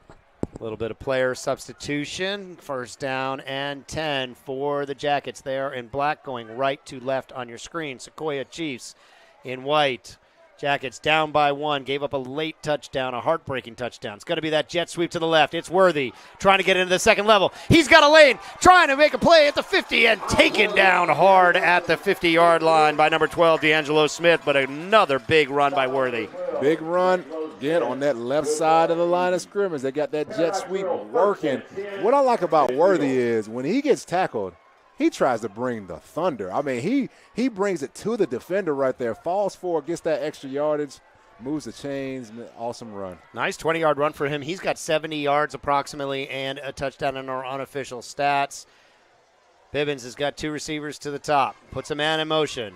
A little bit of player substitution. First down and 10 for the Jackets. They are in black going right to left on your screen. Sequoyah Chiefs in white. Jackets down by 1. Gave up a late touchdown, a heartbreaking touchdown. It's going to be that jet sweep to the left. It's Worthy trying to get into the second level. He's got a lane, trying to make a play at the 50 and taken down hard at the 50-yard line by number 12, D'Angelo Smith, but another big run by Worthy. Big run, again, on that left side of the line of scrimmage. They got that jet sweep working. What I like about Worthy is when he gets tackled, he tries to bring the thunder. I mean, he brings it to the defender right there, falls forward, gets that extra yardage, moves the chains. Awesome run. Nice 20-yard run for him. He's got 70 yards approximately and a touchdown in our unofficial stats. Bibbins has got 2 receivers to the top. Puts a man in motion.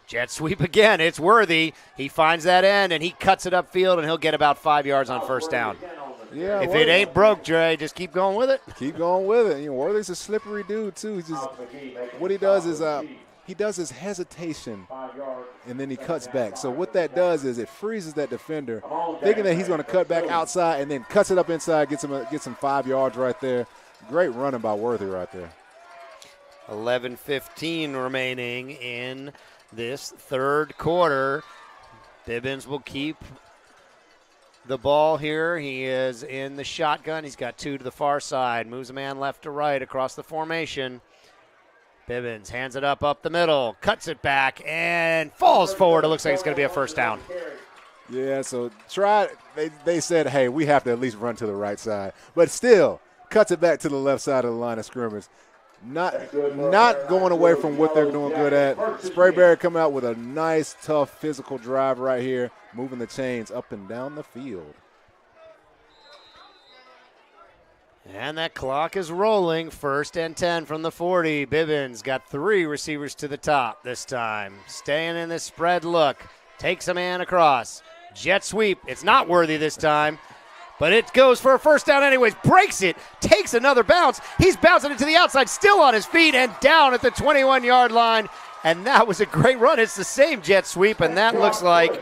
Jet sweep again. It's Worthy. He finds that end, and he cuts it upfield, and he'll get about 5 yards on first down. Yeah, if it ain't broke, Dre, just keep going with it. Keep going with it. Worthy's a slippery dude, too. What he does is he does his hesitation, and then he cuts back. So what that does is it freezes that defender, thinking that he's going to cut back outside, and then cuts it up inside, gets him 5 yards right there. Great running by Worthy right there. 11:15 remaining in this third quarter. Bibbins will keep the ball here. He is in the shotgun. He's got 2 to the far side. Moves a man left to right across the formation. Bibbins hands it up the middle. Cuts it back and falls forward. It looks like it's going to be a first down. Yeah, so they said, hey, we have to at least run to the right side. But still, cuts it back to the left side of the line of scrimmage. Not going away from what they're doing good at. Sprayberry coming out with a nice, tough, physical drive right here, moving the chains up and down the field. And that clock is rolling. 1st and 10 from the 40. Bibbins got 3 receivers to the top this time. Staying in this spread look. Takes a man across. Jet sweep. It's not worthy this time. But it goes for a first down anyways. Breaks it. Takes another bounce. He's bouncing it to the outside. Still on his feet and down at the 21-yard line. And that was a great run. It's the same jet sweep. And that looks like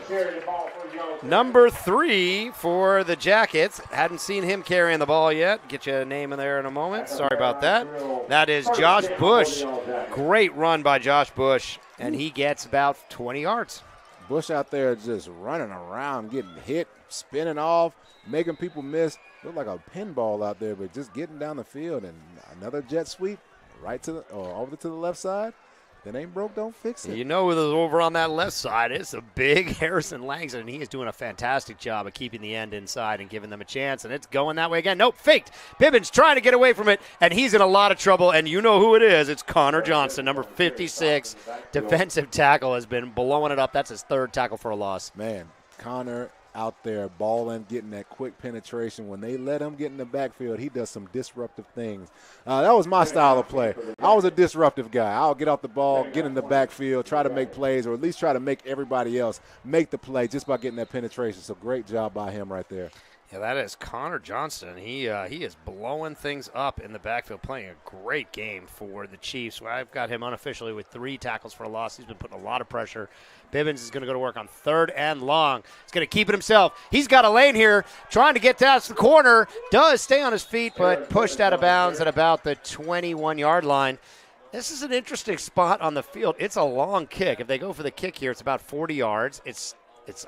number 3 for the Jackets. Hadn't seen him carrying the ball yet. Get you a name in there in a moment. Sorry about that. That is Josh Bush. Great run by Josh Bush. And he gets about 20 yards. Bush out there just running around, getting hit, spinning off, making people miss. Looked like a pinball out there, but just getting down the field. And another jet sweep right to the, or over to the left side. That ain't broke, don't fix it. You know who's over on that left side. It's a big Harrison Langston, and he is doing a fantastic job of keeping the end inside and giving them a chance, and it's going that way again. Nope, faked. Bibbins trying to get away from it, and he's in a lot of trouble, and you know who it is. It's Connor Johnson, number 56, defensive tackle, has been blowing it up. That's his 3rd tackle for a loss. Man, Connor out there balling, getting that quick penetration. When they let him get in the backfield, he does some disruptive things. That was my style of play. I was a disruptive guy. I'll get off the ball, get in the backfield, try to make plays, or at least try to make everybody else make the play just by getting that penetration. So great job by him right there. Yeah, that is Connor Johnston. He is blowing things up in the backfield, playing a great game for the Chiefs. I've got him unofficially with 3 tackles for a loss. He's been putting a lot of pressure. Bibbins is going to go to work on 3rd and long. He's going to keep it himself. He's got a lane here, trying to get past the corner. Does stay on his feet, but pushed out of bounds at about the 21-yard line. This is an interesting spot on the field. It's a long kick. If they go for the kick here, it's about 40 yards. It's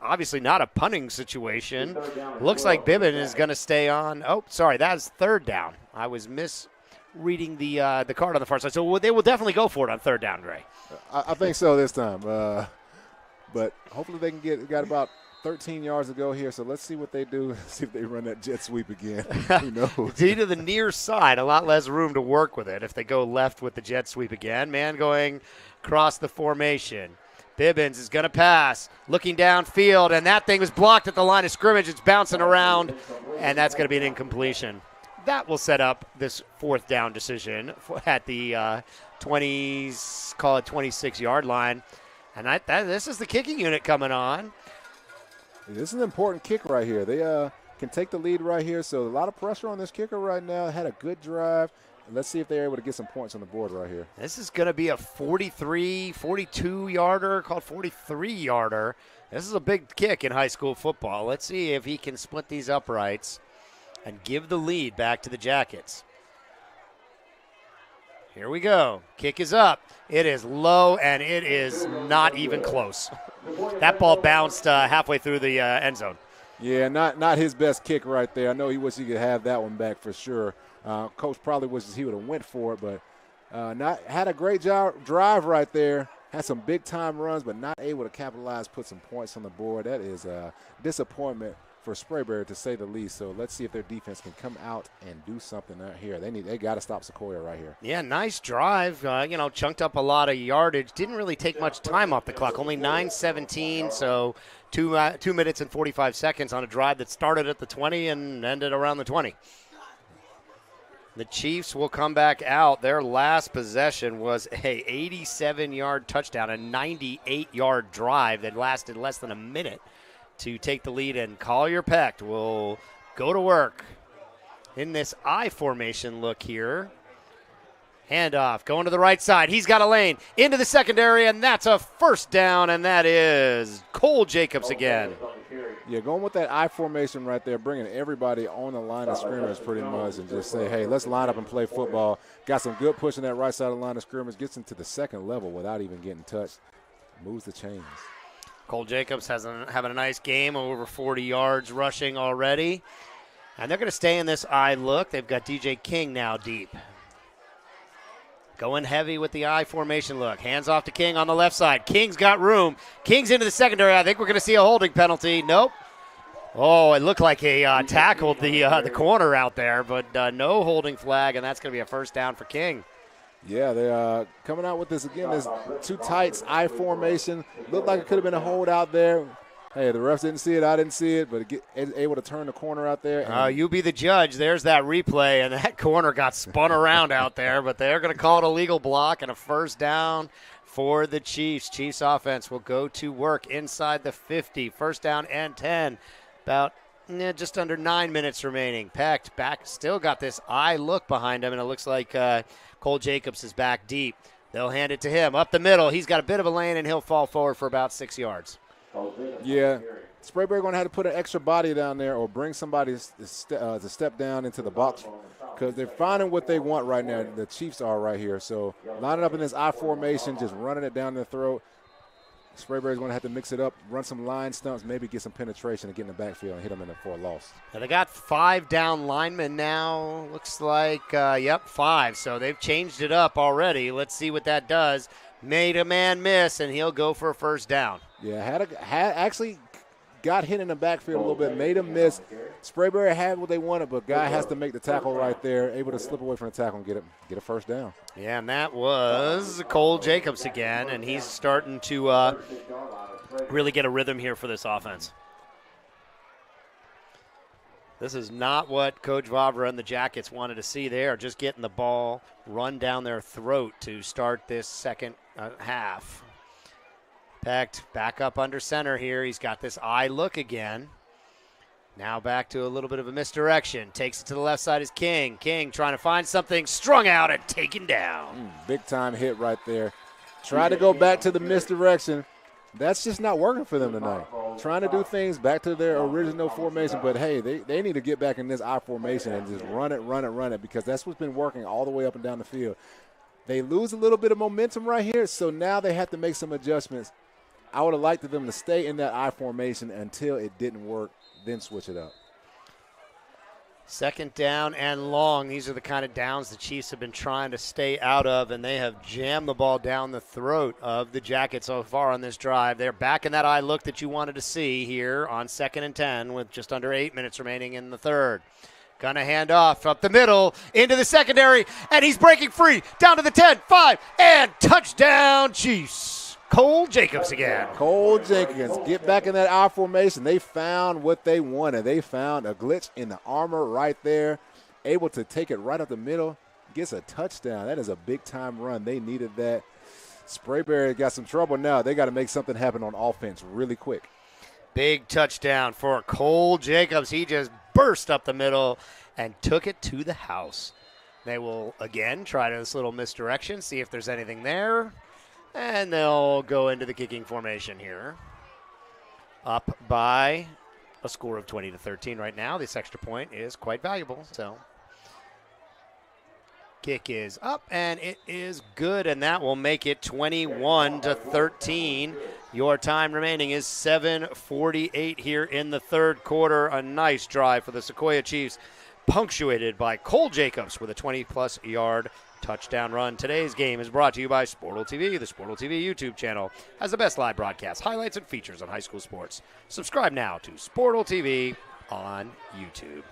obviously not a punting situation. Looks like Bibbin is going to stay on. Oh, sorry, that's 3rd down. I was misreading the card on the far side. So they will definitely go for it on 3rd down, Ray. I think so this time. But hopefully they can got about 13 yards to go here. So let's see what they do. See if they run that jet sweep again. Who knows? To the near side, a lot less room to work with it if they go left with the jet sweep again. Man going across the formation. Bibbins is going to pass, looking downfield, and that thing was blocked at the line of scrimmage. It's bouncing around, and that's going to be an incompletion. That will set up this 4th down decision at the 26-yard line. And this is the kicking unit coming on. This is an important kick right here. They can take the lead right here, so a lot of pressure on this kicker right now. Had a good drive. Let's see if they're able to get some points on the board right here. This is going to be a 42-yarder, called 43-yarder. This is a big kick in high school football. Let's see if he can split these uprights and give the lead back to the Jackets. Here we go. Kick is up. It is low, and it is not even close. That ball bounced halfway through the end zone. Yeah, not his best kick right there. I know he wished he could have that one back for sure. Coach probably wishes he would have went for it, but had a great drive right there. Had some big-time runs, but not able to capitalize, put some points on the board. That is a disappointment for Sprayberry, to say the least. So let's see if their defense can come out and do something out here. They got to stop Sequoyah right here. Yeah, nice drive. Chunked up a lot of yardage. Didn't really take much time off the clock. Only 9:17, so 2 minutes and 45 seconds on a drive that started at the 20 and ended around the 20. The Chiefs will come back out. Their last possession was a 87-yard touchdown, a 98-yard drive that lasted less than a minute to take the lead, and Collier Peck will go to work in this I formation look here. Handoff, going to the right side. He's got a lane into the secondary, and that's a 1st down, and that is Cole Jacobs again. Yeah, going with that I formation right there, bringing everybody on the line of scrimmage pretty much, and just say, hey, let's line up and play football. Got some good push in that right side of the line of scrimmage, gets into the 2nd level without even getting touched, moves the chains. Cole Jacobs having a nice game, over 40 yards rushing already. And they're going to stay in this I look. They've got DJ King now deep. Going heavy with the I formation look. Hands off to King on the left side. King's got room. King's into the secondary. I think we're going to see a holding penalty. Nope. Oh, it looked like he tackled the corner out there, but no holding flag, and that's going to be a 1st down for King. Yeah, they're coming out with this again, this 2 tights I formation. Looked like it could have been a hold out there. Hey, the refs didn't see it. I didn't see it, but able to turn the corner out there. You be the judge. There's that replay, and that corner got spun around out there, but they're going to call it a legal block and a first down for the Chiefs. Chiefs offense will go to work inside the 50. First down and 10. About just under 9 minutes remaining. Peck back, still got this eye look behind him, and it looks like Cole Jacobs is back deep. They'll hand it to him up the middle. He's got a bit of a lane, and he'll fall forward for about 6 yards. Yeah, Sprayberry going to have to put an extra body down there or bring somebody to step down into the box because they're finding what they want right now. The Chiefs are right here. So lining up in this I formation, just running it down their throat. Sprayberry's going to have to mix it up, run some line stunts, maybe get some penetration and get in the backfield and hit them for a loss. Now they got 5 down linemen now. Looks like, 5. So they've changed it up already. Let's see what that does. Made a man miss, and he'll go for a first down. Yeah, actually got hit in the backfield a little bit, made him miss. Sprayberry had what they wanted, but guy has to make the tackle right there, able to slip away from the tackle and get a first down. Yeah, and that was Cole Jacobs again, and he's starting to really get a rhythm here for this offense. This is not what Coach Vavra and the Jackets wanted to see there, just getting the ball run down their throat to start this second half. Pecked back up under center here. He's got this eye look again. Now back to a little bit of a misdirection. Takes it to the left side is King. King trying to find something, strung out and taken down. Big time hit right there. Try to go back to the misdirection. That's just not working for them tonight. Trying to do things back to their original formation, but hey, they need to get back in this I formation and just run it, because that's what's been working all the way up and down the field. They lose a little bit of momentum right here, so now they have to make some adjustments. I would have liked them to stay in that I formation until it didn't work, then switch it up. Second down and long. These are the kind of downs the Chiefs have been trying to stay out of, and they have jammed the ball down the throat of the Jackets so far on this drive. They're back in that eye look that you wanted to see here on 2nd and 10 with just under 8 minutes remaining in the third. Gonna hand off up the middle into the secondary, and he's breaking free down to the 10, 5, and touchdown Chiefs. Cole Jacobs again. Cole Jenkins, get back in that I formation. They found what they wanted. They found a glitch in the armor right there, able to take it right up the middle, gets a touchdown. That is a big-time run. They needed that. Sprayberry got some trouble now. They got to make something happen on offense really quick. Big touchdown for Cole Jacobs. He just burst up the middle and took it to the house. They will, again, try this little misdirection, see if there's anything there. And they'll go into the kicking formation here. Up by a score of 20-13 right now. This extra point is quite valuable. So kick is up, and it is good, and that will make it 21-13. Your time remaining is 7:48 here in the third quarter. A nice drive for the Sequoyah Chiefs, punctuated by Cole Jacobs with a 20-plus yard touchdown run. Today's game is brought to you by Sportal TV. The Sportal TV YouTube channel has the best live broadcasts, highlights, and features on high school sports. Subscribe now to Sportal TV on YouTube.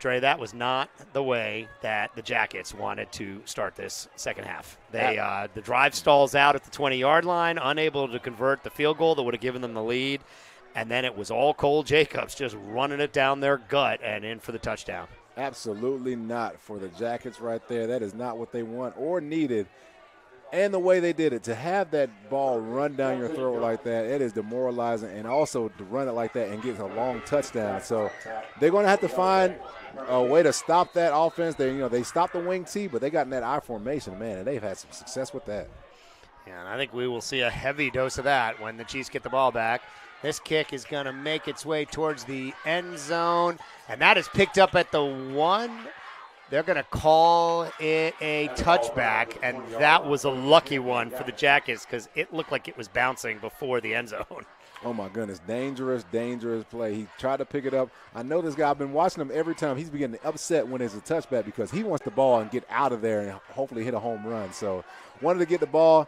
Trey, that was not the way that the Jackets wanted to start this second half. The drive stalls out at the 20-yard line, unable to convert the field goal that would have given them the lead. And then it was all Cole Jacobs just running it down their gut and in for the touchdown. Absolutely not for the Jackets right there. That is not what they want or needed. And the way they did it, to have that ball run down your throat like that, it is demoralizing. And also to run it like that and get a long touchdown. So they're going to have to find a way to stop that offense. They stopped the wing T, but they got in that I formation, man, and they've had some success with that. Yeah, and I think we will see a heavy dose of that when the Chiefs get the ball back. This kick is going to make its way towards the end zone, and that is picked up at the 1. They're going to call it a touchback, and that was a lucky one for the Jackets because it looked like it was bouncing before the end zone. Oh, my goodness. Dangerous, dangerous play. He tried to pick it up. I know this guy. I've been watching him every time. He's beginning to upset when it's a touchback because he wants the ball and get out of there and hopefully hit a home run. So wanted to get the ball.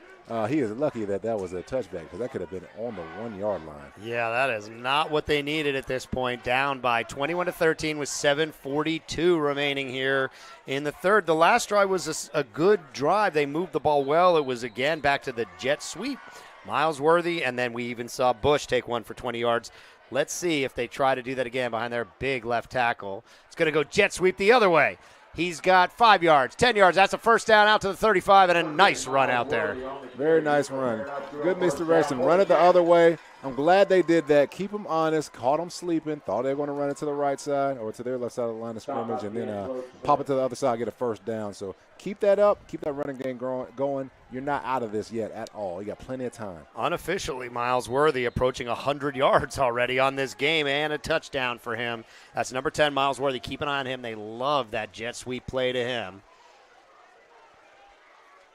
He is lucky that was a touchback because that could have been on the 1-yard line. Yeah, that is not what they needed at this point. Down by 21-13 with 7:42 remaining here in the third. The last drive was a good drive. They moved the ball well. It was, again, back to the jet sweep Miles Worthy, and then we even saw Bush take one for 20 yards. Let's see if they try to do that again behind their big left tackle. It's going to go jet sweep the other way. He's got 5 yards, 10 yards. That's a first down out to the 35, and a nice run out there. Very nice run. Good misdirection. Run it the other way. I'm glad they did that. Keep them honest. Caught them sleeping. Thought they were going to run it to the right side or to their left side of the line of scrimmage, and then pop it to the other side, get a first down. So keep that up. Keep that running game going. You're not out of this yet at all. You got plenty of time. Unofficially, Miles Worthy approaching 100 yards already on this game, and a touchdown for him. That's number 10, Miles Worthy. Keep an eye on him. They love that jet sweep play to him.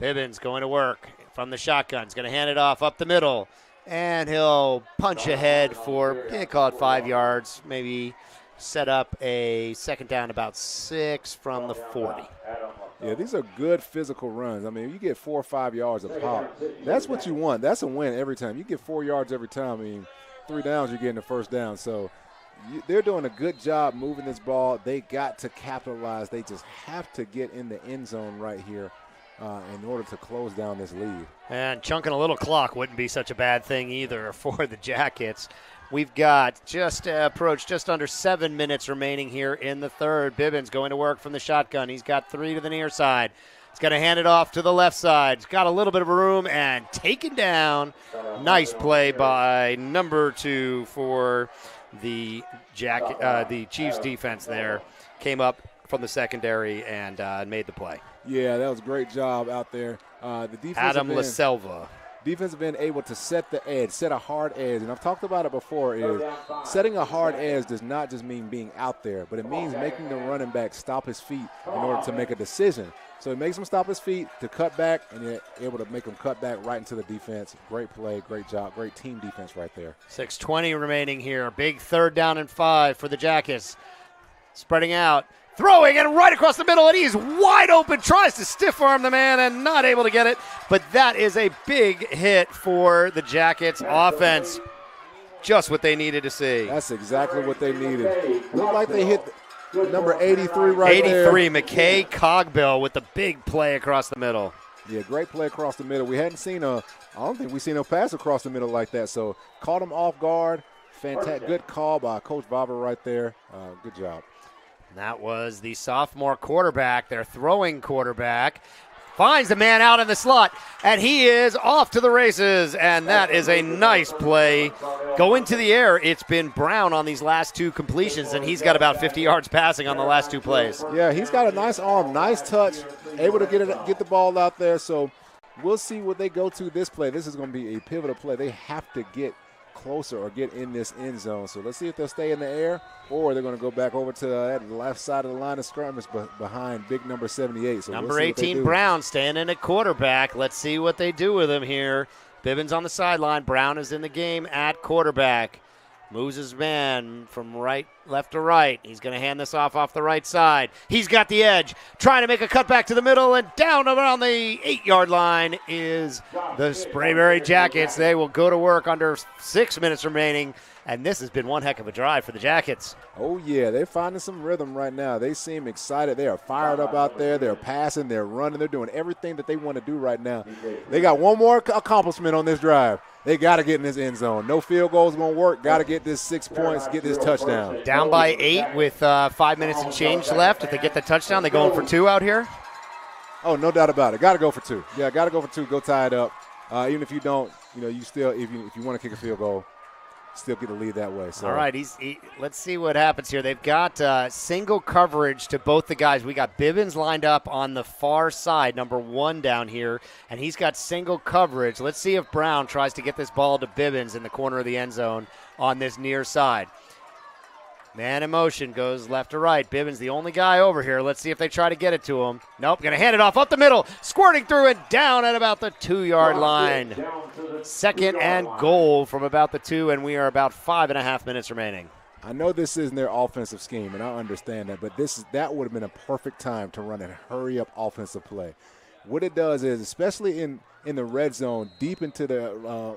Bibbins going to work from the shotgun. He's going to hand it off up the middle, and he'll punch ahead for, call it 5 yards, maybe set up a second down about 6 from the 40. Yeah, these are good physical runs. I mean, you get 4 or 5 yards a pop. That's what you want. That's a win every time. You get 4 yards every time. I mean, 3 downs, you're getting the first down. So they're doing a good job moving this ball. They got to capitalize. They just have to get in the end zone right here in order to close down this lead. And chunking a little clock wouldn't be such a bad thing either for the Jackets. We've got just under 7 minutes remaining here in the third. Bibbins going to work from the shotgun. He's got 3 to the near side. He's going to hand it off to the left side. He's got a little bit of room and taken down. Nice play by number 2 for the Chiefs defense there. Came up from the secondary and made the play. Yeah, that was a great job out there. The defense Adam LaSelva. Defense has been able to set the edge, set a hard edge. And I've talked about it before, is setting a hard edge does not just mean being out there, but it means making the running back stop his feet in order to make a decision. So it makes him stop his feet to cut back, and you're able to make him cut back right into the defense. Great play, great job, great team defense right there. 6:20 remaining here. Big 3rd down and 5 for the Jackets. Spreading out. Throwing and right across the middle, and he's wide open. Tries to stiff arm the man and not able to get it. But that is a big hit for the Jackets offense. Just what they needed to see. That's exactly what they needed. Looked like they hit number 83 right 83, there. 83, McKay Cogbill with the big play across the middle. Yeah, great play across the middle. I don't think we've seen a pass across the middle like that. So caught him off guard. Fantastic, good call by Coach Barber right there. Good job. That was the sophomore quarterback, their throwing quarterback. Finds the man out in the slot, and he is off to the races, and that is a nice play. Go into the air. It's been Brown on these last 2 completions, and he's got about 50 yards passing on the last 2 plays. Yeah, he's got a nice arm, nice touch, able to get the ball out there. So we'll see what they go to this play. This is going to be a pivotal play. They have to get closer or get in this end zone. So let's see if they'll stay in the air or they're going to go back over to the left side of the line of scrimmage behind big number 78. So number 18, Brown, staying in at quarterback. Let's see what they do with him here. Bibbins on the sideline. Brown is in the game at quarterback. Moves his man from left to right. He's going to hand this off the right side. He's got the edge, trying to make a cutback to the middle, and down around the 8-yard line is the Sprayberry Jackets. They will go to work under 6 minutes remaining, and this has been one heck of a drive for the Jackets. Oh, yeah, they're finding some rhythm right now. They seem excited. They are fired up out there. They're passing, they're running, they're doing everything that they want to do right now. They got one more accomplishment on this drive. They got to get in this end zone. No field goals going to work. Got to get this 6 points, get this touchdown. Down by 8 with 5 minutes and change left. If they get the touchdown, they going for 2 out here? Oh, no doubt about it. Got to go for 2. Yeah, got to go for 2. Go tie it up. Even if you don't, you still, if you want to kick a field goal, still get the lead that way. So. All right, let's see what happens here. They've got single coverage to both the guys. We got Bibbins lined up on the far side, number 1 down here, and he's got single coverage. Let's see if Brown tries to get this ball to Bibbins in the corner of the end zone on this near side. Man in motion, goes left to right. Bibbins the only guy over here. Let's see if they try to get it to him. Nope, going to hand it off up the middle. Squirting through and down at about the 2-yard line. 2nd and goal from about the 2, and we are about 5.5 minutes remaining. I know this isn't their offensive scheme, and I understand that, but that would have been a perfect time to run a hurry-up offensive play. What it does is, especially in the red zone, deep into the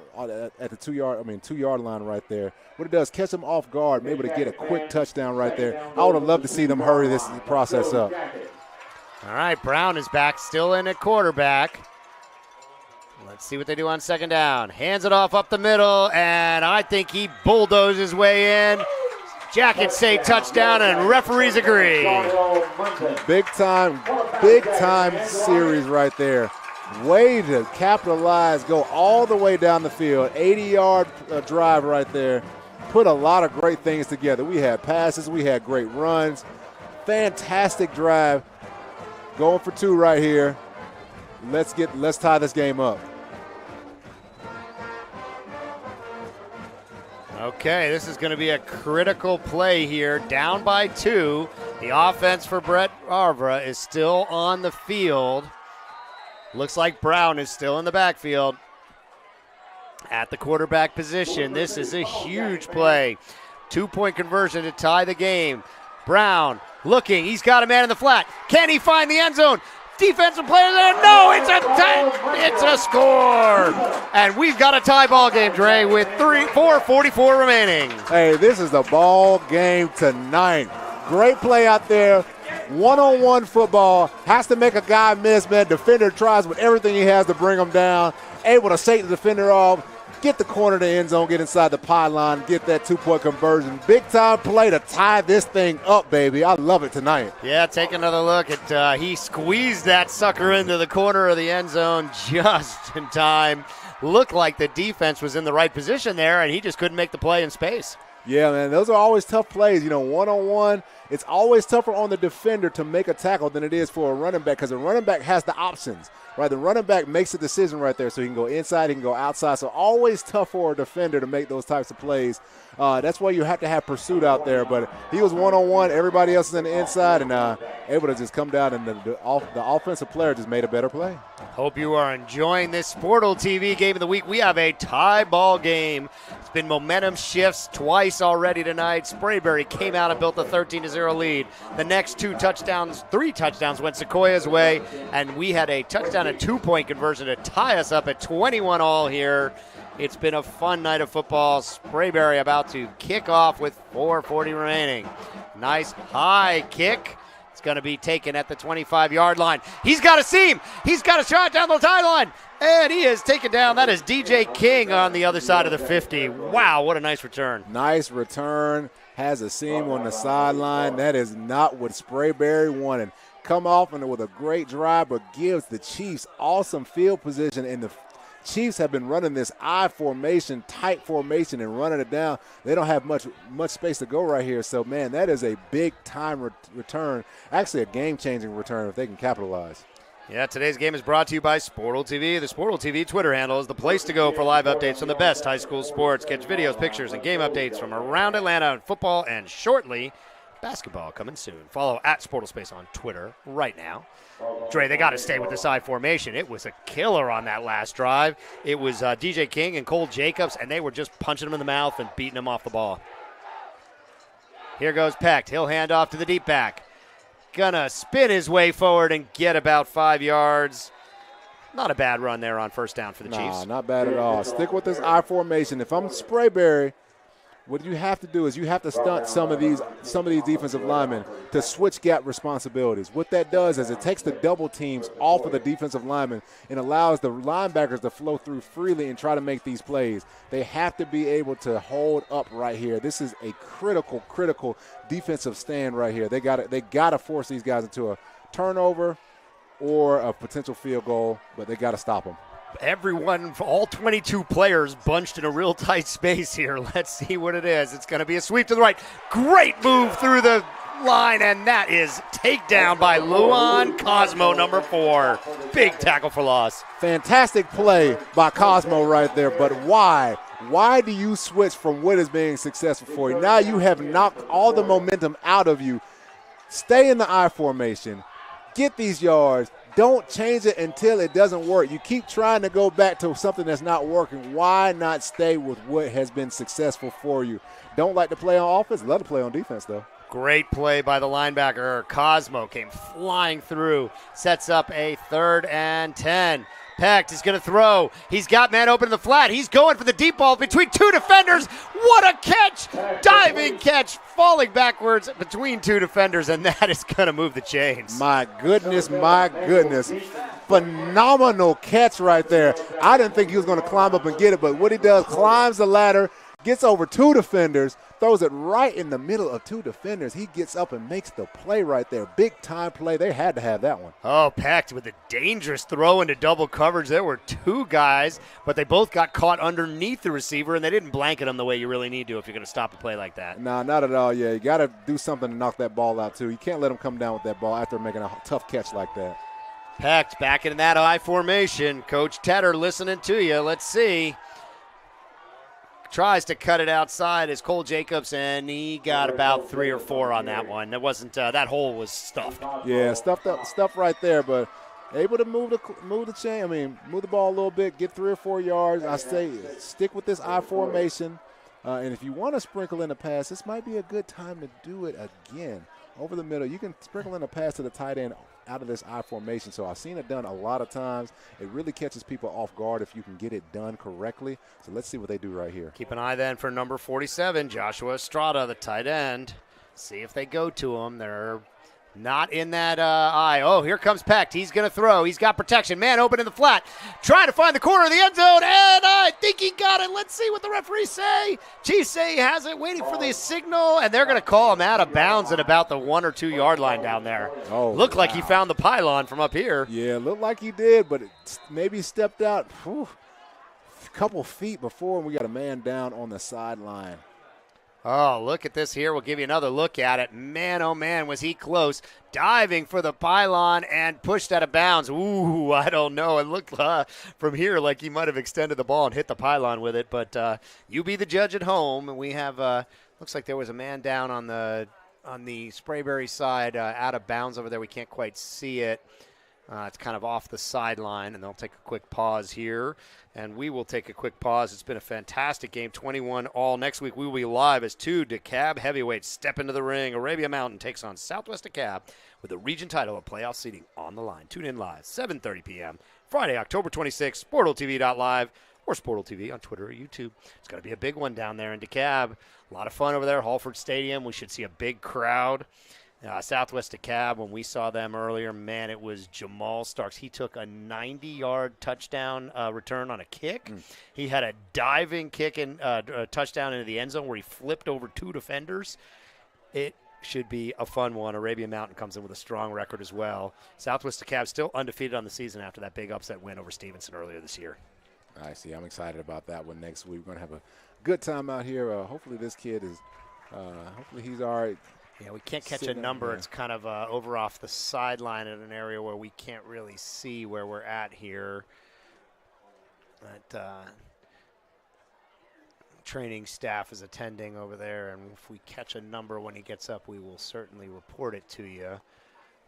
at the 2-yard line right there, what it does, catch them off guard, maybe to get a quick touchdown right there. I would have loved to see them hurry this process up. All right, Brown is back, still in at quarterback. Let's see what they do on second down. Hands it off up the middle, and I think he bulldozes his way in. Jackets say touchdown, and referees agree. Big time series right there. Way to capitalize, go all the way down the field. 80-yard drive right there. Put a lot of great things together. We had passes, we had great runs. Fantastic drive. Going for 2 right here. Let's tie this game up. Okay, this is going to be a critical play here. Down by 2. The offense for Brett Favre is still on the field. Looks like Brown is still in the backfield at the quarterback position. This is a huge play. 2-point conversion to tie the game. Brown looking. He's got a man in the flat. Can he find the end zone? Defensive player there. No, it's a score. And we've got a tie ball game, Dre, with 4:44 remaining. Hey, this is the ball game tonight. Great play out there. One-on-one football. Has to make a guy miss, man. Defender tries with everything he has to bring him down. Able to shake the defender off. Get the corner to the end zone, get inside the pylon, get that 2-point conversion. Big time play to tie this thing up, baby. I love it tonight. Yeah, take another look at he squeezed that sucker into the corner of the end zone just in time. Looked like the defense was in the right position there, and he just couldn't make the play in space. Yeah, man, those are always tough plays. You know, one-on-one, it's always tougher on the defender to make a tackle than it is for a running back because the running back has the options, right? The running back makes a decision right there, so he can go inside, he can go outside. So always tough for a defender to make those types of plays. That's why you have to have pursuit out there. But he was one-on-one. Everybody else is in the inside and able to just come down, and the offensive player just made a better play. Hope you are enjoying this Sportal TV game of the week. We have a tie ball game. It's been momentum shifts twice already tonight. Sprayberry came out and built a 13-0 lead. The next 3 touchdowns went Sequoyah's way, and we had a touchdown and 2-point conversion to tie us up at 21 all here. It's been a fun night of football. Sprayberry about to kick off with 4:40 remaining. Nice high kick. It's going to be taken at the 25-yard line. He's got a seam. He's got a shot down the sideline. And he is taken down. That is DJ King on the other side of the 50. Wow, what a nice return. Nice return. Has a seam on the sideline. That is not what Sprayberry wanted. Come off and with a great drive, but gives the Chiefs awesome field position, and the Chiefs have been running this I formation, tight formation, and running it down. They don't have much space to go right here. So, man, that is a big-time return. Actually, a game-changing return if they can capitalize. Yeah, today's game is brought to you by Sportal TV. The Sportal TV Twitter handle is the place to go for live updates from the best high school sports. Catch videos, pictures, and game updates from around Atlanta in football and shortly basketball coming soon. Follow at Sportal Space on Twitter right now. Dre, they got to stay with the side formation. It was a killer on that last drive. It was DJ King and Cole Jacobs, and they were just punching him in the mouth and beating him off the ball. Here goes Pecht. He'll hand off to the deep back. Gonna spin his way forward and get about 5 yards. Not a bad run there on first down for the Chiefs. Nah, not bad at all. Stick with this I formation. If I'm Sprayberry, what you have to do is you have to stunt some of these defensive linemen to switch gap responsibilities. What that does is it takes the double teams off of the defensive linemen and allows the linebackers to flow through freely and try to make these plays. They have to be able to hold up right here. This is a critical defensive stand right here. They got to force these guys into a turnover or a potential field goal, but they got to stop them. Everyone, all 22 players bunched in a real tight space here. Let's see what it is. It's going to be a sweep to the right. Great move through the line, and that is takedown by Luan Cosmo, number 4. Big tackle for loss. Fantastic play by Cosmo right there, but why? Why do you switch from what is being successful for you? Now you have knocked all the momentum out of you. Stay in the I formation. Get these yards. Don't change it until it doesn't work. You keep trying to go back to something that's not working. Why not stay with what has been successful for you? Don't like to play on offense. Love to play on defense, though. Great play by the linebacker. Cosmo came flying through. Sets up a 3rd and 10. Pecht is going to throw. He's got man open in the flat. He's going for the deep ball between 2 defenders. What a catch! Diving catch, falling backwards between 2 defenders, and that is going to move the chains. My goodness. Phenomenal catch right there. I didn't think he was going to climb up and get it, but what he does, climbs the ladder, gets over 2 defenders, throws it right in the middle of 2 defenders. He gets up and makes the play right there. Big time play. They had to have that one. Oh, Peck with a dangerous throw into double coverage. There were 2 guys, but they both got caught underneath the receiver, and they didn't blanket him the way you really need to if you're going to stop a play like that. No, not at all. Yeah, you got to do something to knock that ball out, too. You can't let him come down with that ball after making a tough catch like that. Peck back in that I formation. Coach Tedder listening to you. Let's see. Tries to cut it outside as Cole Jacobs, and he got about 3 or 4 on that one. That wasn't that hole was stuffed. Yeah, stuffed right there, but able to move the chain. I mean, move the ball a little bit, get 3 or 4 yards. I say stick with this I formation, and if you want to sprinkle in a pass, this might be a good time to do it again. Over the middle, you can sprinkle in a pass to the tight end out of this I formation. So I've seen it done a lot of times. It really catches people off guard if you can get it done correctly. So let's see what they do right here. Keep an eye then for number 47, Joshua Estrada, the tight end. See if they go to him. They're not in that eye. Oh, here comes Peck. He's going to throw. He's got protection. Man open in the flat. Trying to find the corner of the end zone, and I think he got it. Let's see what the referees say. Chiefs say he has it, waiting for the signal, and they're going to call him out of bounds at about the 1 or 2 yard line down there. Oh, looked like he found the pylon from up here. Yeah, looked like he did, but it maybe stepped out a couple feet before, and we got a man down on the sideline. Oh, look at this here. We'll give you another look at it. Man, oh, man, was he close. Diving for the pylon and pushed out of bounds. Ooh, I don't know. It looked from here like he might have extended the ball and hit the pylon with it. But you be the judge at home. And we have, looks like there was a man down on the Sprayberry side out of bounds over there. We can't quite see it. It's kind of off the sideline, and they'll take a quick pause here. And we will take a quick pause. It's been a fantastic game, 21-all. Next week we will be live as 2 DeKalb heavyweights step into the ring. Arabia Mountain takes on Southwest DeKalb with the region title of playoff seeding on the line. Tune in live, 7:30 p.m., Friday, October 26th, SportalTV.live or Sportal TV on Twitter or YouTube. It's going to be a big one down there in DeKalb. A lot of fun over there, Halford Stadium. We should see a big crowd. Southwest DeKalb, when we saw them earlier, man, it was Jamal Starks. He took a 90-yard touchdown return on a kick. He had a diving kick and touchdown into the end zone where he flipped over 2 defenders. It should be a fun one. Arabia Mountain comes in with a strong record as well. Southwest DeKalb still undefeated on the season after that big upset win over Stevenson earlier this year. I see. I'm excited about that one next week. We're going to have a good time out here. Hopefully this kid is hopefully he's all right. Yeah, we can't catch a number. It's kind of over off the sideline in an area where we can't really see where we're at here. But training staff is attending over there, and if we catch a number when he gets up, we will certainly report it to you.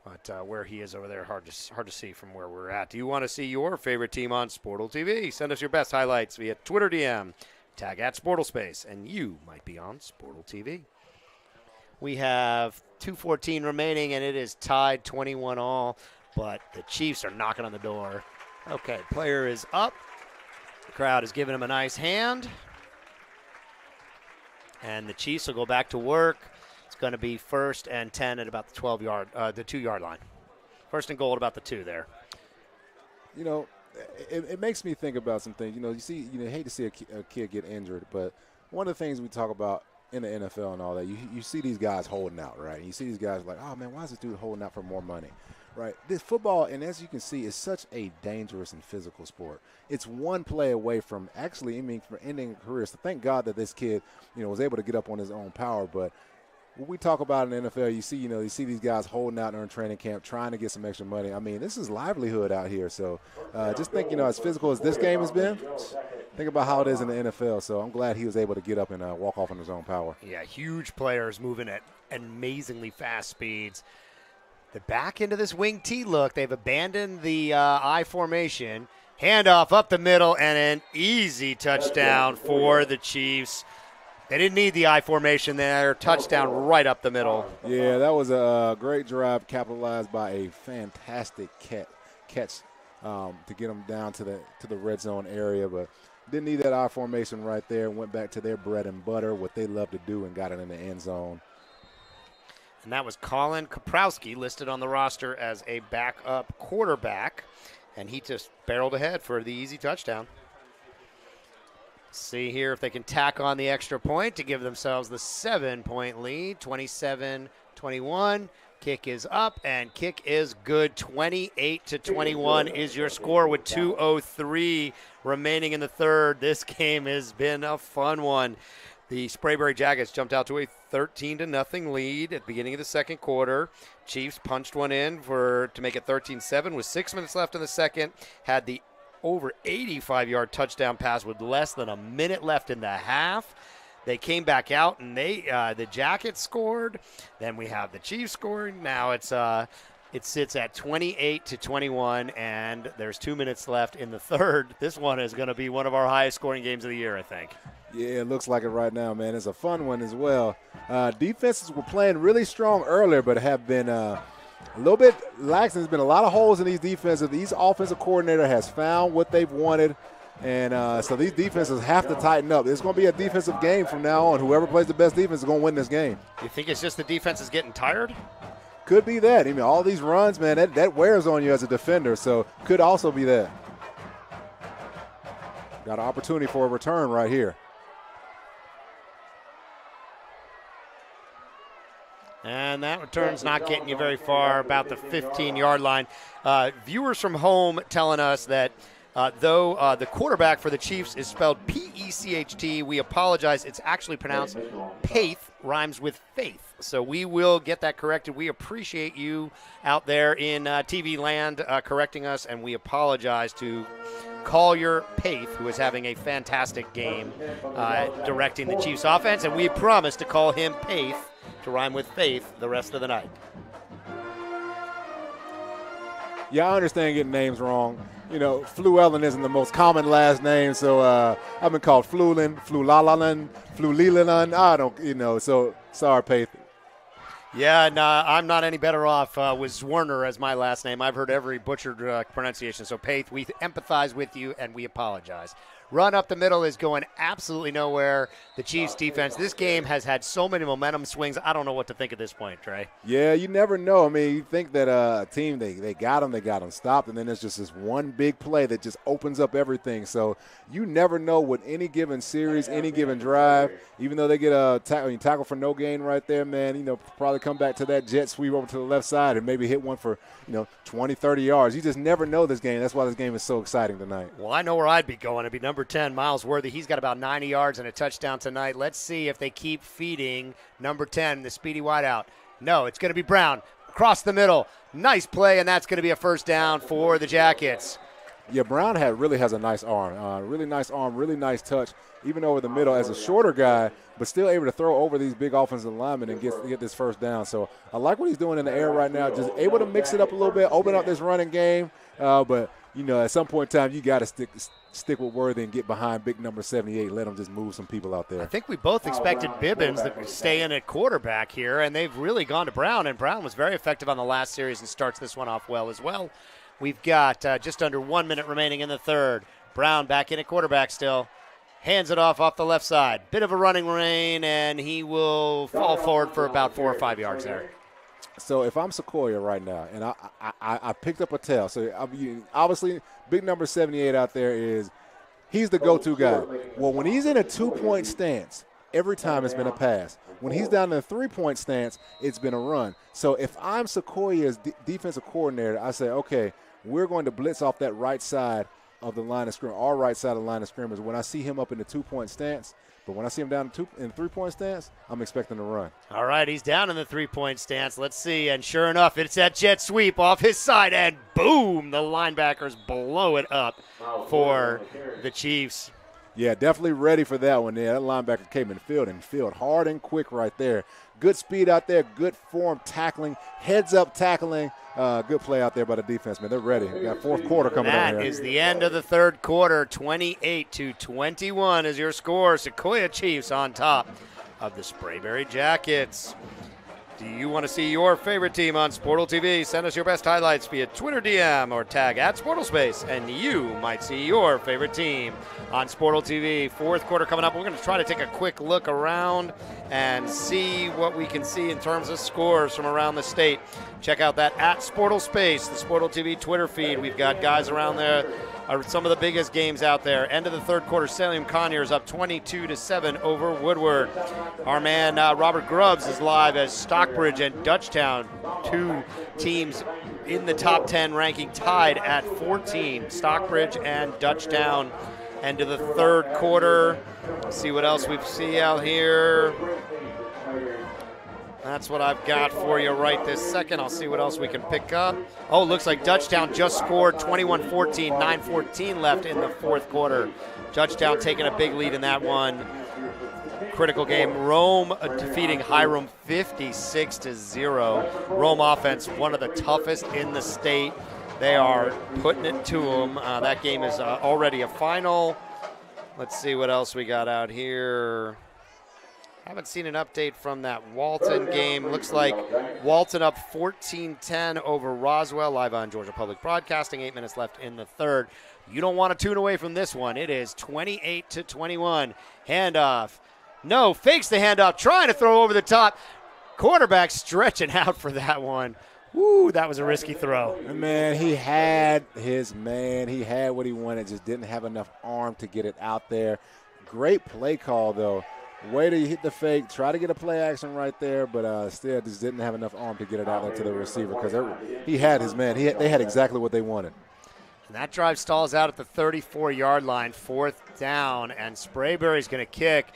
But where he is over there, hard to see from where we're at. Do you want to see your favorite team on Sportal TV? Send us your best highlights via Twitter DM. Tag at Sportalspace, and you might be on Sportal TV. We have 2:14 remaining, and it is tied 21-all, but the Chiefs are knocking on the door. Okay, player is up. The crowd is giving him a nice hand. And the Chiefs will go back to work. It's going to be 1st and 10 at about the 2-yard line. 1st and goal at about the 2 there. You know, it makes me think about some things. You hate to see a kid get injured, but one of the things we talk about in the NFL and all that, you see these guys holding out, right? You see these guys like, oh, man, why is this dude holding out for more money, right? This football, and as you can see, is such a dangerous and physical sport. It's one play away from from ending a career. So thank God that this kid, was able to get up on his own power. But when we talk about in the NFL, you see these guys holding out during training camp, trying to get some extra money. I mean, this is livelihood out here. So just think, as physical as this game has been, think about how it is in the NFL. So I'm glad he was able to get up and walk off on his own power. Yeah, huge players moving at amazingly fast speeds. They're back into this wing T look. They've abandoned the I formation. Handoff up the middle and an easy touchdown for the Chiefs. They didn't need the I formation there. Touchdown right up the middle. Yeah, that was a great drive capitalized by a fantastic catch to get them down to the red zone area. But didn't need that I formation right there. Went back to their bread and butter, what they love to do, and got it in the end zone. And that was Colin Kaprowski, listed on the roster as a backup quarterback. and he just barreled ahead for the easy touchdown. See here if they can tack on the extra point to give themselves the 7-point lead, 27-21. Kick is up, and kick is good. 28-21 is your score with 2:03 remaining in the third. This game has been a fun one. The Sprayberry Jackets jumped out to a 13-0 lead at the beginning of the second quarter. Chiefs punched one in to make it 13-7 with 6 minutes left in the second. Had the over 85-yard touchdown pass with less than a minute left in the half. They came back out, and the Jackets scored. Then we have the Chiefs scoring. Now it sits at 28-21, and there's 2 minutes left in the third. This one is going to be one of our highest scoring games of the year, I think. Yeah, it looks like it right now, man. It's a fun one as well. Defenses were playing really strong earlier, but have been a little bit lax. There's been a lot of holes in these defenses. These offensive coordinator has found what they've wanted. And so these defenses have to tighten up. It's going to be a defensive game from now on. Whoever plays the best defense is going to win this game. You think it's just the defense is getting tired? Could be that. I mean, all these runs, man, that wears on you as a defender. So could also be that. Got an opportunity for a return right here. And that return's not getting you very far, about the 15-yard line. Viewers from home telling us that though the quarterback for the Chiefs is spelled P-E-C-H-T, we apologize. It's actually pronounced Paith, rhymes with faith. So we will get that corrected. We appreciate you out there in TV land correcting us, and we apologize to Collier Paith, who is having a fantastic game directing the Chiefs offense, and we promise to call him Paith to rhyme with faith the rest of the night. Yeah, I understand getting names wrong. You know, Fluellen isn't the most common last name, so I've been called Flulin, Flulalalan, Flulilalan. I don't, so sorry, Paith. Yeah, and I'm not any better off with Werner as my last name. I've heard every butchered pronunciation. So, Paith, we empathize with you, and we apologize. Run up the middle is going absolutely nowhere. The Chiefs defense, this game has had so many momentum swings. I don't know what to think at this point, Trey. Yeah, you never know. I mean, you think that a team, they got them stopped, and then there's just this one big play that just opens up everything. So you never know with any given series, any given drive, even though they get a tackle for no gain right there, man, probably come back to that jet sweep over to the left side and maybe hit one for, 20, 30 yards. You just never know this game. That's why this game is so exciting tonight. Well, I know where I'd be going. It'd be number 10, Miles Worthy. He's got about 90 yards and a touchdown tonight. Let's see if they keep feeding number 10, the speedy wideout. No, it's going to be Brown. Across the middle. Nice play, and that's going to be a first down for the Jackets. Yeah, Brown really has a nice arm. Really nice arm, really nice touch, even over the middle as a shorter guy, but still able to throw over these big offensive linemen and get this first down. So I like what he's doing in the air right now, just able to mix it up a little bit, open up this running game. But, at some point in time, you got to stick with Worthy and get behind big number 78. Let him just move some people out there. I think we both expected Bibbins to stay in at quarterback here, and they've really gone to Brown, and Brown was very effective on the last series and starts this one off well as well. We've got just under 1 minute remaining in the third. Brown back in at quarterback still. Hands it off the left side. Bit of a running rain, and he will fall forward for about 4 or 5 yards there. So if I'm Sequoyah right now, and I picked up a tail, so obviously big number 78 out there he's the go-to guy. Well, when he's in a 2-point stance, every time it's been a pass. When he's down in a 3-point stance, it's been a run. So if I'm Sequoyah's defensive coordinator, I say, okay, we're going to blitz off that right side of the line of scrimmage, our right side of the line of scrimmage. When I see him up in the 2-point stance, but when I see him down in 3-point stance, I'm expecting to run. All right, he's down in the 3-point stance. Let's see, and sure enough, it's that jet sweep off his side, and boom, the linebackers blow it up for the Chiefs. Yeah, definitely ready for that one there. That linebacker came in the field hard and quick right there. Good speed out there, good form tackling, heads-up tackling. Good play out there by the defense, man. They're ready. We got fourth quarter coming up here. That is the end of the third quarter. 28-21 is your score. Sequoyah Chiefs on top of the Sprayberry Jackets. Do you want to see your favorite team on Sportle TV? Send us your best highlights via Twitter DM or tag @SportleSpace, and you might see your favorite team on Sportle TV. Fourth quarter coming up. We're going to try to take a quick look around and see what we can see in terms of scores from around the state. Check out that at Sportle Space, the Sportle TV Twitter feed. We've got guys around there. Some of the biggest games out there. End of the third quarter, Salem Conyers up 22-7 over Woodward. Our man Robert Grubbs is live as Stockbridge and Dutchtown, two teams in the top 10 ranking, tied at 14. Stockbridge and Dutchtown. End of the third quarter. Let's see what else we see out here. That's what I've got for you right this second. I'll see what else we can pick up. Oh, looks like Dutchtown just scored 21-14, 9:14 left in the fourth quarter. Dutchtown taking a big lead in that one. Critical game. Rome defeating Hiram 56-0. Rome offense, one of the toughest in the state. They are putting it to them. That game is already a final. Let's see what else we got out here. Haven't seen an update from that Walton game. Looks like Walton up 14-10 over Roswell, live on Georgia Public Broadcasting. 8 minutes left in the third. You don't want to tune away from this one. It is 28-21. Handoff. No, fakes the handoff, trying to throw over the top. Quarterback stretching out for that one. Woo, that was a risky throw. Man, he had his man. He had what he wanted, just didn't have enough arm to get it out there. Great play call, though. Way to hit the fake, try to get a play action right there, but still just didn't have enough arm to get it out there to the receiver because he had his man. They had exactly what they wanted. And that drive stalls out at the 34-yard line, 4th down, and Sprayberry's going to kick.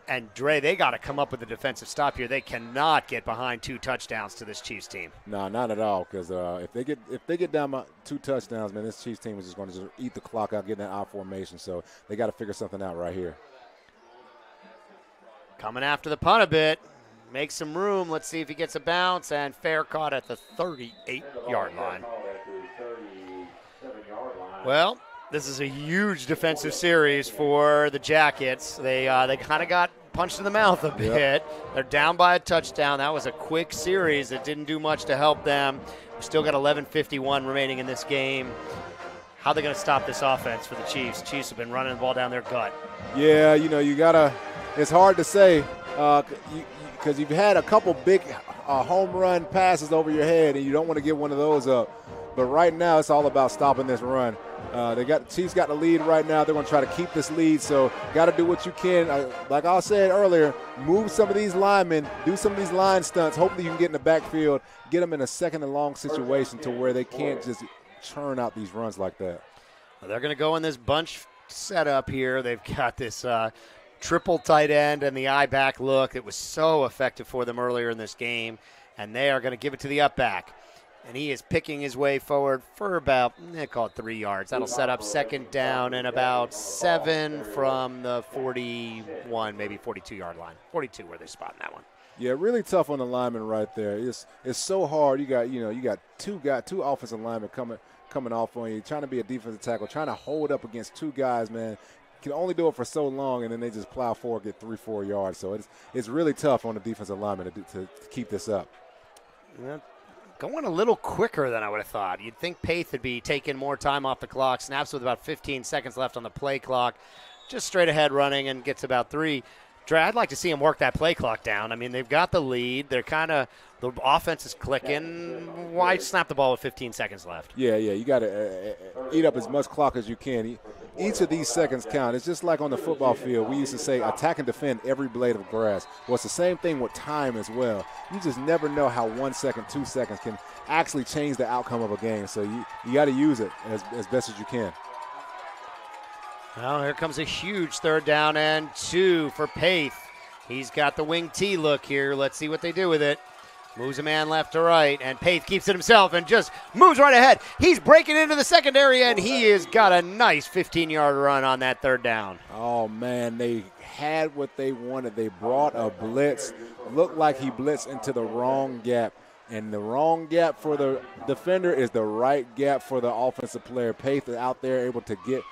And Dre, they got to come up with a defensive stop here. They cannot get behind 2 touchdowns to this Chiefs team. No, not at all. Because if they get down by 2 touchdowns, man, this Chiefs team is just going to just eat the clock out, getting that I formation. So they got to figure something out right here. Coming after the punt a bit, make some room. Let's see if he gets a bounce, and fair caught at the 38-yard line. Well, this is a huge defensive series for the Jackets. They kind of got punched in the mouth a bit. Yep. They're down by a touchdown. That was a quick series. It didn't do much to help them. We still got 11:51 remaining in this game. How are they going to stop this offense for the Chiefs? Chiefs have been running the ball down their gut. Yeah, you got to – it's hard to say because you've had a couple big home run passes over your head, and you don't want to give one of those up. But right now it's all about stopping this run. Chiefs got the lead right now. They're going to try to keep this lead, so got to do what you can. Like I said earlier, move some of these linemen, do some of these line stunts. Hopefully you can get in the backfield, get them in a second and long situation to where they can't just churn out these runs like that. Well, they're going to go in this bunch setup here. They've got this triple tight end and the eye back look that was so effective for them earlier in this game, and they are going to give it to the up back. And he is picking his way forward for about, call it 3 yards. That'll set up second down and about 7 from the 41, maybe 42-yard line. 42 where they spot in that one. Yeah, really tough on the lineman right there. It's so hard. You got two offensive linemen coming off on you, trying to be a defensive tackle, trying to hold up against 2 guys, man. Can only do it for so long, and then they just plow forward, get 3-4 yards. So it's really tough on the defensive lineman to keep this up. Yeah. Going a little quicker than I would have thought. You'd think Paith would be taking more time off the clock. Snaps with about 15 seconds left on the play clock. Just straight ahead running and gets about 3. Dre, I'd like to see him work that play clock down. I mean, they've got the lead. They're the offense is clicking. Why snap the ball with 15 seconds left? Yeah, you got to eat up as much clock as you can. Each of these seconds count. It's just like on the football field. We used to say attack and defend every blade of grass. Well, it's the same thing with time as well. You just never know how 1 second, 2 seconds can actually change the outcome of a game. So you got to use it as best as you can. Well, here comes a huge 3rd down and 2 for Paith. He's got the wing T look here. Let's see what they do with it. Moves a man left to right, and Paith keeps it himself and just moves right ahead. He's breaking into the secondary, and he has got a nice 15-yard run on that 3rd down. Oh, man, they had what they wanted. They brought a blitz. Looked like he blitzed into the wrong gap, and the wrong gap for the defender is the right gap for the offensive player. Paith is out there able to get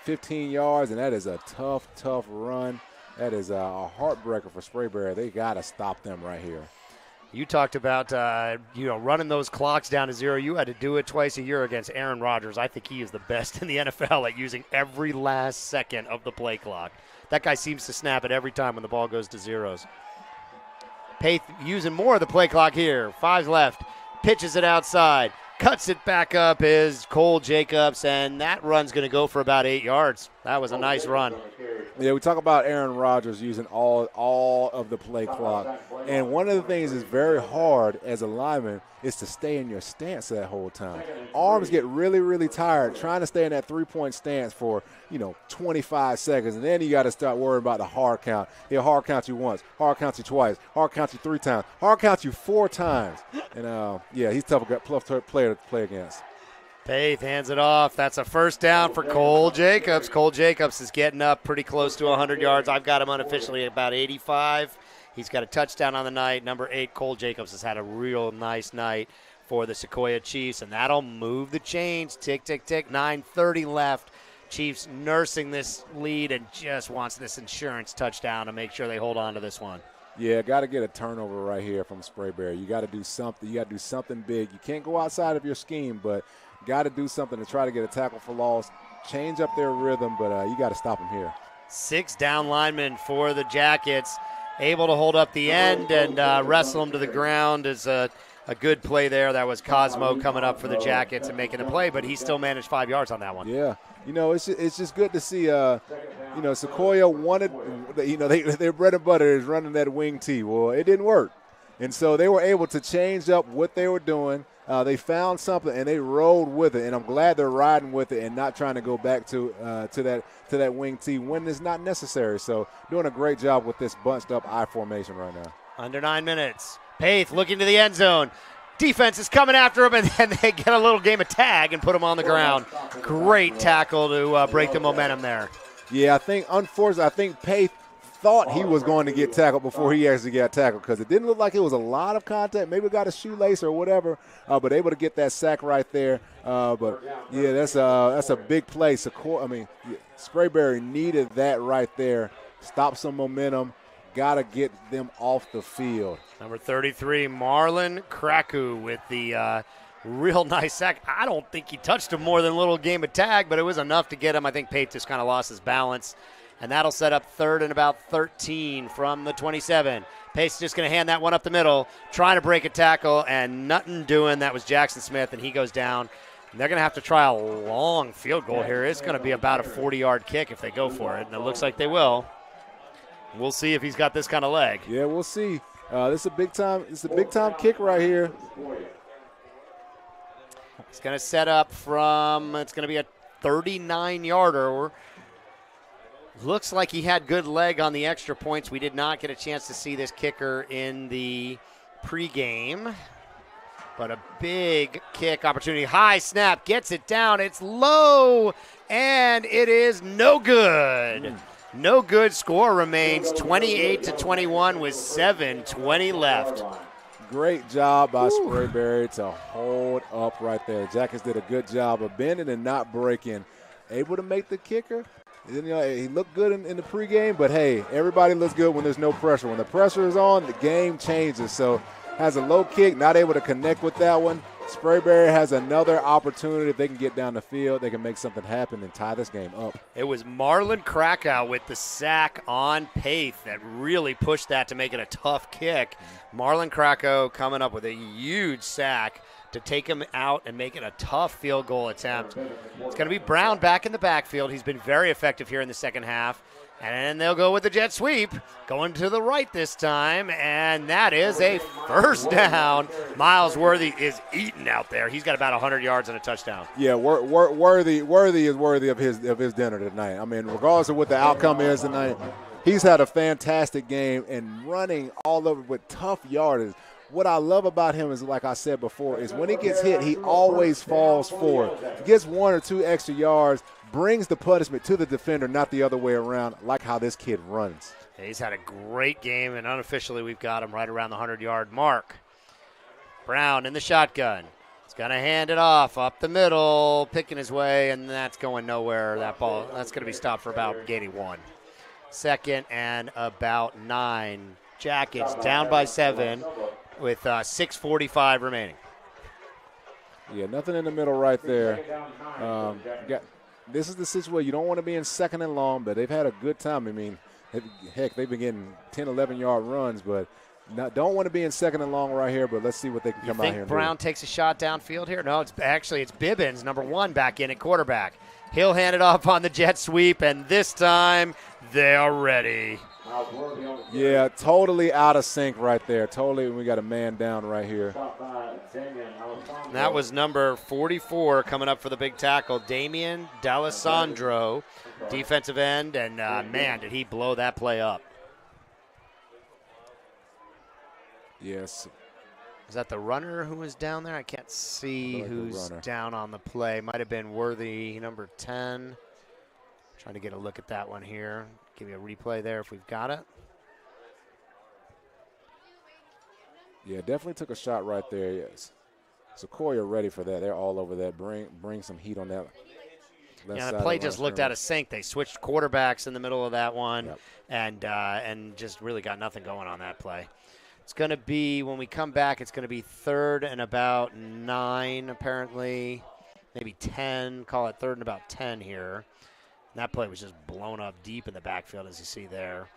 15 yards, and that is a tough run. That is a heartbreaker for Sprayberry. They got to stop them right here. You talked about, running those clocks down to 0. You had to do it twice a year against Aaron Rodgers. I think he is the best in the NFL at using every last second of the play clock. That guy seems to snap it every time when the ball goes to 0s. Paith using more of the play clock here. 5 left. pitches it outside. Cuts it back up is Cole Jacobs, and that run's going to go for about 8 yards. That was a nice run. Yeah, we talk about Aaron Rodgers using all of the play clock. And one of the things that's very hard as a lineman is to stay in your stance that whole time. Arms get really, really tired trying to stay in that three-point stance for, 25 seconds. And then you got to start worrying about the hard count. He'll hard count you once, hard count you twice, hard count you 3 times, hard count you 4 times. And, he's a tough player to play against. Paith hands it off. That's a first down for Cole Jacobs. Cole Jacobs is getting up pretty close to 100 yards. I've got him unofficially at about 85. He's got a touchdown on the night. Number 8, Cole Jacobs, has had a real nice night for the Sequoyah Chiefs, and that'll move the chains. Tick, tick, tick. 9:30 left. Chiefs nursing this lead and just wants this insurance touchdown to make sure they hold on to this one. Yeah, got to get a turnover right here from Sprayberry. You got to do something. You got to do something big. You can't go outside of your scheme, but got to do something to try to get a tackle for loss, change up their rhythm, but you got to stop them here. 6 down linemen for the Jackets, able to hold up the end and wrestle them to the ground is a good play there. That was Cosmo coming up for the Jackets and making the play, but he still managed 5 yards on that one. Yeah, it's just good to see. Sequoyah wanted, their bread and butter is running that wing T. Well, it didn't work, and so they were able to change up what they were doing. They found something and they rolled with it, and I'm glad they're riding with it and not trying to go back to that wing T when it's not necessary. So doing a great job with this bunched up I formation right now. Under 9 minutes. Paith looking to the end zone. Defense is coming after him, and then they get a little game of tag and put him on the ground. Great tackle to break the momentum there. Yeah, I think Paith thought he was going to get tackled before he actually got tackled because it didn't look like it was a lot of contact. Maybe got a shoelace or whatever, but able to get that sack right there. But yeah, that's a big play. Sprayberry needed that right there. Stop some momentum. Got to get them off the field. Number 33, Marlon Kraku with the real nice sack. I don't think he touched him more than a little game of tag, but it was enough to get him. I think Paith just kind of lost his balance. And that'll set up 3rd and about 13 from the 27. Pace just going to hand that one up the middle, trying to break a tackle, and nothing doing. That was Jackson Smith, and he goes down. And they're going to have to try a long field goal here. It's going to be about a 40-yard kick if they go for it, and it looks like they will. We'll see if he's got this kind of leg. Yeah, we'll see. This is a big time. It's a big time kick right here. It's going to set up from. It's going to be a 39-yarder. Looks like he had good leg on the extra points. We did not get a chance to see this kicker in the pregame. But a big kick opportunity. High snap, gets it down. It's low, and it is no good. No good. Score remains 28-21 with 7:20 left. Great job by Sprayberry to hold up right there. Jackets did a good job of bending and not breaking. Able to make the kicker. He looked good in the pregame, but hey, everybody looks good when there's no pressure. When the pressure is on, the game changes. So has a low kick, not able to connect with that one. Sprayberry has another opportunity. If they can get down the field, they can make something happen and tie this game up. It was Marlon Krakow with the sack on Paith that really pushed that to make it a tough kick. Marlon Krakow coming up with a huge sack to take him out and make it a tough field goal attempt. It's going to be Brown back in the backfield. He's been very effective here in the second half. And they'll go with the jet sweep, going to the right this time, and that is a first down. Miles Worthy is eating out there. He's got about 100 yards and a touchdown. Yeah, Worthy is worthy of his dinner tonight. I mean, regardless of what the outcome is tonight, he's had a fantastic game and running all over with tough yardage. What I love about him is, like I said before, is when he gets hit, he always falls forward. Gets 1 or 2 extra yards, brings the punishment to the defender, not the other way around, like how this kid runs. He's had a great game, and unofficially we've got him right around the 100-yard mark. Brown in the shotgun. He's going to hand it off up the middle, picking his way, and that's going nowhere. That's going to be stopped for about gaining 1. 2nd and about 9. Jackets down by 7 with 6:45 remaining. Yeah, nothing in the middle right there. This is the situation. You don't want to be in 2nd and long, but they've had a good time. I mean, heck, they've been getting 10, 11-yard runs, but don't want to be in second and long right here, but let's see what they can come out here and Brown takes a shot downfield here? No, it's Bibbins, number 1, back in at quarterback. He'll hand it off on the jet sweep, and this time they are ready. Yeah, totally out of sync right there. Totally, we got a man down right here. That was number 44 coming up for the big tackle, Damian D'Alessandro, defensive end, and man, did he blow that play up. Yes. Is that the runner who was down there? I can't see who's down on the play. Might have been Worthy, number 10. Trying to get a look at that one here. Give you a replay there if we've got it. Yeah, definitely took a shot right there, yes. Sequoyah ready for that. They're all over that. Bring some heat on that. Yeah, the play just looked out of sync. They switched quarterbacks in the middle of that one, and just really got nothing going on that play. It's going to be, when we come back, it's going to be 3rd and about 9, apparently. Maybe 10. Call it 3rd and about 10 here. And that play was just blown up deep in the backfield, as you see there.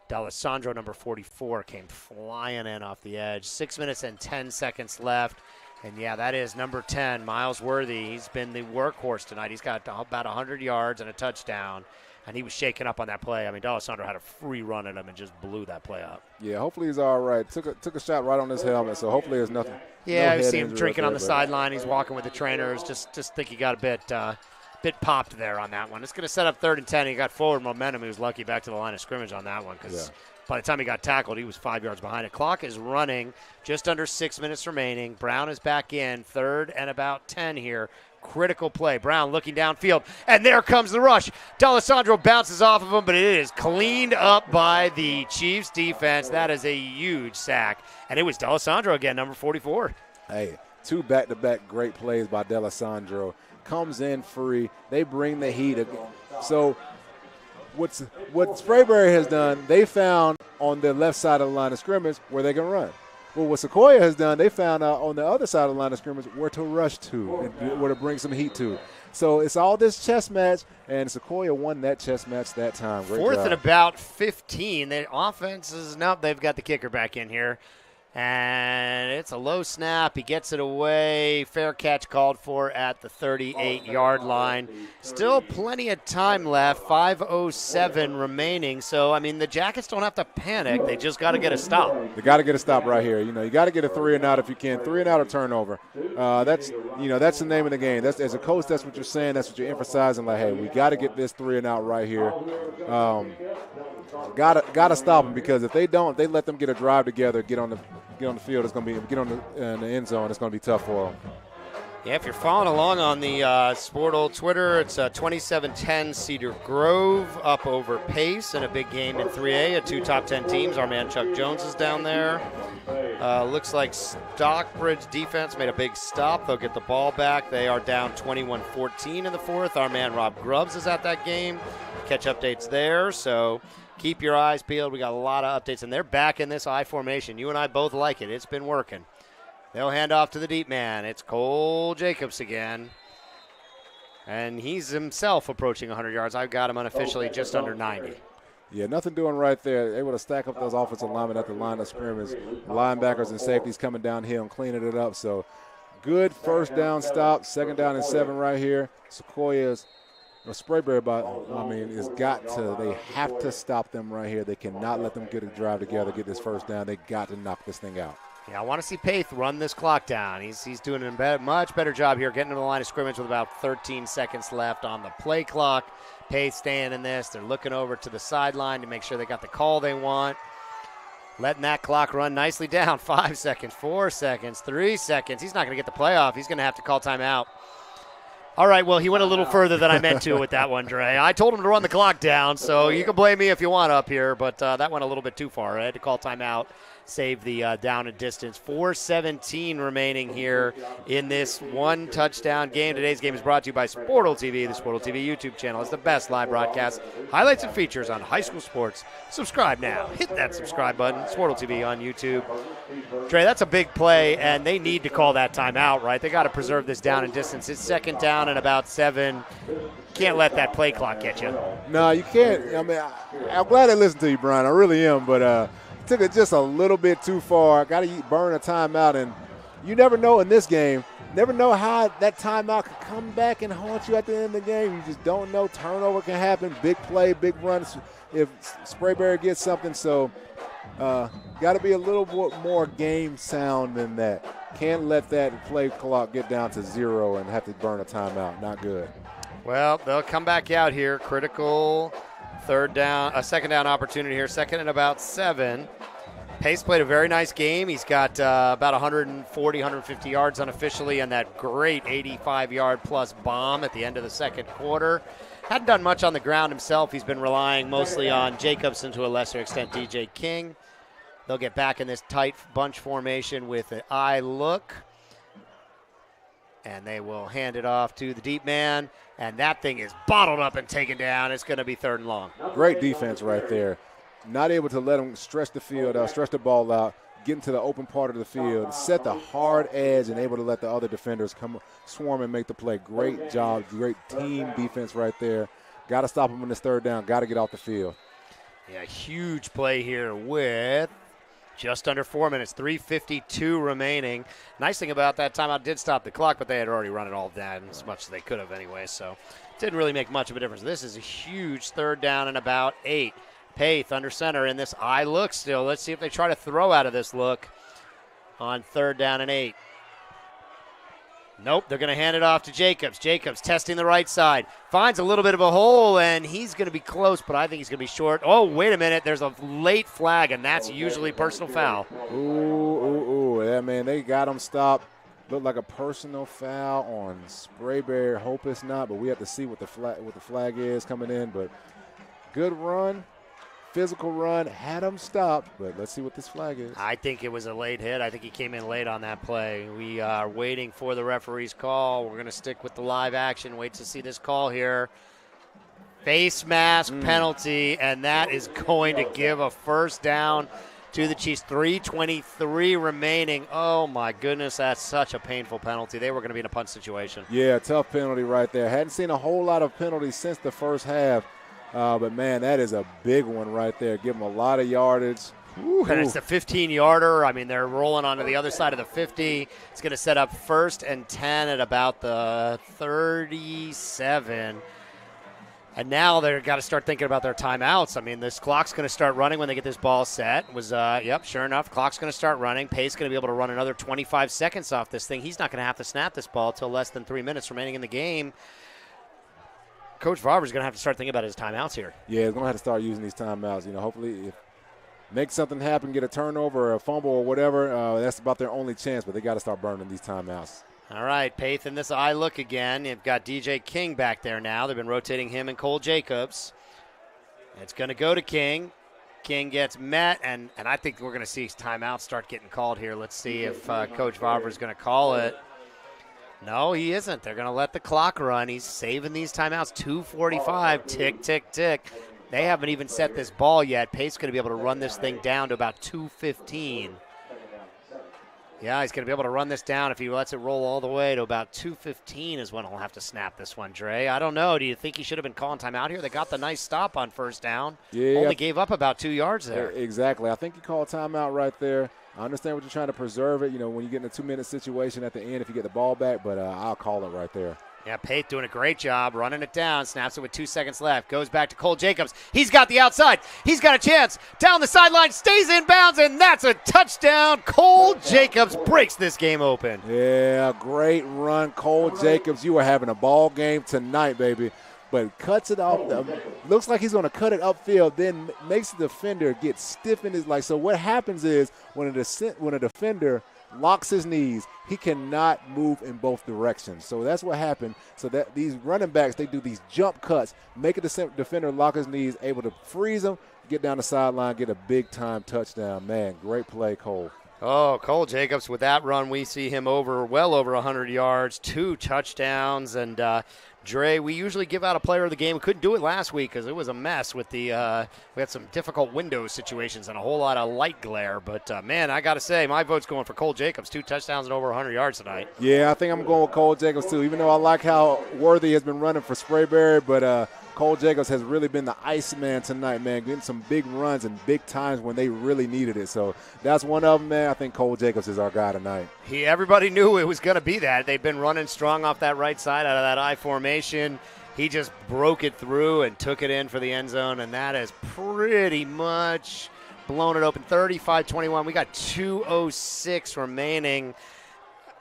D'Alessandro, number 44, came flying in off the edge. 6 minutes and 10 seconds left. And, yeah, that is number 10, Miles Worthy. He's been the workhorse tonight. He's got about 100 yards and a touchdown. And he was shaking up on that play. I mean, D'Alessandro had a free run at him and just blew that play up. Yeah, hopefully he's all right. Took a shot right on his helmet, so hopefully there's nothing. Yeah, I see him drinking on the sideline. He's walking with the trainers. Just think he got a bit popped there on that one. It's going to set up 3rd and 10. He got forward momentum. He was lucky back to the line of scrimmage on that one because by the time he got tackled, he was 5 yards behind it. Clock is running, just under 6 minutes remaining. Brown is back in, 3rd and about 10 here. Critical play. Brown looking downfield, and there comes the rush. D'Alessandro bounces off of him, but it is cleaned up by the Chiefs defense. That is a huge sack, and it was D'Alessandro again, number 44. Hey, 2 back-to-back great plays by D'Alessandro. Comes in free. They bring the heat again. So what Sprayberry has done, they found on the left side of the line of scrimmage where they can run. Well, what Sequoyah has done, they found out on the other side of the line of scrimmage where to rush to and where to bring some heat to. So it's all this chess match, and Sequoyah won that chess match that time. Great 4th job. and about 15. The offense is they've got the kicker back in here. And it's a low snap. He gets it away. Fair catch called for at the 38-yard line. Still plenty of time left. 5:07 remaining. So, I mean, the Jackets don't have to panic. They just got to get a stop. They got to get a stop right here. You know, you got to get a 3 and out if you can. 3 and out or turnover. That's the name of the game. That's, as a coach, that's what you're saying. That's what you're emphasizing. Like, hey, we got to get this 3 and out right here. Got to stop them, because if they don't, they let them get a drive together, get on the field. It's going to be get on the end zone. It's going to be tough for them. Yeah, if you're following along on the Sportal Twitter, it's 27-10 Cedar Grove up over Pace in a big game in 3A. 2 top 10 teams. Our man Chuck Jones is down there. Looks like Stockbridge defense made a big stop. They'll get the ball back. They are down 21-14 in the 4th. Our man Rob Grubbs is at that game. Catch updates there. So keep your eyes peeled. We got a lot of updates, and they're back in this I formation. You and I both like it. It's been working. They'll hand off to the deep man. It's Cole Jacobs again. And he's himself approaching 100 yards. I've got him unofficially just under 90. Yeah, nothing doing right there. Able to stack up those offensive linemen at the line of scrimmage. Linebackers and safeties coming downhill and cleaning it up. So good first down stop. 2nd down and 7 right here. Sequoyah's Sprayberry, they have to stop them right here. They cannot let them get a drive together, get this first down. They got to knock this thing out. Yeah, I want to see Paith run this clock down. He's doing a much better job here, getting to the line of scrimmage with about 13 seconds left on the play clock. Paith staying in this. They're looking over to the sideline to make sure they got the call they want. Letting that clock run nicely down. 5 seconds, 4 seconds, 3 seconds. He's not going to get the play off. He's going to have to call timeout. All right, well, he went a little further than I meant to with that one, Dre. I told him to run the clock down, so you can blame me if you want up here, but that went a little bit too far. I had to call timeout, save the down and distance. 4:17 remaining here in this 1 touchdown game. Today's game is brought to you by Sportal TV. The Sportal TV YouTube channel is the best live broadcast, highlights and features on high school sports. Subscribe now. Hit that subscribe button. Sportal TV on YouTube. Dre, that's a big play, and they need to call that timeout, right? They got to preserve this down and distance. It's 2nd down and about 7. Can't let that play clock get you. No, you can't. I mean, I'm glad I listened to you, Brian. I really am, but took it just a little bit too far. Got to burn a timeout, and you never know in this game. Never know how that timeout could come back and haunt you at the end of the game. You just don't know. Turnover can happen. Big play, big runs if Sprayberry gets something. So got to be a little bit more game sound than that. Can't let that play clock get down to 0 and have to burn a timeout. Not good. Well, they'll come back out here. Critical second down opportunity here. Second and about 7. Pace played a very nice game. He's got about 140, 150 yards unofficially and that great 85-yard plus bomb at the end of the second quarter. Hadn't done much on the ground himself. He's been relying mostly on Jacobs and to a lesser extent DJ King. They'll get back in this tight bunch formation with an eye look. And they will hand it off to the deep man. And that thing is bottled up and taken down. It's going to be 3rd and long. Great defense right there. Not able to let him stretch the field out, stretch the ball out, get into the open part of the field, set the hard edge, and able to let the other defenders come swarm and make the play. Great job, great team defense right there. Got to stop him in this 3rd down. Got to get off the field. Yeah, huge play here with just under 4 minutes, 3:52 remaining. Nice thing about that timeout did stop the clock, but they had already run it all down as much as they could have anyway, so didn't really make much of a difference. This is a huge 3rd down and about 8. Paith under center in this eye look still. Let's see if they try to throw out of this look on 3rd down and 8. Nope, they're going to hand it off to Jacobs. Jacobs testing the right side. Finds a little bit of a hole, and he's going to be close, but I think he's going to be short. Oh, wait a minute. There's a late flag, and that's usually personal foul. Ooh. Yeah, man, they got him stopped. Looked like a personal foul on Sprayberry. Hope it's not, but we have to see what the flag is coming in. But good run. Physical run, had him stopped, but let's see what this flag is. I think it was a late hit. I think he came in late on that play. We are waiting for the referee's call. We're going to stick with the live action, wait to see this call here. Face mask penalty, and that is going to give a 1st down to the Chiefs. 3:23 remaining. Oh, my goodness, that's such a painful penalty. They were going to be in a punt situation. Yeah, tough penalty right there. Hadn't seen a whole lot of penalties since the first half. But, man, that is a big one right there. Give them a lot of yardage. And it's a 15-yarder. I mean, they're rolling onto the other side of the 50. It's going to set up 1st and 10 at about the 37. And now they've got to start thinking about their timeouts. I mean, this clock's going to start running when they get this ball set. Sure enough, clock's going to start running. Pace going to be able to run another 25 seconds off this thing. He's not going to have to snap this ball until less than 3 minutes remaining in the game. Coach Varber's going to have to start thinking about his timeouts here. Yeah, he's going to have to start using these timeouts. You know, hopefully if make something happen, get a turnover or a fumble or whatever, that's about their only chance, but they got to start burning these timeouts. All right, Paith in this eye look again. You've got DJ King back there now. They've been rotating him and Cole Jacobs. It's going to go to King. King gets met, and I think we're going to see timeouts start getting called here. Let's see if Coach Varber's going to call it. No, he isn't. They're going to let the clock run. He's saving these timeouts. 2:45, tick, tick, tick. They haven't even set this ball yet. Pace's going to be able to run this thing down to about 2:15. Yeah, he's going to be able to run this down if he lets it roll all the way to about 2:15 is when he'll have to snap this one, Dre. I don't know. Do you think he should have been calling timeout here? They got the nice stop on 1st down. Yeah. Only gave up about 2 yards there. Exactly. I think you call timeout right there. I understand what you're trying to preserve it, you know, when you get in a 2-minute situation at the end if you get the ball back, but I'll call it right there. Yeah, Paith doing a great job running it down. Snaps it with 2 seconds left. Goes back to Cole Jacobs. He's got the outside. He's got a chance. Down the sideline. Stays in bounds, and that's a touchdown. Cole Jacobs breaks this game open. Yeah, great run, Cole Jacobs. You are having a ball game tonight, baby. But cuts it off. Looks like he's going to cut it upfield, then makes the defender get stiff in his leg. So what happens is when a defender locks his knees, he cannot move in both directions. So that's what happened. So that these running backs, they do these jump cuts, make a defender lock his knees, able to freeze him, get down the sideline, get a big-time touchdown. Man, great play, Cole. Oh, Cole Jacobs, with that run, we see him well over 100 yards, 2 touchdowns, and Dre, we usually give out a player of the game. We couldn't do it last week because it was a mess with we had some difficult window situations and a whole lot of light glare. But, man, I got to say, my vote's going for Cole Jacobs, 2 touchdowns and over 100 yards tonight. Yeah, I think I'm going with Cole Jacobs, too, even though I like how Worthy has been running for Sprayberry. But Cole Jacobs has really been the Iceman tonight, man, getting some big runs and big times when they really needed it. So that's one of them, man. I think Cole Jacobs is our guy tonight. Everybody knew it was going to be that. They've been running strong off that right side out of that I formation. He just broke it through and took it in for the end zone, and that is pretty much blown it open. 35-21. We got 2:06 remaining.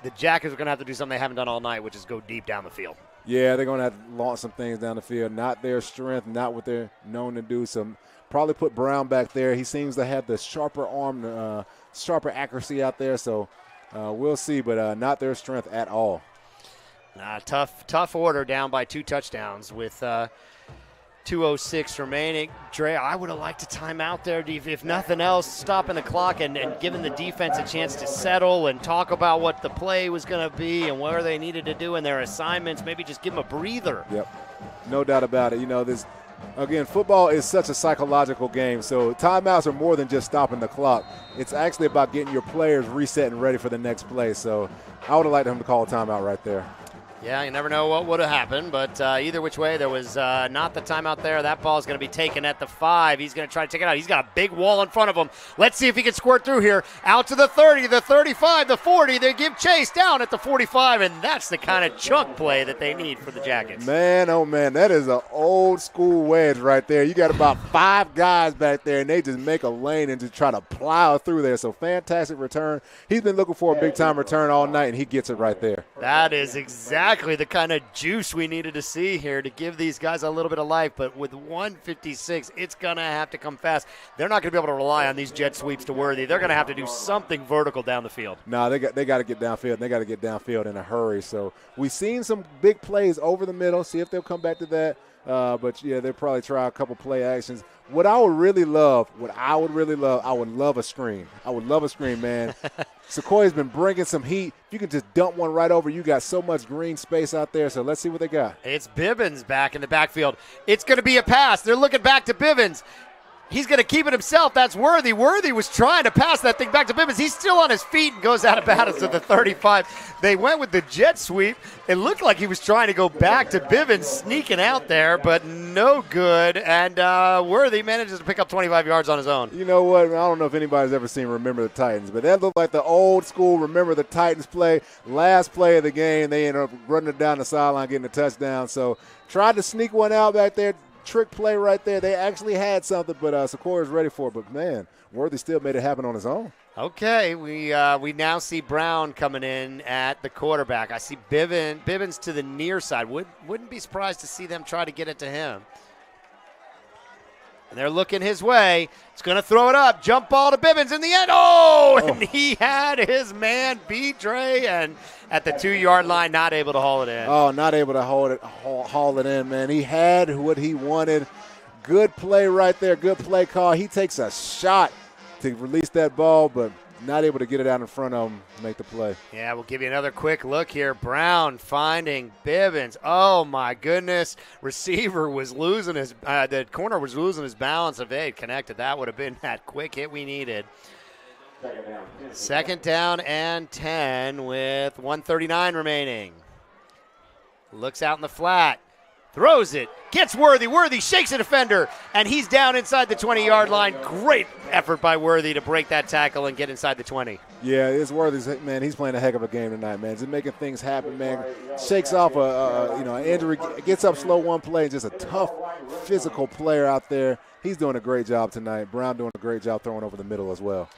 The Jackets are going to have to do something they haven't done all night, which is go deep down the field. Yeah, they're going to have to launch some things down the field. Not their strength, not what they're known to do. So probably put Brown back there. He seems to have the sharper arm, sharper accuracy out there. So we'll see, but not their strength at all. Tough order, down by 2 touchdowns with 2:06 remaining. Dre, I would have liked a timeout there, if nothing else, stopping the clock and giving the defense a chance to settle and talk about what the play was going to be and where they needed to do in their assignments. Maybe just give them a breather. Yep, no doubt about it. You know, this again, football is such a psychological game, so timeouts are more than just stopping the clock. It's actually about getting your players reset and ready for the next play. So I would have liked him to call a timeout right there. Yeah, you never know what would have happened, but either which way, there was not the timeout there. That ball is going to be taken at the 5. He's going to try to take it out. He's got a big wall in front of him. Let's see if he can squirt through here. Out to the 30, the 35, the 40. They give chase down at the 45, and that's the kind of chunk play that they need for the Jackets. Man, oh, man, that is an old-school wedge right there. You got about 5 guys back there, and they just make a lane and just try to plow through there. So fantastic return. He's been looking for a big-time return all night, and he gets it right there. That is exactly the kind of juice we needed to see here to give these guys a little bit of life. But with 1:56, it's going to have to come fast. They're not going to be able to rely on these jet sweeps to Worthy. They're going to have to do something vertical down the field. No, they got to get downfield, and they got to get downfield in a hurry. So we've seen some big plays over the middle. See if they'll come back to that. But, yeah, they'll probably try a couple play actions. What I would love, I would love a screen. I would love a screen, man. Sequoiah's been bringing some heat. You can just dump one right over. You got so much green space out there, so let's see what they got. It's Bivens back in the backfield. It's going to be a pass. They're looking back to Bivens. He's going to keep it himself. That's Worthy. Worthy was trying to pass that thing back to Bivens. He's still on his feet and goes out of bounds to the 35. They went with the jet sweep. It looked like he was trying to go back to Bivens, sneaking out there, but no good. And Worthy manages to pick up 25 yards on his own. You know what? I don't know if anybody's ever seen Remember the Titans, but that looked like the old school Remember the Titans play. Last play of the game, they ended up running it down the sideline, getting a touchdown. So tried to sneak one out back there. Trick play right there. They actually had something, but Sequoiah's ready for it. But, man, Worthy still made it happen on his own. Okay, we now see Brown coming in at the quarterback. I see Bivens to the near side. Wouldn't be surprised to see them try to get it to him. And they're looking his way. It's going to throw it up. Jump ball to Bivens in the end. And he had his man beat Dre, and at the 2-yard line, not able to haul it in. Oh, not able to haul it in, man. He had what he wanted. Good play right there. Good play call. He takes a shot to release that ball, but not able to get it out in front of him to make the play. Yeah, we'll give you another quick look here. Brown finding Bivens. Oh, my goodness. Receiver was losing the corner was losing his balance. If they had connected, that would have been that quick hit we needed. Second down and 10 with 1:39 remaining. Looks out in the flat. Throws it. Gets Worthy. Worthy shakes a defender, and he's down inside the 20-yard line. Great effort by Worthy to break that tackle and get inside the 20. Yeah, it's Worthy. Man, he's playing a heck of a game tonight, man. Just making things happen, man. Shakes off an injury, gets up slow one play, just a tough physical player out there. He's doing a great job tonight. Brown doing a great job throwing over the middle as well.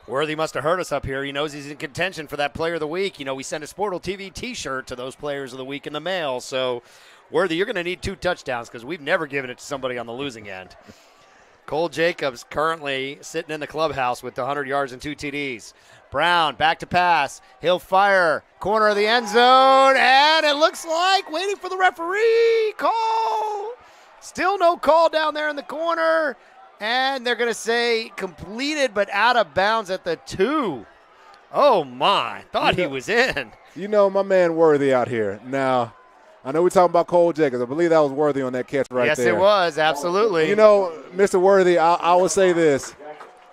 Worthy must have heard us up here. He knows he's in contention for that Player of the Week. You know, we send a Sportal TV T-shirt to those Players of the Week in the mail. So, Worthy, you're going to need 2 touchdowns because we've never given it to somebody on the losing end. Cole Jacobs currently sitting in the clubhouse with 100 yards and 2 TDs. Brown back to pass. He'll fire. Corner of the end zone. And it looks like waiting for the referee. Call. Still no call down there in the corner. And they're going to say completed but out of bounds at the 2. Oh, my. Thought he was in. You know, my man Worthy out here. Now, I know we're talking about Cole Jacobs. I believe that was Worthy on that catch right there. Yes, it was. Absolutely. You know, Mr. Worthy, I will say this.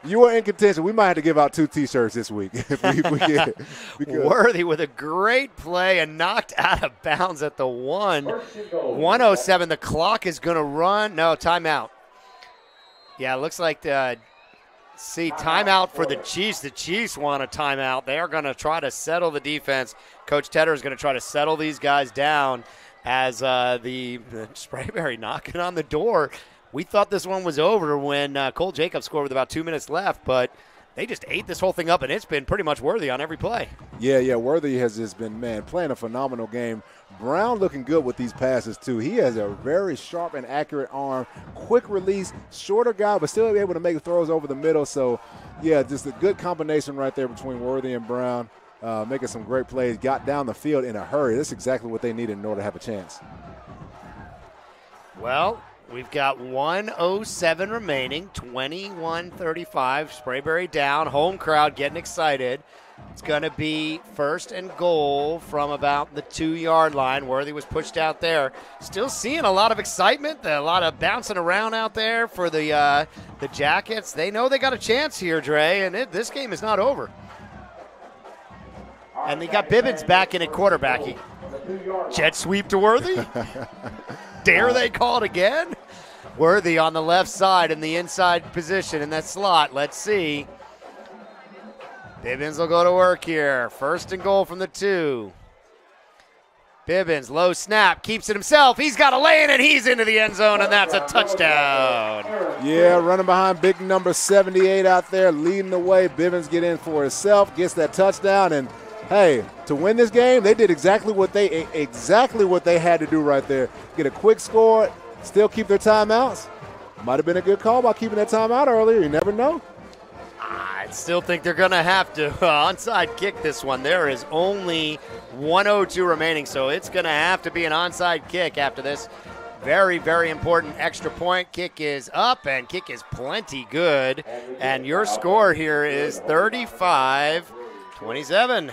You were in contention. We might have to give out 2 T-shirts this week if we get it. Worthy with a great play and knocked out of bounds at the 1:07. The clock is going to run. No, timeout. Yeah, it looks like timeout for the Chiefs. The Chiefs want a timeout. They are going to try to settle the defense. Coach Tedder is going to try to settle these guys down as the Sprayberry knocking on the door. We thought this one was over when Cole Jacobs scored with about 2 minutes left, but they just ate this whole thing up, and it's been pretty much Worthy on every play. Yeah, Worthy has just been, playing a phenomenal game. Brown looking good with these passes, too. He has a very sharp and accurate arm, quick release, shorter guy, but still able to make throws over the middle. So, yeah, just a good combination right there between Worthy and Brown, making some great plays, got down the field in a hurry. That's exactly what they needed in order to have a chance. Well, we've got 1:07 remaining, 21-35. Sprayberry down, home crowd getting excited. It's going to be 1st and goal from about the 2-yard line. Worthy was pushed out there. Still seeing a lot of excitement, a lot of bouncing around out there for the Jackets. They know they got a chance here, Dre, and this game is not over. And they got Bibbins back in at quarterbacking. Jet sweep to Worthy. Dare they call it again? Worthy on the left side in the inside position in that slot. Let's see. Bibbins will go to work here. 1st and goal from the 2. Bibbins, low snap, keeps it himself. He's got a lane, and he's into the end zone, and that's a touchdown. Yeah, running behind big number 78 out there, leading the way. Bibbins get in for himself, gets that touchdown, and hey, to win this game, they did exactly what they had to do right there. Get a quick score, still keep their timeouts. Might have been a good call by keeping that timeout earlier. You never know. I still think they're going to have to onside kick this one. There is only 1:02 remaining, so it's going to have to be an onside kick after this. Very, very important extra point. Kick is up, and kick is plenty good. And your score here is 35-27.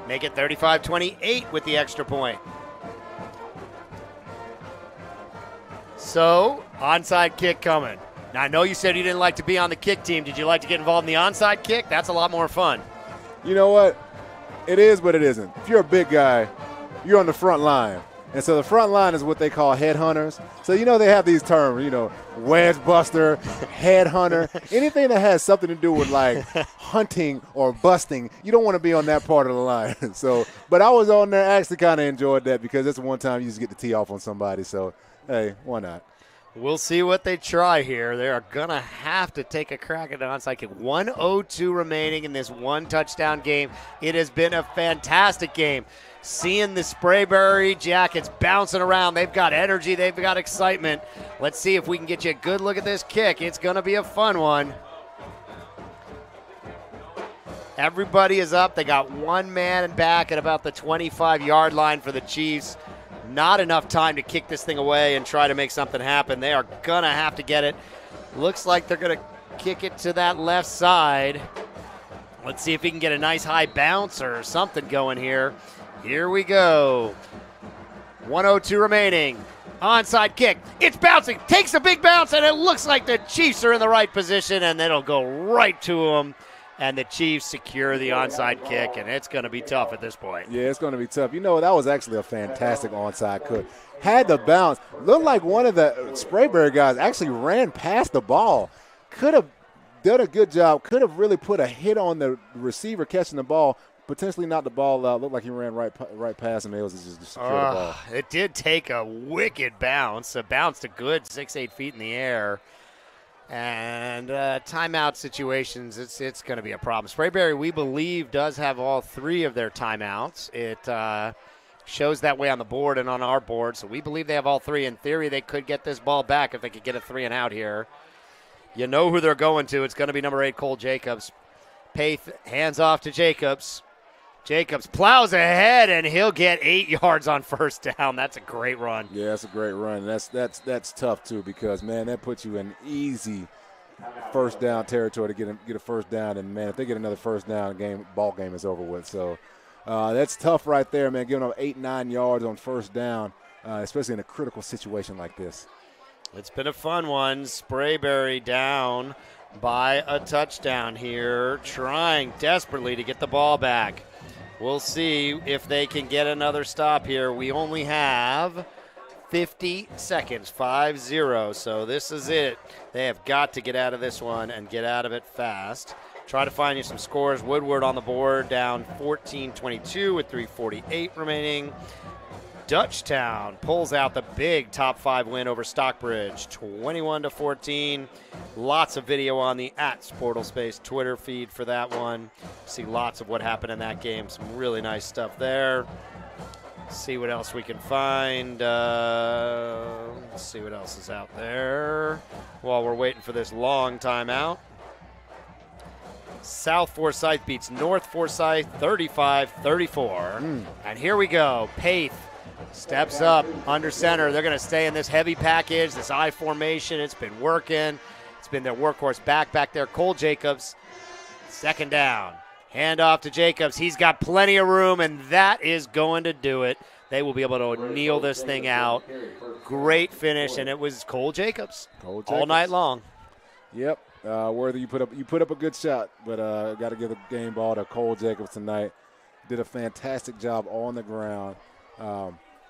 Make it 35-28 with the extra point. So, onside kick coming. Now, I know you said you didn't like to be on the kick team. Did you like to get involved in the onside kick? That's a lot more fun. You know what? It is, but it isn't. If you're a big guy, you're on the front line. And so the front line is what they call headhunters. So, they have these terms, wedge buster, headhunter, anything that has something to do with, like, hunting or busting. You don't want to be on that part of the line. But I was on there, actually kind of enjoyed that because that's the one time you just get to tee off on somebody. So, hey, why not? We'll see what they try here. They are going to have to take a crack at an onside kick. 1:02 remaining in this one touchdown game. It has been a fantastic game. Seeing the Sprayberry Jackets bouncing around. They've got energy. They've got excitement. Let's see if we can get you a good look at this kick. It's going to be a fun one. Everybody is up. They got one man back at about the 25-yard line for the Chiefs. Not enough time to kick this thing away and try to make something happen. They are going to have to get it. Looks like they're going to kick it to that left side. Let's see if he can get a nice high bounce or something going here. Here we go. 1:02 remaining. Onside kick. It's bouncing. Takes a big bounce, and it looks like the Chiefs are in the right position, and it'll go right to them. And the Chiefs secure the onside kick, and it's going to be tough at this point. Yeah, it's going to be tough. That was actually a fantastic onside kick. Had the bounce. Looked like one of the Sprayberry guys actually ran past the ball. Could have done a good job. Could have really put a hit on the receiver catching the ball. Potentially knocked the ball out. Looked like he ran right past him. It was just secure the ball. It did take a wicked bounce. It bounced a good 6-8 feet in the air. And timeout situations, it's going to be a problem. Sprayberry, we believe, does have all 3 of their timeouts. It shows that way on the board and on our board, so we believe they have all 3. In theory, they could get this ball back if they could get a 3 and out here. You know who they're going to. It's going to be number 8, Cole Jacobs. Paith hands off to Jacobs. Jacobs plows ahead, and he'll get 8 yards on first down. That's a great run. Yeah, that's a great run. That's tough, too, because, man, that puts you in easy first down territory to get a first down. And, man, if they get another first down, ball game is over with. So that's tough right there, man, giving up 8-9 yards on first down, especially in a critical situation like this. It's been a fun one. Sprayberry down by a touchdown here, trying desperately to get the ball back. We'll see if they can get another stop here. We only have 50 seconds, 5-0, so this is it. They have got to get out of this one and get out of it fast. Try to find you some scores. Woodward on the board, down 14-22 with 3:48 remaining. Dutchtown pulls out the big top 5 win over Stockbridge, 21-14. Lots of video on the @SportalSpace Twitter feed for that one. See lots of what happened in that game. Some really nice stuff there. See what else we can find. Let's see what else is out there while we're waiting for this long timeout. South Forsyth beats North Forsyth 35-34. And here we go. Paith steps up under center. They're going to stay in this heavy package, this I formation. It's been working. It's been their workhorse back there. Cole Jacobs, second down. Hand off to Jacobs. He's got plenty of room, and that is going to do it. They will be able to kneel this thing out. Great finish, and it was Cole Jacobs all night long. Yep. Worthy, you put up a good shot, but got to give the game ball to Cole Jacobs tonight. Did a fantastic job on the ground.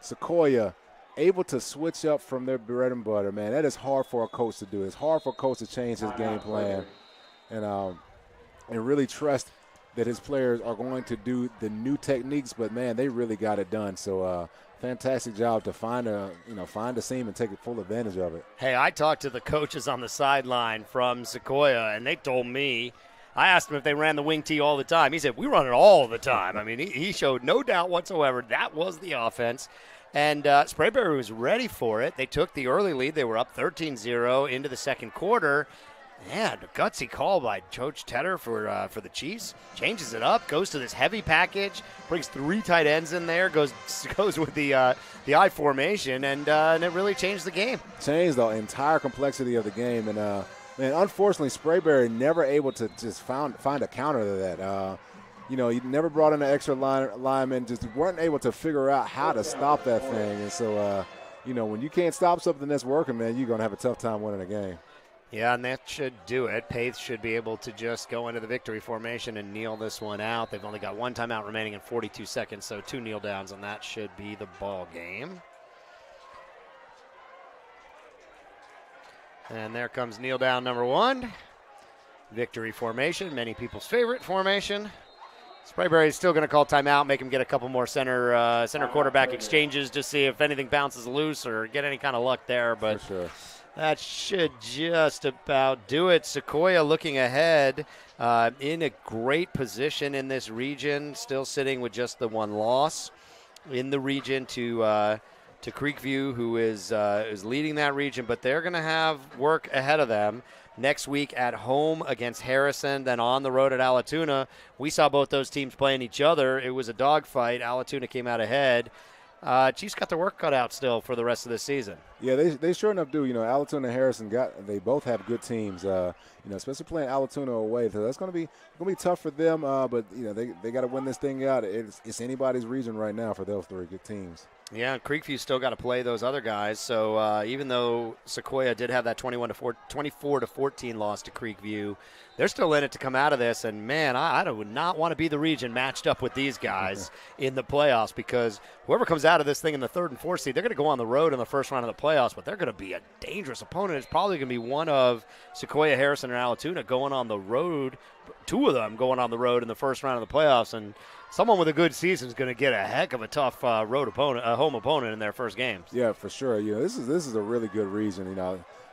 Sequoyah able to switch up from their bread and butter, man. That is hard for a coach to do. It's hard for a coach to change his game plan and really trust that his players are going to do the new techniques. But man, they really got it done. So fantastic job to find a seam and take full advantage of it. Hey, I talked to the coaches on the sideline from Sequoyah, and they told me. I asked him if they ran the wing tee all the time. He said, we run it all the time. I mean, he showed no doubt whatsoever that was the offense. And Sprayberry was ready for it. They took the early lead. They were up 13-0 into the second quarter. Man, a gutsy call by Coach Tedder for the Chiefs. Changes it up, goes to this heavy package, brings 3 tight ends in there, goes with the I formation, and it really changed the game. Changed the entire complexity of the game. And, man, unfortunately, Sprayberry never able to just find a counter to that. He never brought in an extra lineman, just weren't able to figure out how to stop that thing. And so, when you can't stop something that's working, man, you're going to have a tough time winning a game. Yeah, and that should do it. Paith should be able to just go into the victory formation and kneel this one out. They've only got 1 timeout remaining in 42 seconds, so 2 kneel downs, and that should be the ball game. And there comes kneel down number 1. Victory formation, many people's favorite formation. Sprayberry is still going to call timeout, make him get a couple more center quarterback exchanges to see if anything bounces loose or get any kind of luck there. But for sure. That should just about do it. Sequoyah looking ahead in a great position in this region, still sitting with just the 1 loss in the region to Creekview, who is leading that region. But they're going to have work ahead of them next week at home against Harrison, then on the road at Allatoona. We saw both those teams playing each other. It was a dogfight. Allatoona came out ahead. Chiefs got their work cut out still for the rest of the season. Yeah, they sure enough do. Allatoona and Harrison they both have good teams. Especially playing Allatoona away, so that's going to be tough for them. But they got to win this thing out. It's anybody's region right now for those 3 good teams. Yeah, Creekview still got to play those other guys. So even though Sequoyah did have that 24-14 loss to Creekview, they're still in it to come out of this. And, man, I would not want to be the region matched up with these guys in the playoffs, because whoever comes out of this thing in the 3rd and 4th seed, they're going to go on the road in the first round of the playoffs, but they're going to be a dangerous opponent. It's probably going to be one of Sequoyah, Harrison, and Allatoona going on the road, 2 of them going on the road in the first round of the playoffs. And someone with a good season is going to get a heck of a tough home opponent in their first games. Yeah, for sure. This is a really good region.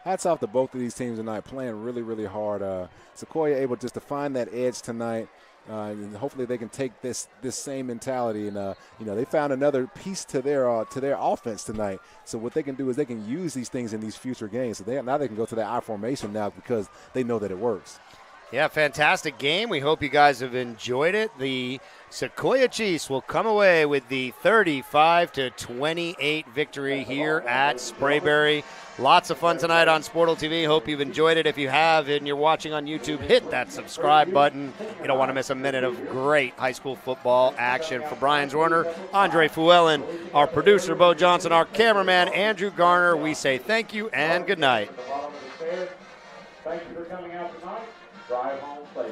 Hats off to both of these teams tonight, playing really, really hard. Sequoyah able just to find that edge tonight, and hopefully they can take this same mentality. And they found another piece to their offense tonight. So what they can do is they can use these things in these future games. So now they can go to their I formation now because they know that it works. Yeah, fantastic game. We hope you guys have enjoyed it. The Sequoyah Chiefs will come away with the 35-28 victory here at Sprayberry. Lots of fun tonight on Sportal TV. Hope you've enjoyed it. If you have and you're watching on YouTube, hit that subscribe button. You don't want to miss a minute of great high school football action. For Brian Zorner, Andre Fuellen, our producer, Bo Johnson, our cameraman, Andrew Garner, we say thank you and good night. Thank you for coming out tonight. Drive home safe.